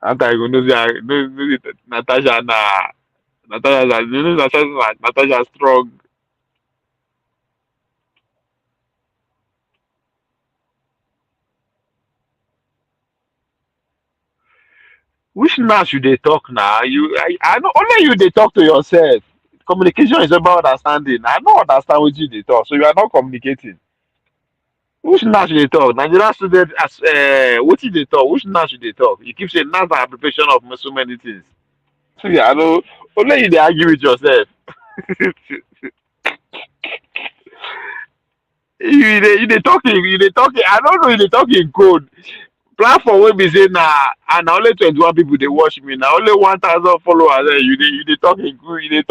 After you go know say Natasha Natasha strong. Which now should they talk now? I know only you they talk to yourself. Communication is about understanding. I don't understand what you they talk, so you are not communicating. Which now should they talk? Nigerian student as what did they talk? Which now should they talk? You keep saying that's an preparation of so many things. So yeah, I know only you they argue with yourself. You they talking, I don't know you they talking code. Platform wey be say na only 21 people they watch me. Now only 1,000 followers. You they talking you they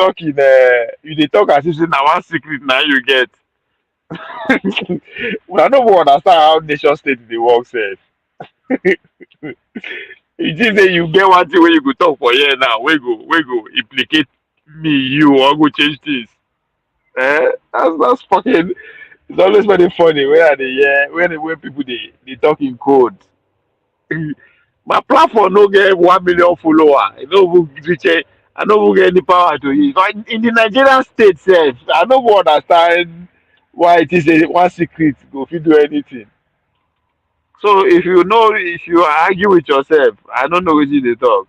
talk as if say na one secret now you get. Well, I don't understand how nation state they work sef. You just say you get one thing where you go talk for here now, we go implicate me, you, or go change things. That's fucking. It's always very funny when I dey hear when people they talk in code. My platform no get 1 million follower. I no even reach. I no even get any power to use. But in the Nigerian state self, I no go understand why it is a one secret go fit do anything. So if you argue with yourself, I don't know wetin they talk.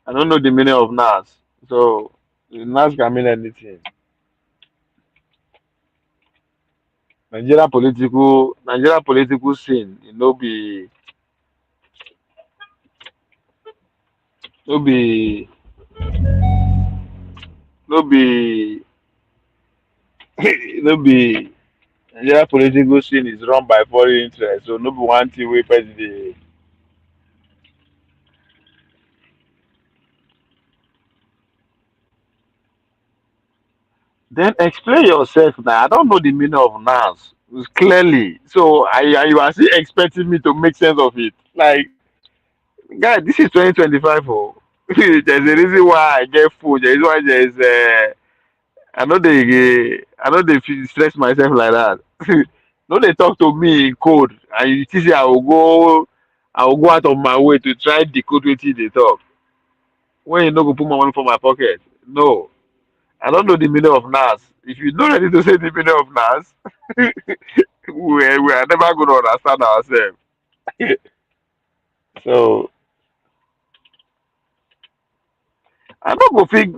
I don't know the meaning of NAS. So NAS can mean anything. Nigeria political scene, no be no be no be Nigeria political scene is run by foreign interest. So no be one thing wey person dey. Then explain yourself now. I don't know the meaning of NAS clearly. So you are still expecting me to make sense of it. Like, guy, this is 2025. Oh. There's a reason why I get food. There's why there's I know they feel stress myself like that. No, they talk to me in code, and you see, say I will go out of my way to try decode wetin they talk. When you no go put my money for my pocket, no. I don't know the meaning of NAS. If you not ready to say the meaning of NAS, we are never going to understand ourselves. So I don't go find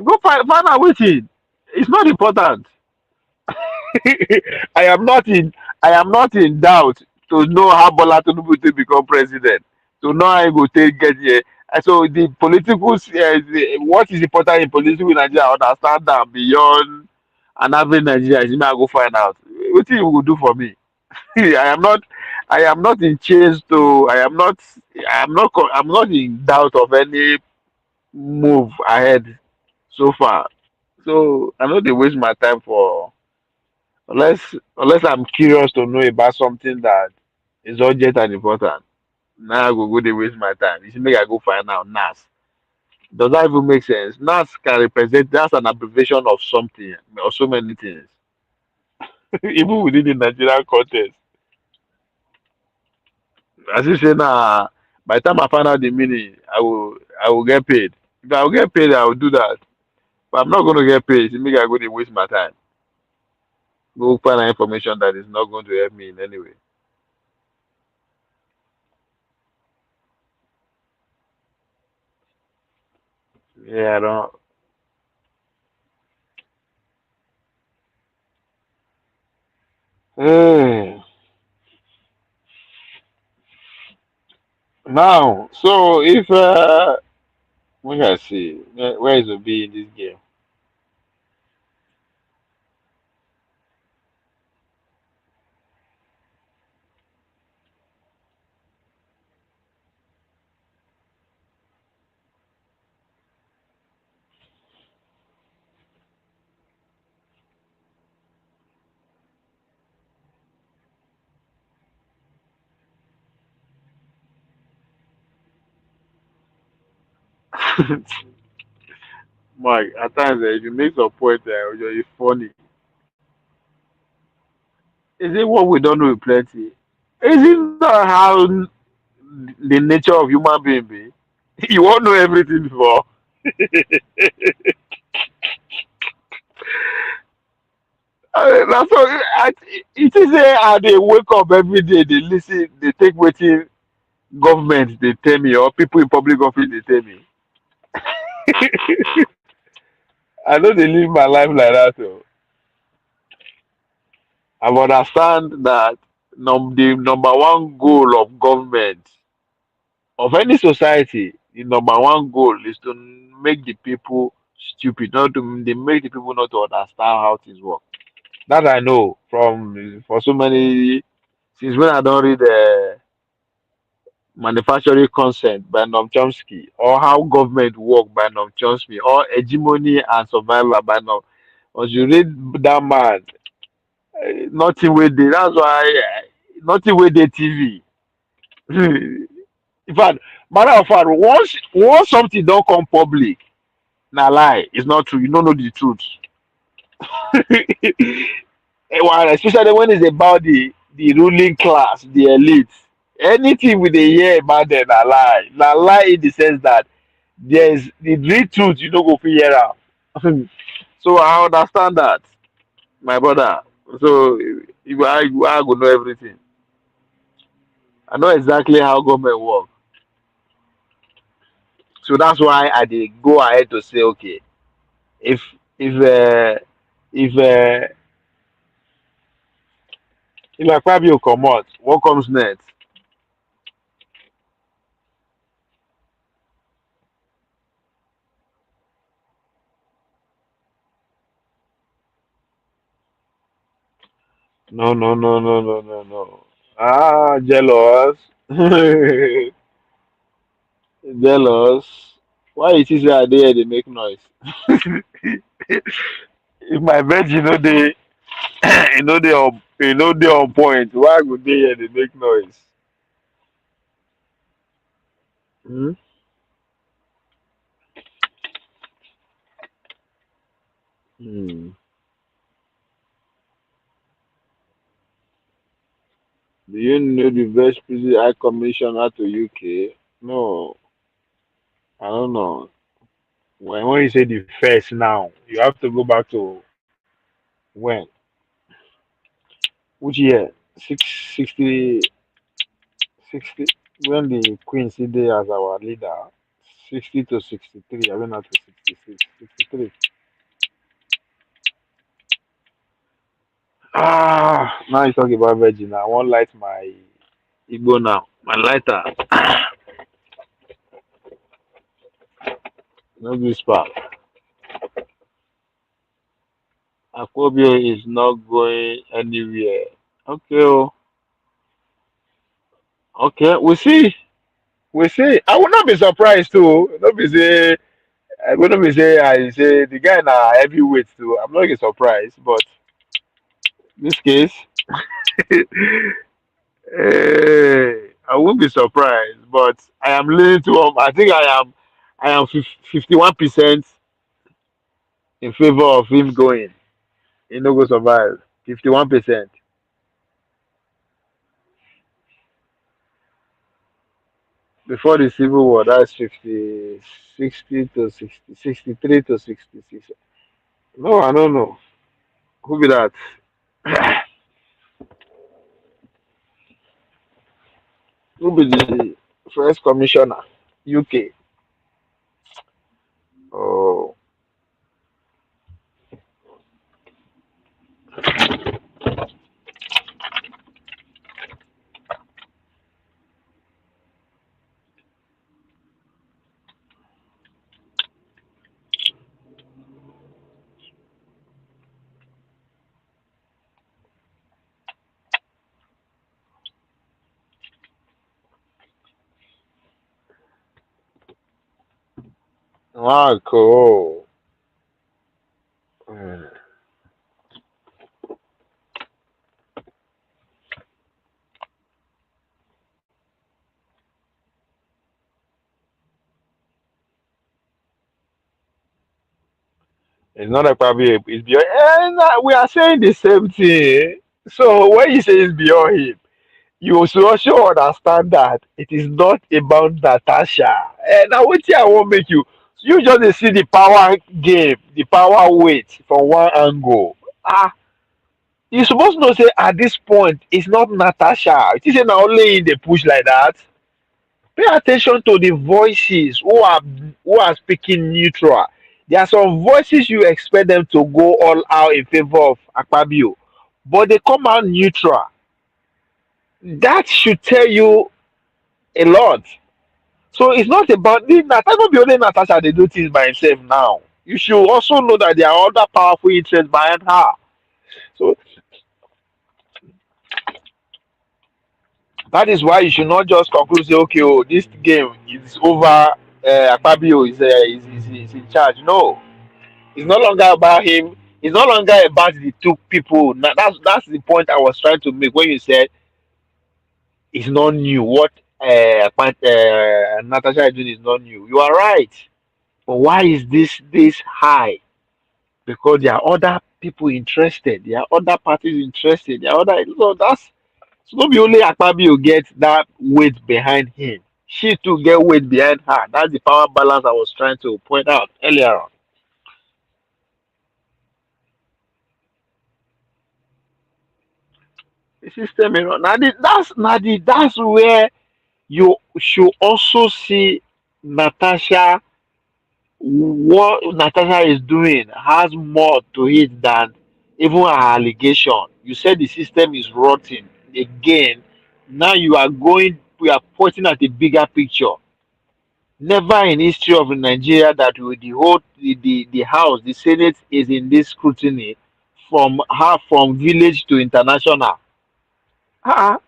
out which it. It's not important. I am not in I am not in doubt to know how Bola Tinubu to become president. To know how he go take get here. And so the political what is important in political Nigeria, I understand that beyond an average Nigerian. Is me I go find out. What you will do for me? I am not in chains to I'm not in doubt of any move ahead so far. So I know they waste my time for unless I'm curious to know about something that is urgent and important. Now I go they waste my time. You see, make I go find out NAS. Does that even make sense? NAS can represent that's an abbreviation of something or so many things. Even within the Nigerian context. As you say now, by the time I find out the meaning, I will get paid. If I will get paid, I will do that. But I'm not going to get paid. It means I'm going to waste my time. Go find information that is not going to help me in any way. Yeah, I don't. Eh. Now, so if we can see where is Obi in this game? Mike, at times if you make some point, it's funny. Is it what we don't know plenty? Is it not how the nature of human being be? You won't know everything before. That's what it is. They wake up every day, they listen, they take waiting government they tell me or people in public office they tell me. I know they live my life like that. So I understand that the number one goal of government of any society, the number one goal is to make the people stupid, not to they make the people not to understand how things work. That I know from for so many since when I don't read manufacturing consent by Noam Chomsky or how government work by Noam Chomsky or hegemony and survival by Noam. Once you read that man, nothing with the that's why nothing with the TV. In fact, matter of fact, once something don't come public, na lie, it's not true. You don't know the truth. Well, especially when it's about the ruling class, the elite. Anything we dey hear about them na lie. Na lie in the sense that there's the real truth you no go fit hear am. So I understand that, my brother. So I go know everything. I know exactly how government work. So that's why I dey go ahead to say, okay, if if uh, if if Akpabio comot, what comes next? No, no, no, no, no, no, no. Ah, jealous. Jealous. Why you see say I dey here dey make noise? If my virgin no dey, e no dey on point. Why I go dey here dey make noise? Hmm? Hmm. Do you know the Vice President High Commissioner to UK? No, I don't know. When you say the first now, you have to go back to when? Which year? 60, 60 when the Queen sit there as our leader. 60 to 63, I went out to 66, 63. Ah, now you talk about virgin. I won't light my Igbo now. My lighter. No good spark. Akpabio is not going anywhere. Okay, oh. Okay, we see. We see. I will not be surprised too. Not be say I will not be say I say the guy na heavyweight too. I'm not get surprised, but this case, I won't be surprised. But I am leaning to I think I am 51% in favor of him going. He no go survive. 51%. Before the Civil War, that's 50, 60 to 60, 63 to 66. No, I don't know. Who be that? Who be the first commissioner? UK. Oh, wow, cool. Hmm. It's not a problem. It's beyond. And we are saying the same thing. So when you say it's beyond him, you should also understand that it is not about Natasha. And now what I won't make you. You just dey see the power game, the power weight from one angle. Ah, you supposed to know say at this point it's not Natasha. It is not only in the push like that. Pay attention to the voices who are speaking neutral. There are some voices you expect them to go all out in favor of Akpabio, but they come out neutral. That should tell you a lot. So it's not about Natasha. Not be only Natasha they do things by himself now. You should also know that there are other powerful interests behind her. So that is why you should not just conclude say, okay, oh, this game is over. Akpabio is in charge. No, it's no longer about him. It's no longer about the two people. Now, that's the point I was trying to make when you said it's not new. What Natasha is doing is not new. You are right. But why is this high? Because there are other people interested. There are other parties interested. There are other. So that's so not be only Akpabio get that weight behind him. She too get weight behind her. That's the power balance I was trying to point out earlier on. The system, that's where you should also see Natasha. What Natasha is doing has more to it than even her allegation. You said the system is rotten. Again, now we are pointing at a bigger picture. Never in history of Nigeria that the whole the house, the Senate is in this scrutiny from village to international. Ah,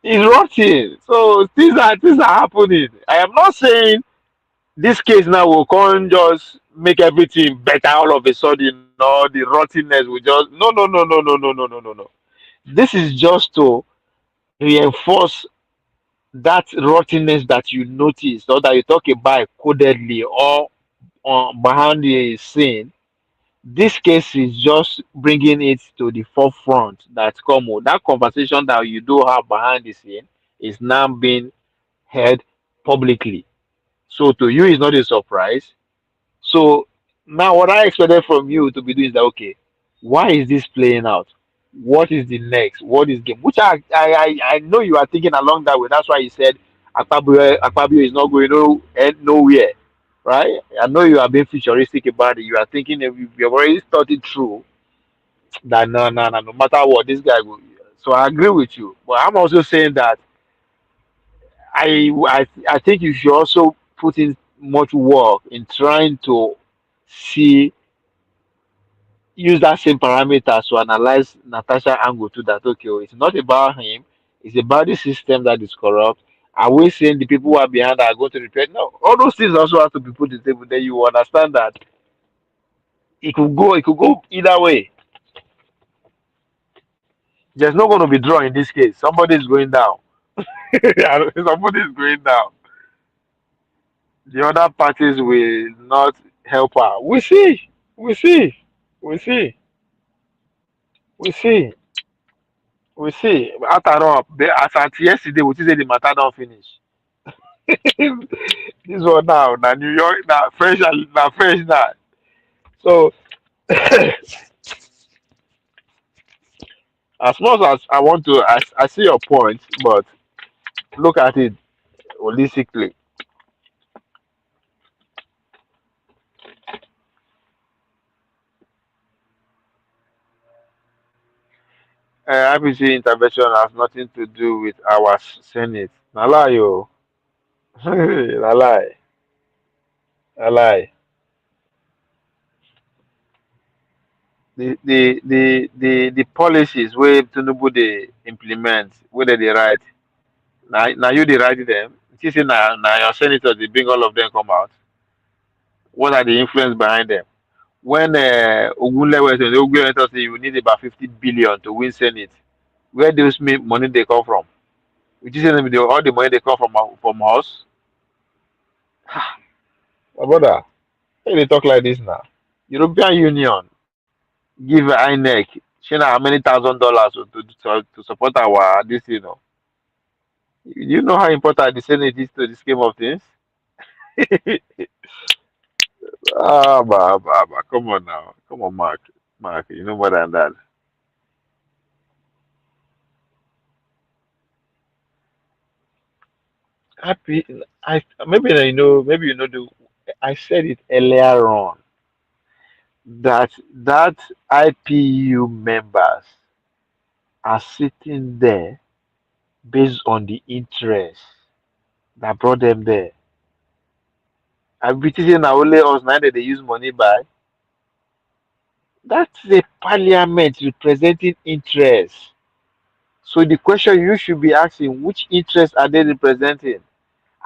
it's rotten. So things are happening. I am not saying this case now will come just make everything better all of a sudden. No, the rottenness will just no. This is just to reinforce that rottenness that you notice or that you talk about codedly or behind the scene. This case is just bringing it to the forefront that come on, that conversation that you do have behind the scene is now being heard publicly. So to you, it's not a surprise. So now what I expected from you to be doing is that okay, why is this playing out? What is the next? What is game? Which I know you are thinking along that way. That's why you said Akpabio is not going nowhere. Right? I know you are being futuristic about it. You are thinking that you've already thought it through that no matter what this guy will. So I agree with you. But I'm also saying that I think you should also put in much work in trying to see use that same parameters to analyze Natasha angle to that. Okay, oh, it's not about him, it's about the system that is corrupt. Are we saying the people who are behind are going to repair? No, all those things also have to be put on the table. Then you will understand that it could go either way. There's not going to be draw in this case. Somebody is going down. Somebody is going down. The other parties will not help her. We see. We see. We see. We see. We see. After all, as at yesterday, we see say the matter don't finish. This one now New York, now fresh now. So as much as I want to, I see your point, but look at it holistically. IPC intervention has nothing to do with our Senate. Na lie, yo. Na lie. Na lie. The policies where Tinubu they implement, whether they write, now you they write them. You see, now your senators they bring all of them come out. What are the influence behind them? When Ogunlewe say you need about 50 billion to win Senate, where those money they come from? Which is all the money they come from us. My brother, why they talk like this now? European Union give INEC, how many $1,000 to support our this, you know. You know how important the Senate is to the scheme of things? Come on now. Come on, Mark. Mark, you know more than that. Happy, maybe you know I said it earlier on that IPU members are sitting there based on the interest that brought them there. I'm saying now only us now that they use money by. That's a parliament representing interest. So the question you should be asking, which interest are they representing?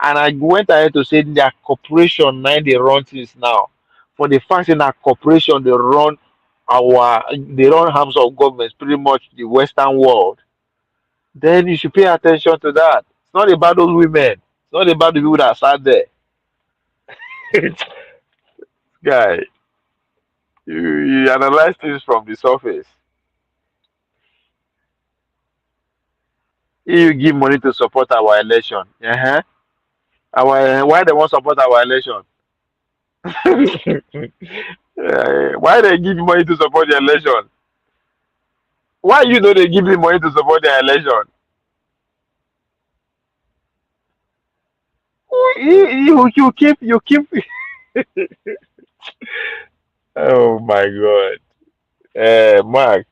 And I went ahead to say their corporation now they run things now. For the fact in our corporation they run arms of governments, pretty much the Western world, then you should pay attention to that. It's not about those women. It's not about the people that sat there. Guy, you analyze things from the surface. If you give money to support our election, why they want support our election? Why they give money to support the election? Why you know they give me money to support the election? You keep. Oh my God, Mark,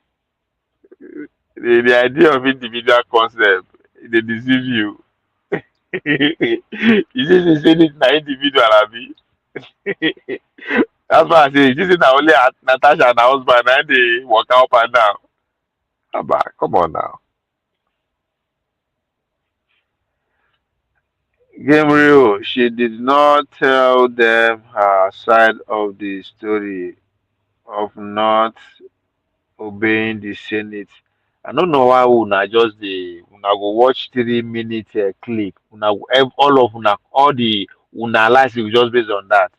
the idea of individual concept they deceive you. You just say this na individual, abi. That's why I say this is not only Natasha and her husband and they walk up and down. Come on now. Gabriel, she did not tell them her side of the story of not obeying the Senate. I don't know why una just una go watch 3 minute clip. Una all of all the una lies just based on that.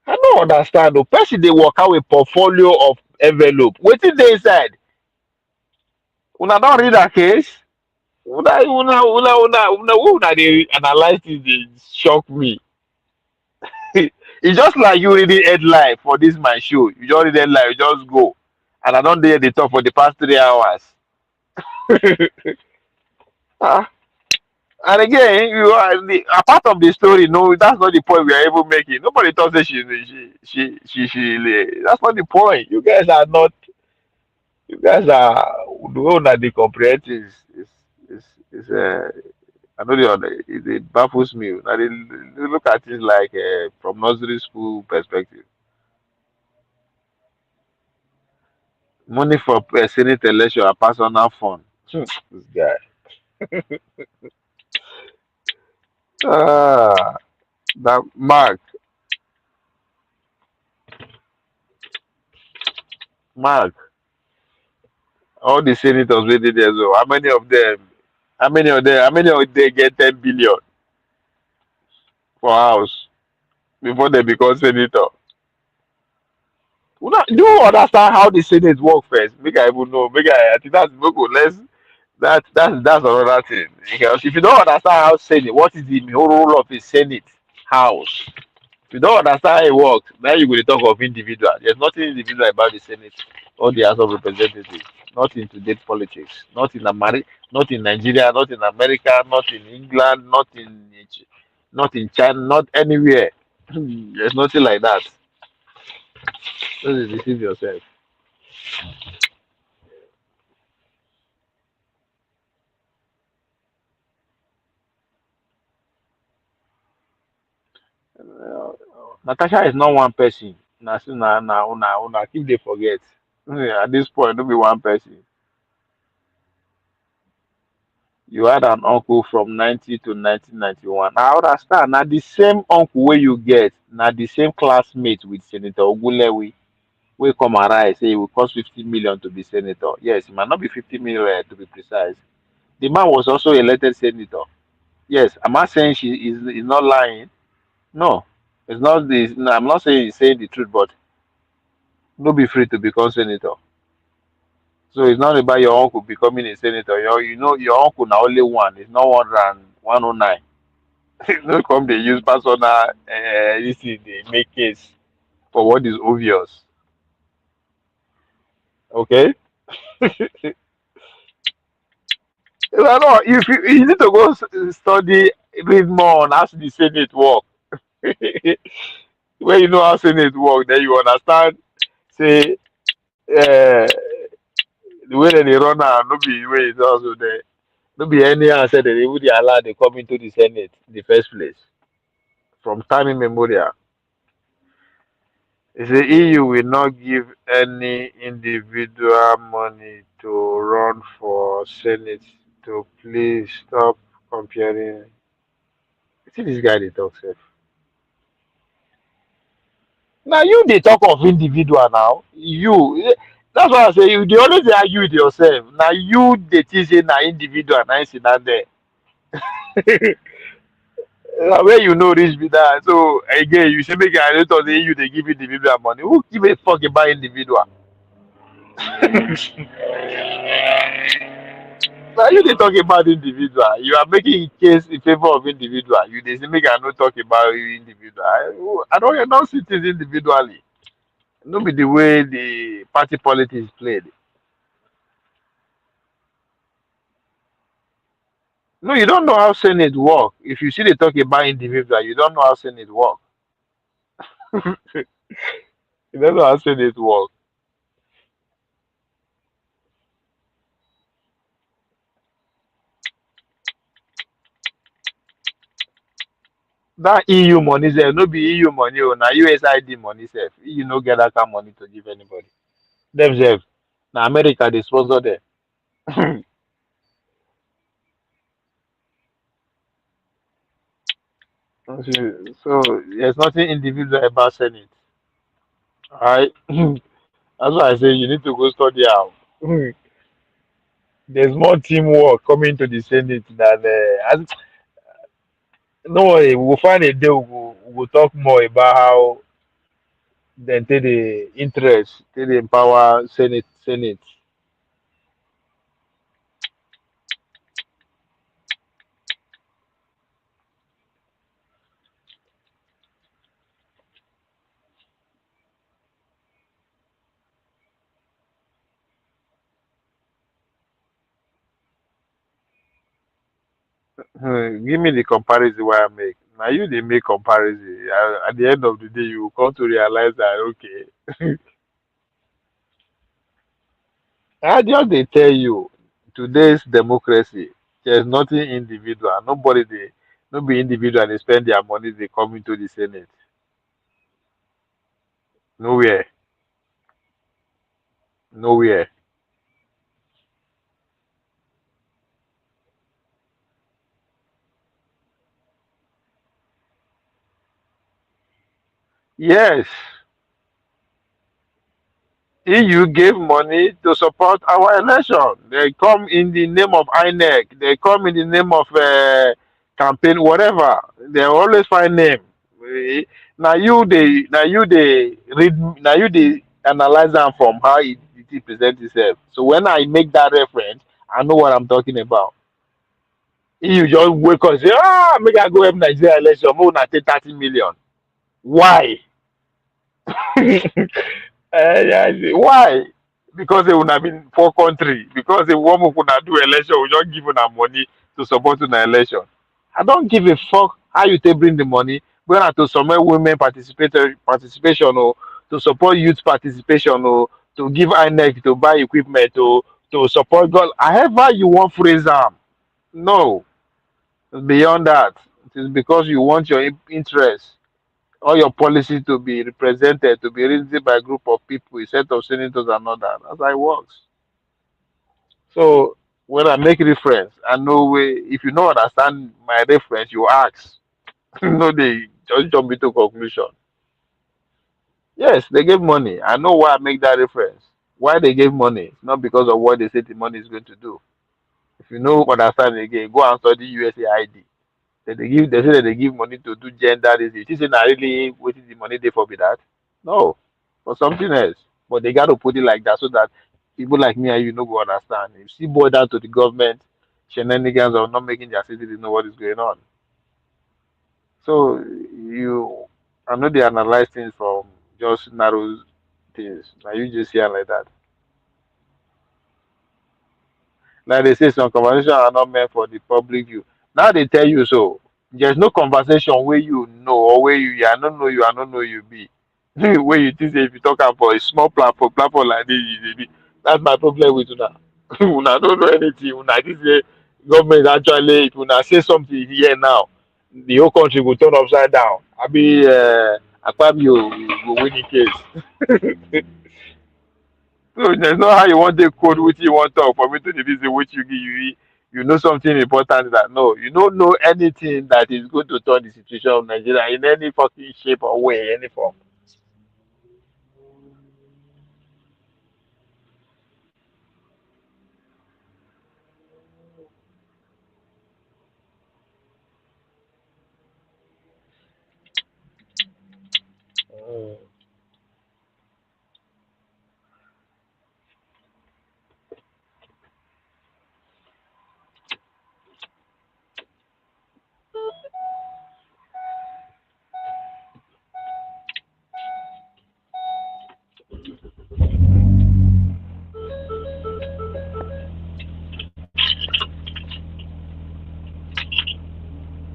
I don't understand. The person they work out with portfolio of envelope. What did they said? Una don't read that case. Una they analyze this, they shock me. It's just like you reading headline for this my show. You just read headline, you just go. And I don't dare the talk for the past 3 hours. Ah, and again, apart from the story, no, that's not the point we are even making. Nobody thought that she. That's not the point. You guys are the one that they comprehend is I know it baffles me. Now they look at it like from nursery school perspective. Money for Senate election are personal fun. This guy. That Mark, all the senators waiting there. So how many of them? How many of them get 10 billion for house before they become senator? Do you understand how the Senate work first? Make I even know. I think that's That's another thing. Because if you don't understand how Senate, what is the role of a Senate House? If you don't understand how it works, then you will talk of individual. There's nothing individual about the Senate or the House of Representatives. Not in today's politics. Not in America. Not in Nigeria. Not in America. Not in England. Not in China. Not anywhere. There's nothing like that. Don't deceive yourself. Natasha is not one person. Una keep they forget. At this point, don't be one person. You had an uncle from 90 to 1991. I understand. Now the same uncle where you get, now the same classmate with Senator Ogulewi, will come arise say it will cost 50 million to be senator. Yes, it might not be 50 million to be precise. The man was also elected senator. Yes, am I saying she is not lying? No, it's not this. No, I'm not saying he's saying the truth, but don't be free to become senator. So it's not about your uncle becoming a senator. Your uncle now only one. It's not 109. No come they use personal this is they make case for what is obvious. Okay? No, if you need to go study, read more on how the Senate work. When you know how Senate work, then you understand. Say the way that they run now, no be the way it's also there. No be any answer that they would allow they come into the Senate in the first place. From time immemorial. It's the EU will not give any individual money to run for Senate. To please stop comparing. See this guy they talk safe. Now you they talk of individual now. That's why I say you they always argue with yourself. Now you they think say na individual now see that there. Where you know rich be that. So again you say make I don't talk say you they give individual money. Who give a fuck about individual? Now you they talk about individual. You are making a case in favor of individual. You they say make I not talk about individual. I don't see things individually. No be the way the party politics played. No, you don't know how Senate work. If you see they talk about individual, you don't know how Senate work. You don't know how Senate work. That EU money there, no be EU money, oh, na USID money sef. You no get that kind of money to give anybody. Themselves, na America they sponsor them. So there's nothing individual about Senate. Alright. That's why I say you need to go study out. There's more teamwork coming to the Senate than no worry, we'll find a day we'll talk more about how then take the interest, take the empower Senate. Give me the comparison where I make. Now you they make comparison. At the end of the day, you will come to realize that okay. I just they tell you today's democracy, there's nothing individual. Nobody individual they spend their money, they come into the Senate. Nowhere. Nowhere. Yes. EU gave money to support our election. They come in the name of INEC. They come in the name of campaign, whatever. They always find name. Now you they read. Now you they analyze them from how it presents itself. So when I make that reference, I know what I'm talking about. You just wake up and say, ah, make I go help Nigeria election, more than 30 million. Why? Why? Because they would have been poor country. Because the woman could not do election, we just give them money to support in the election. I don't give a fuck how you take bring the money, but to support women participation or to support youth participation or to give INEC to buy equipment or to support God. However you want phrase them. No. Beyond that. It is because you want your interest, all your policies to be represented, to be represented by a group of people, a set of senators and all that. That's how it works. So when I make reference, I know if you don't understand my reference, you ask. No, they just jump into conclusion. Yes, they gave money. I know why I make that reference. Why they gave money? It's not because of what they say the money is going to do. If you know understand again, go and study USAID. They say that they give money to do gender disease. You say not really what is the money they for be that? No. For something else. But they gotta put it like that so that people like me and you know go understand. If you boil down to the government shenanigans of not making their citizens know what is going on. So I know they analyze things from just narrow things. Now you just hear like that. Like they say, some conversations are not meant for the public view. Now they tell you so. There's no conversation where you know or where I don't know you, I don't know you be. Where you think say if you talk about for a small platform like this, you dey be. That's my problem with una. Una don't know anything. Una this say government actually, if una say something here now, the whole country will turn upside down. I be Akpabio will win the case. So there's no how you want to code which you want to talk for me to visit which you know something important that no, you don't know anything that is going to turn the situation of Nigeria in any fucking shape or way, any form.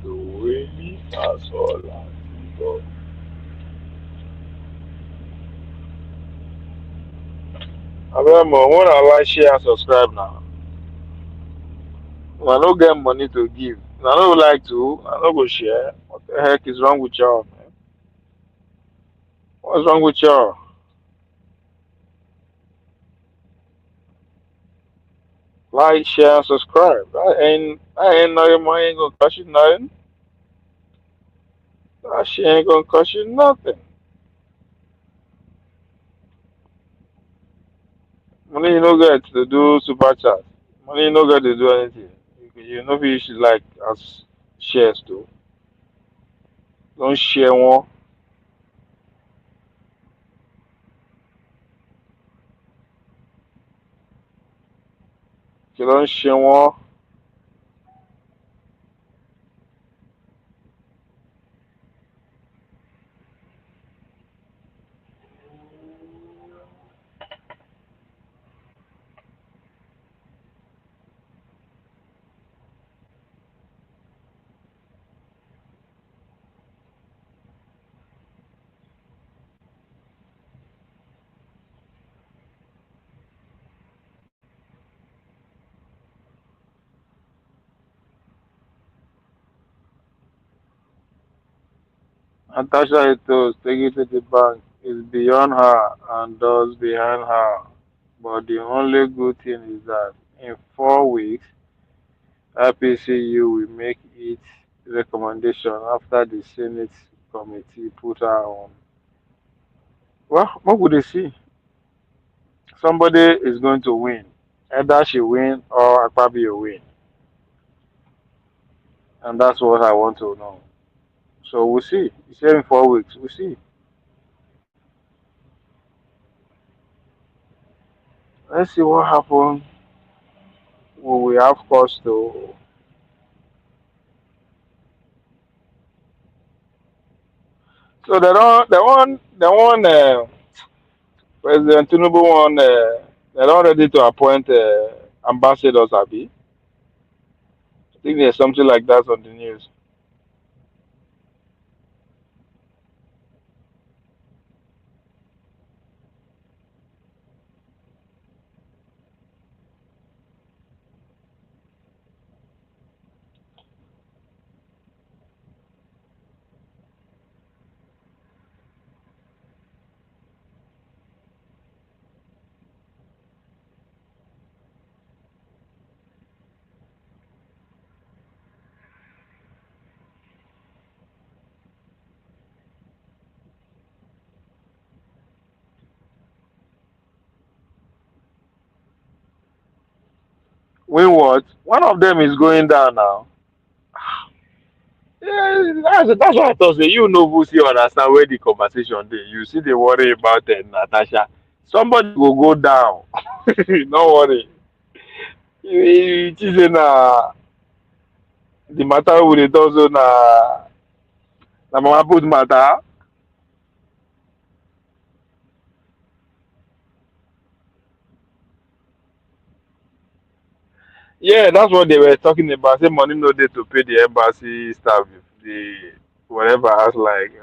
Really, that's all. I remember when I like share and subscribe now. I don't get money to give. I don't like to. I don't go share. What the heck is wrong with y'all, man? What's wrong with y'all? Like, share, and subscribe. I ain't no money ain't gonna cost you nothing. That shit ain't gonna cost you nothing. Money you no get to do super chat. Money you no get to do anything. You know you should like as shares too. Don't share one. You don't share one. Natasha Eto's take it to the bank is beyond her and those behind her. But the only good thing is that in 4 weeks, IPCU will make its recommendation after the Senate committee put her on. Well, what would they see? Somebody is going to win. Either she win or Akpabio win. And that's what I want to know. So we'll see. It's here in 4 weeks. We'll see. Let's see what happens we have cause to. So they want President Tinubu want they're not ready to appoint ambassadors, Abi. I think there's something like that on the news. When what? One of them is going down now. Yeah, that's what I thought. Say you know who see understand where the conversation dey. You see the worry about Natasha. Somebody will go down. No worry. It is the matter with it also na mama put matter. Yeah, that's what they were talking about. Say money no dey to pay the embassy staff, the whatever. I was like,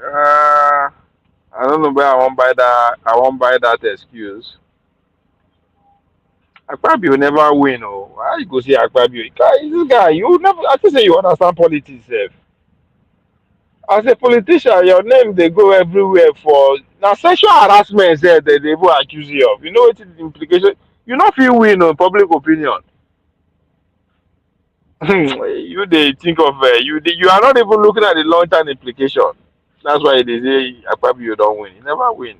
I don't know where I won't buy that. I won't buy that excuse. Akpabio never win. Oh, how you go see Akpabio? This guy, you never. I think say you understand politics, sef. As a politician, your name they go everywhere for now. Sexual harassment, sef, they even accuse you of. You know what the implication? You not feel win on public opinion. You they think of you are not even looking at the long term implication. That's why they say Akpabio don't win. He never win.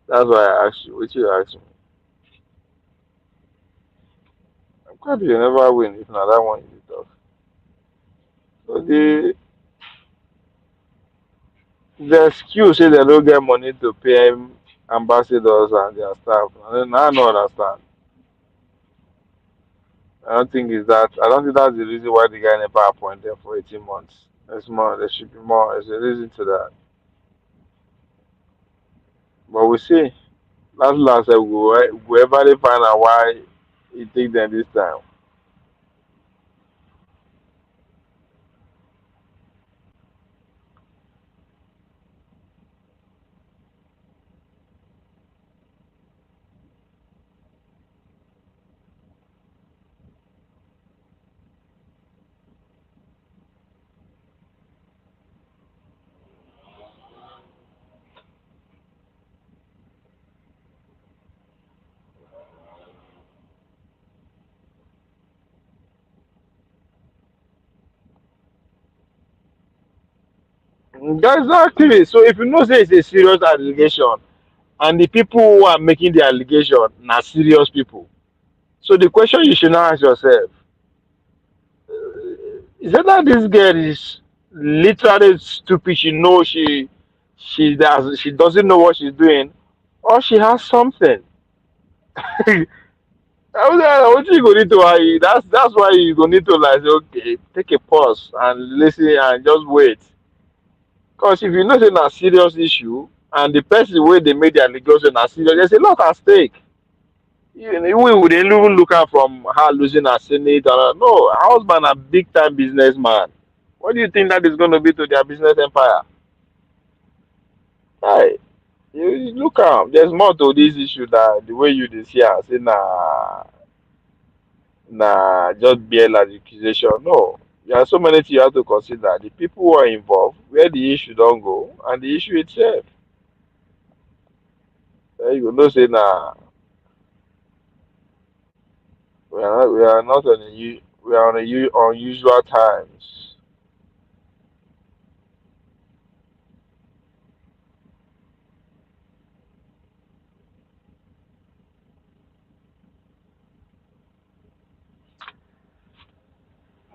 That's why I asked you. What you ask me? Akpabio never win. If not that one, is tough. So the excuse say they don't get money to pay ambassadors and their staff. I don't understand. I don't think it's that. I don't think that's the reason why the guy never appointed for 18 months. There's more. There should be more. There's a reason to that. But we see. Last, whoever they find out why it take them this time. That's exactly. So if you know say it's a serious allegation, and the people who are making the allegation are serious people. So the question you should now ask yourself is whether this girl is literally stupid. She knows she doesn't know what she's doing, or she has something. What you go need to that's why you go need to like say, okay, take a pause and listen and just wait. Because if you know it's a serious issue and the person where they made the allegation are serious, there's a lot at stake. We would even look at from her losing her senate. No, her husband a big time businessman. What do you think that is going to be to their business empire? Hey, you look at there's more to this issue that the way you dey see her say just bare accusation. No, there are so many things you have to consider. The people who are involved, where the issue don't go, and the issue itself. You know say we are not on we are on unusual times.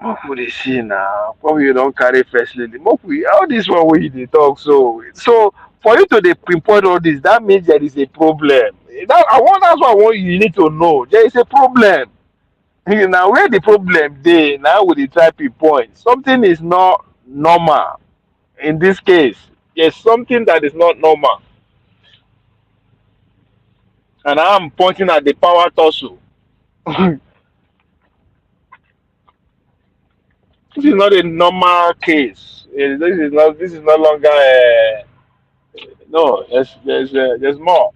What would they see now? Probably you don't carry first lady. All this one way they talk. So for you to dey pinpoint all this, that means there is a problem. That's what I want you need to know. There is a problem. Now where the problem dey, now we dey try pinpoint. Something is not normal in this case. There's something that is not normal. And I'm pointing at the power tussle. This is not a normal case. This is no longer no, there's more.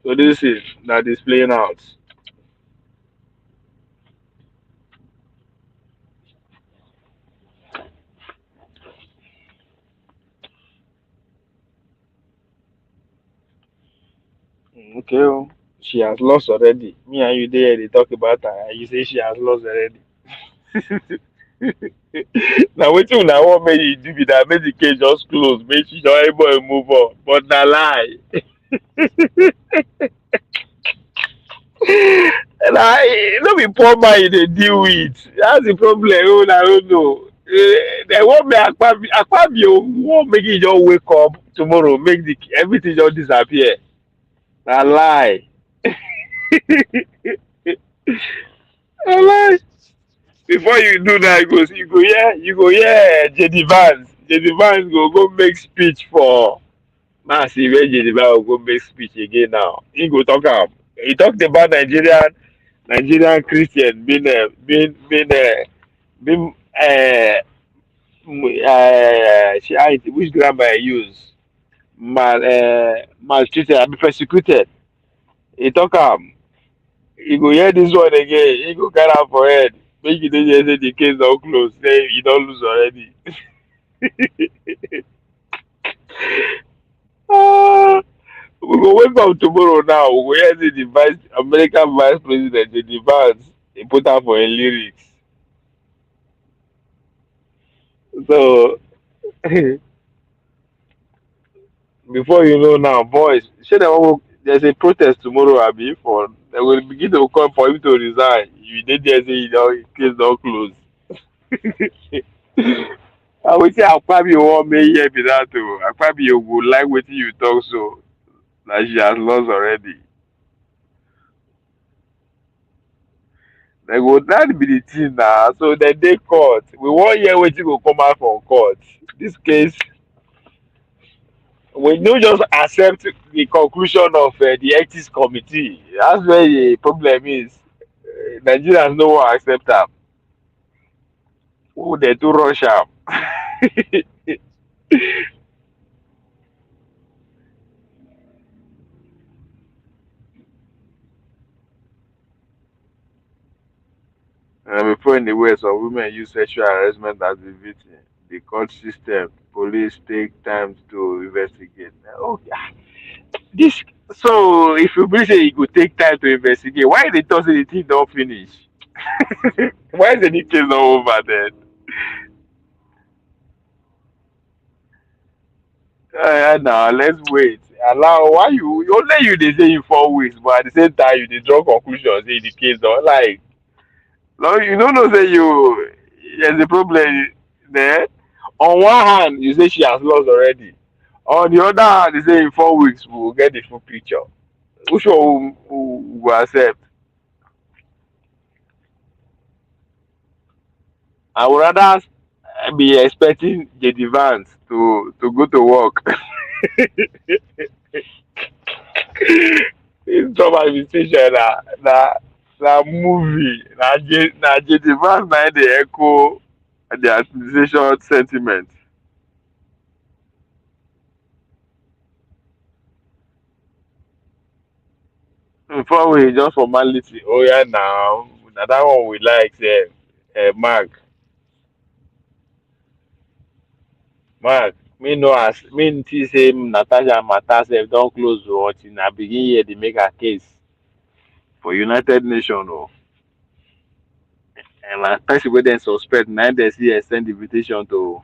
So this is that is playing out. Okay, oh. She has lost already. Me and you there they talk about her and you say she has lost already. Now wetin una want make you do be that make the case just close, make she don't able to move on. But na lie. No be poor man you dey deal with. That's the problem. Oh, I don't know. They want me Akpabio won't make it just wake up tomorrow, make everything just disappear. Na lie. Na lie. Before you do that, you go hear JD Vance. JD Vance go make speech for. Now see where JD Vance will go make speech again now. He go talk am. He talked about Nigerian Christian being which grammar I use maltreated and be persecuted. He talk am. He go hear this one again. He go carry am for head. Make you dey hear say the case don close. Say you don lose already. We go wake up tomorrow now. We go hear say the American Vice President JD Vance he put am for him lyrics. So before you know now, boys, there's a protest tomorrow, Abi, for they will begin to call for him to resign. You did there say his case don't close. I will say Akpabio want me here be that too. Akpabio would like wetin you talk so that she has lost already. They go that be the thing now. So then they court. We want hear wetin go come out from court. This case we don't just accept the conclusion of the ethics committee. That's where the problem is. Nigerians no wan accept am. Oh, they do rush am. Before in the West, some women use sexual harassment as a victim. The court system, police take time to investigate. Okay. This so if you believe say it could take time to investigate, why they thought say the thing don't finish? Why is the case not over then? Now let's wait. Allow why you only you they say in 4 weeks, but at the same time you they draw conclusions say the case don't like. No, you don't know say you there's a problem there. On one hand, you say she has lost already. On the other hand, you say in 4 weeks we will get the full picture. Which one will accept? I would rather be expecting JD Vance to go to work. This job administration na movie. Na JD Vance na dey echo the administration sentiment. Before we just formality. Oh yeah, now that one we like. Mark, me know as me think say Natasha matter sef don close o until na begin hear dey make her case for United Nations o. And na person wey dem suspect na dem see ex ten d invitation to.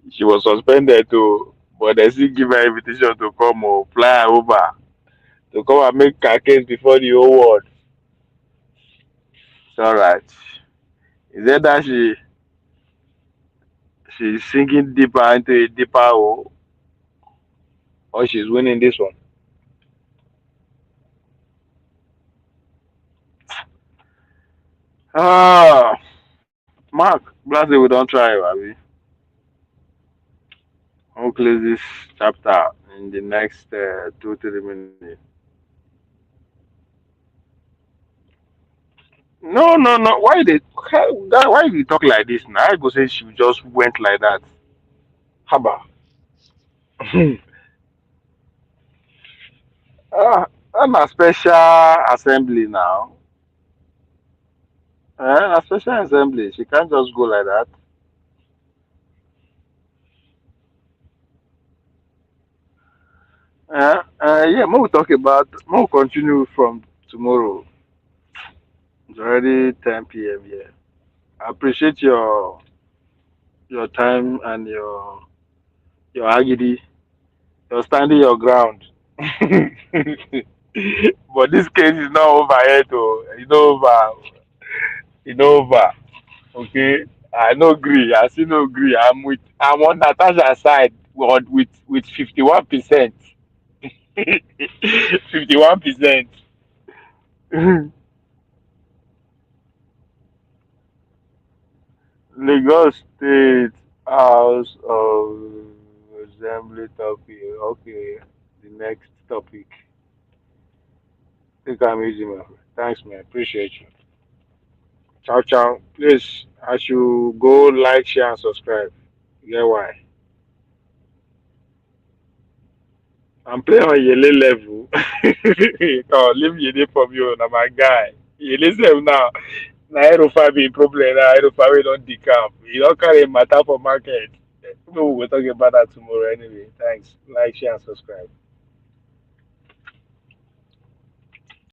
She was suspended too, but dem still give her invitation to come o, fly her over to come and make her case before the whole world. It's all right. Is it that she's sinking deeper into a deeper hole, or she's winning this one? Ah, Mark, glad we don't try, Abby. I'll close this chapter in the next 2-3 minutes. No. Why you talk like this now? I go say she just went like that. Haba. I'm a special assembly now. A special assembly. She can't just go like that. Yeah, we'll continue from tomorrow. It's already 10 p.m. here. I appreciate your time and your agony. You're standing your ground. But this case is not over yet, though. It's not over. It's not over. Okay. I no agree. I still no agree. I'm on Natasha's side with 51%. 51%. Lagos State House of Assembly topic. Okay. The next topic. Think I'm easy, man. Thanks, man. Appreciate you. Ciao, ciao. Please, I should go like, share, and subscribe. You get why? I'm playing on Yele level. Oh, leave Yele from you, now my guy. Yele self now. Na Aerofa be problem. Na Aerofa we don't decamp. You don't carry matter for market. We will talk about that tomorrow anyway. Thanks. Like, share, and subscribe.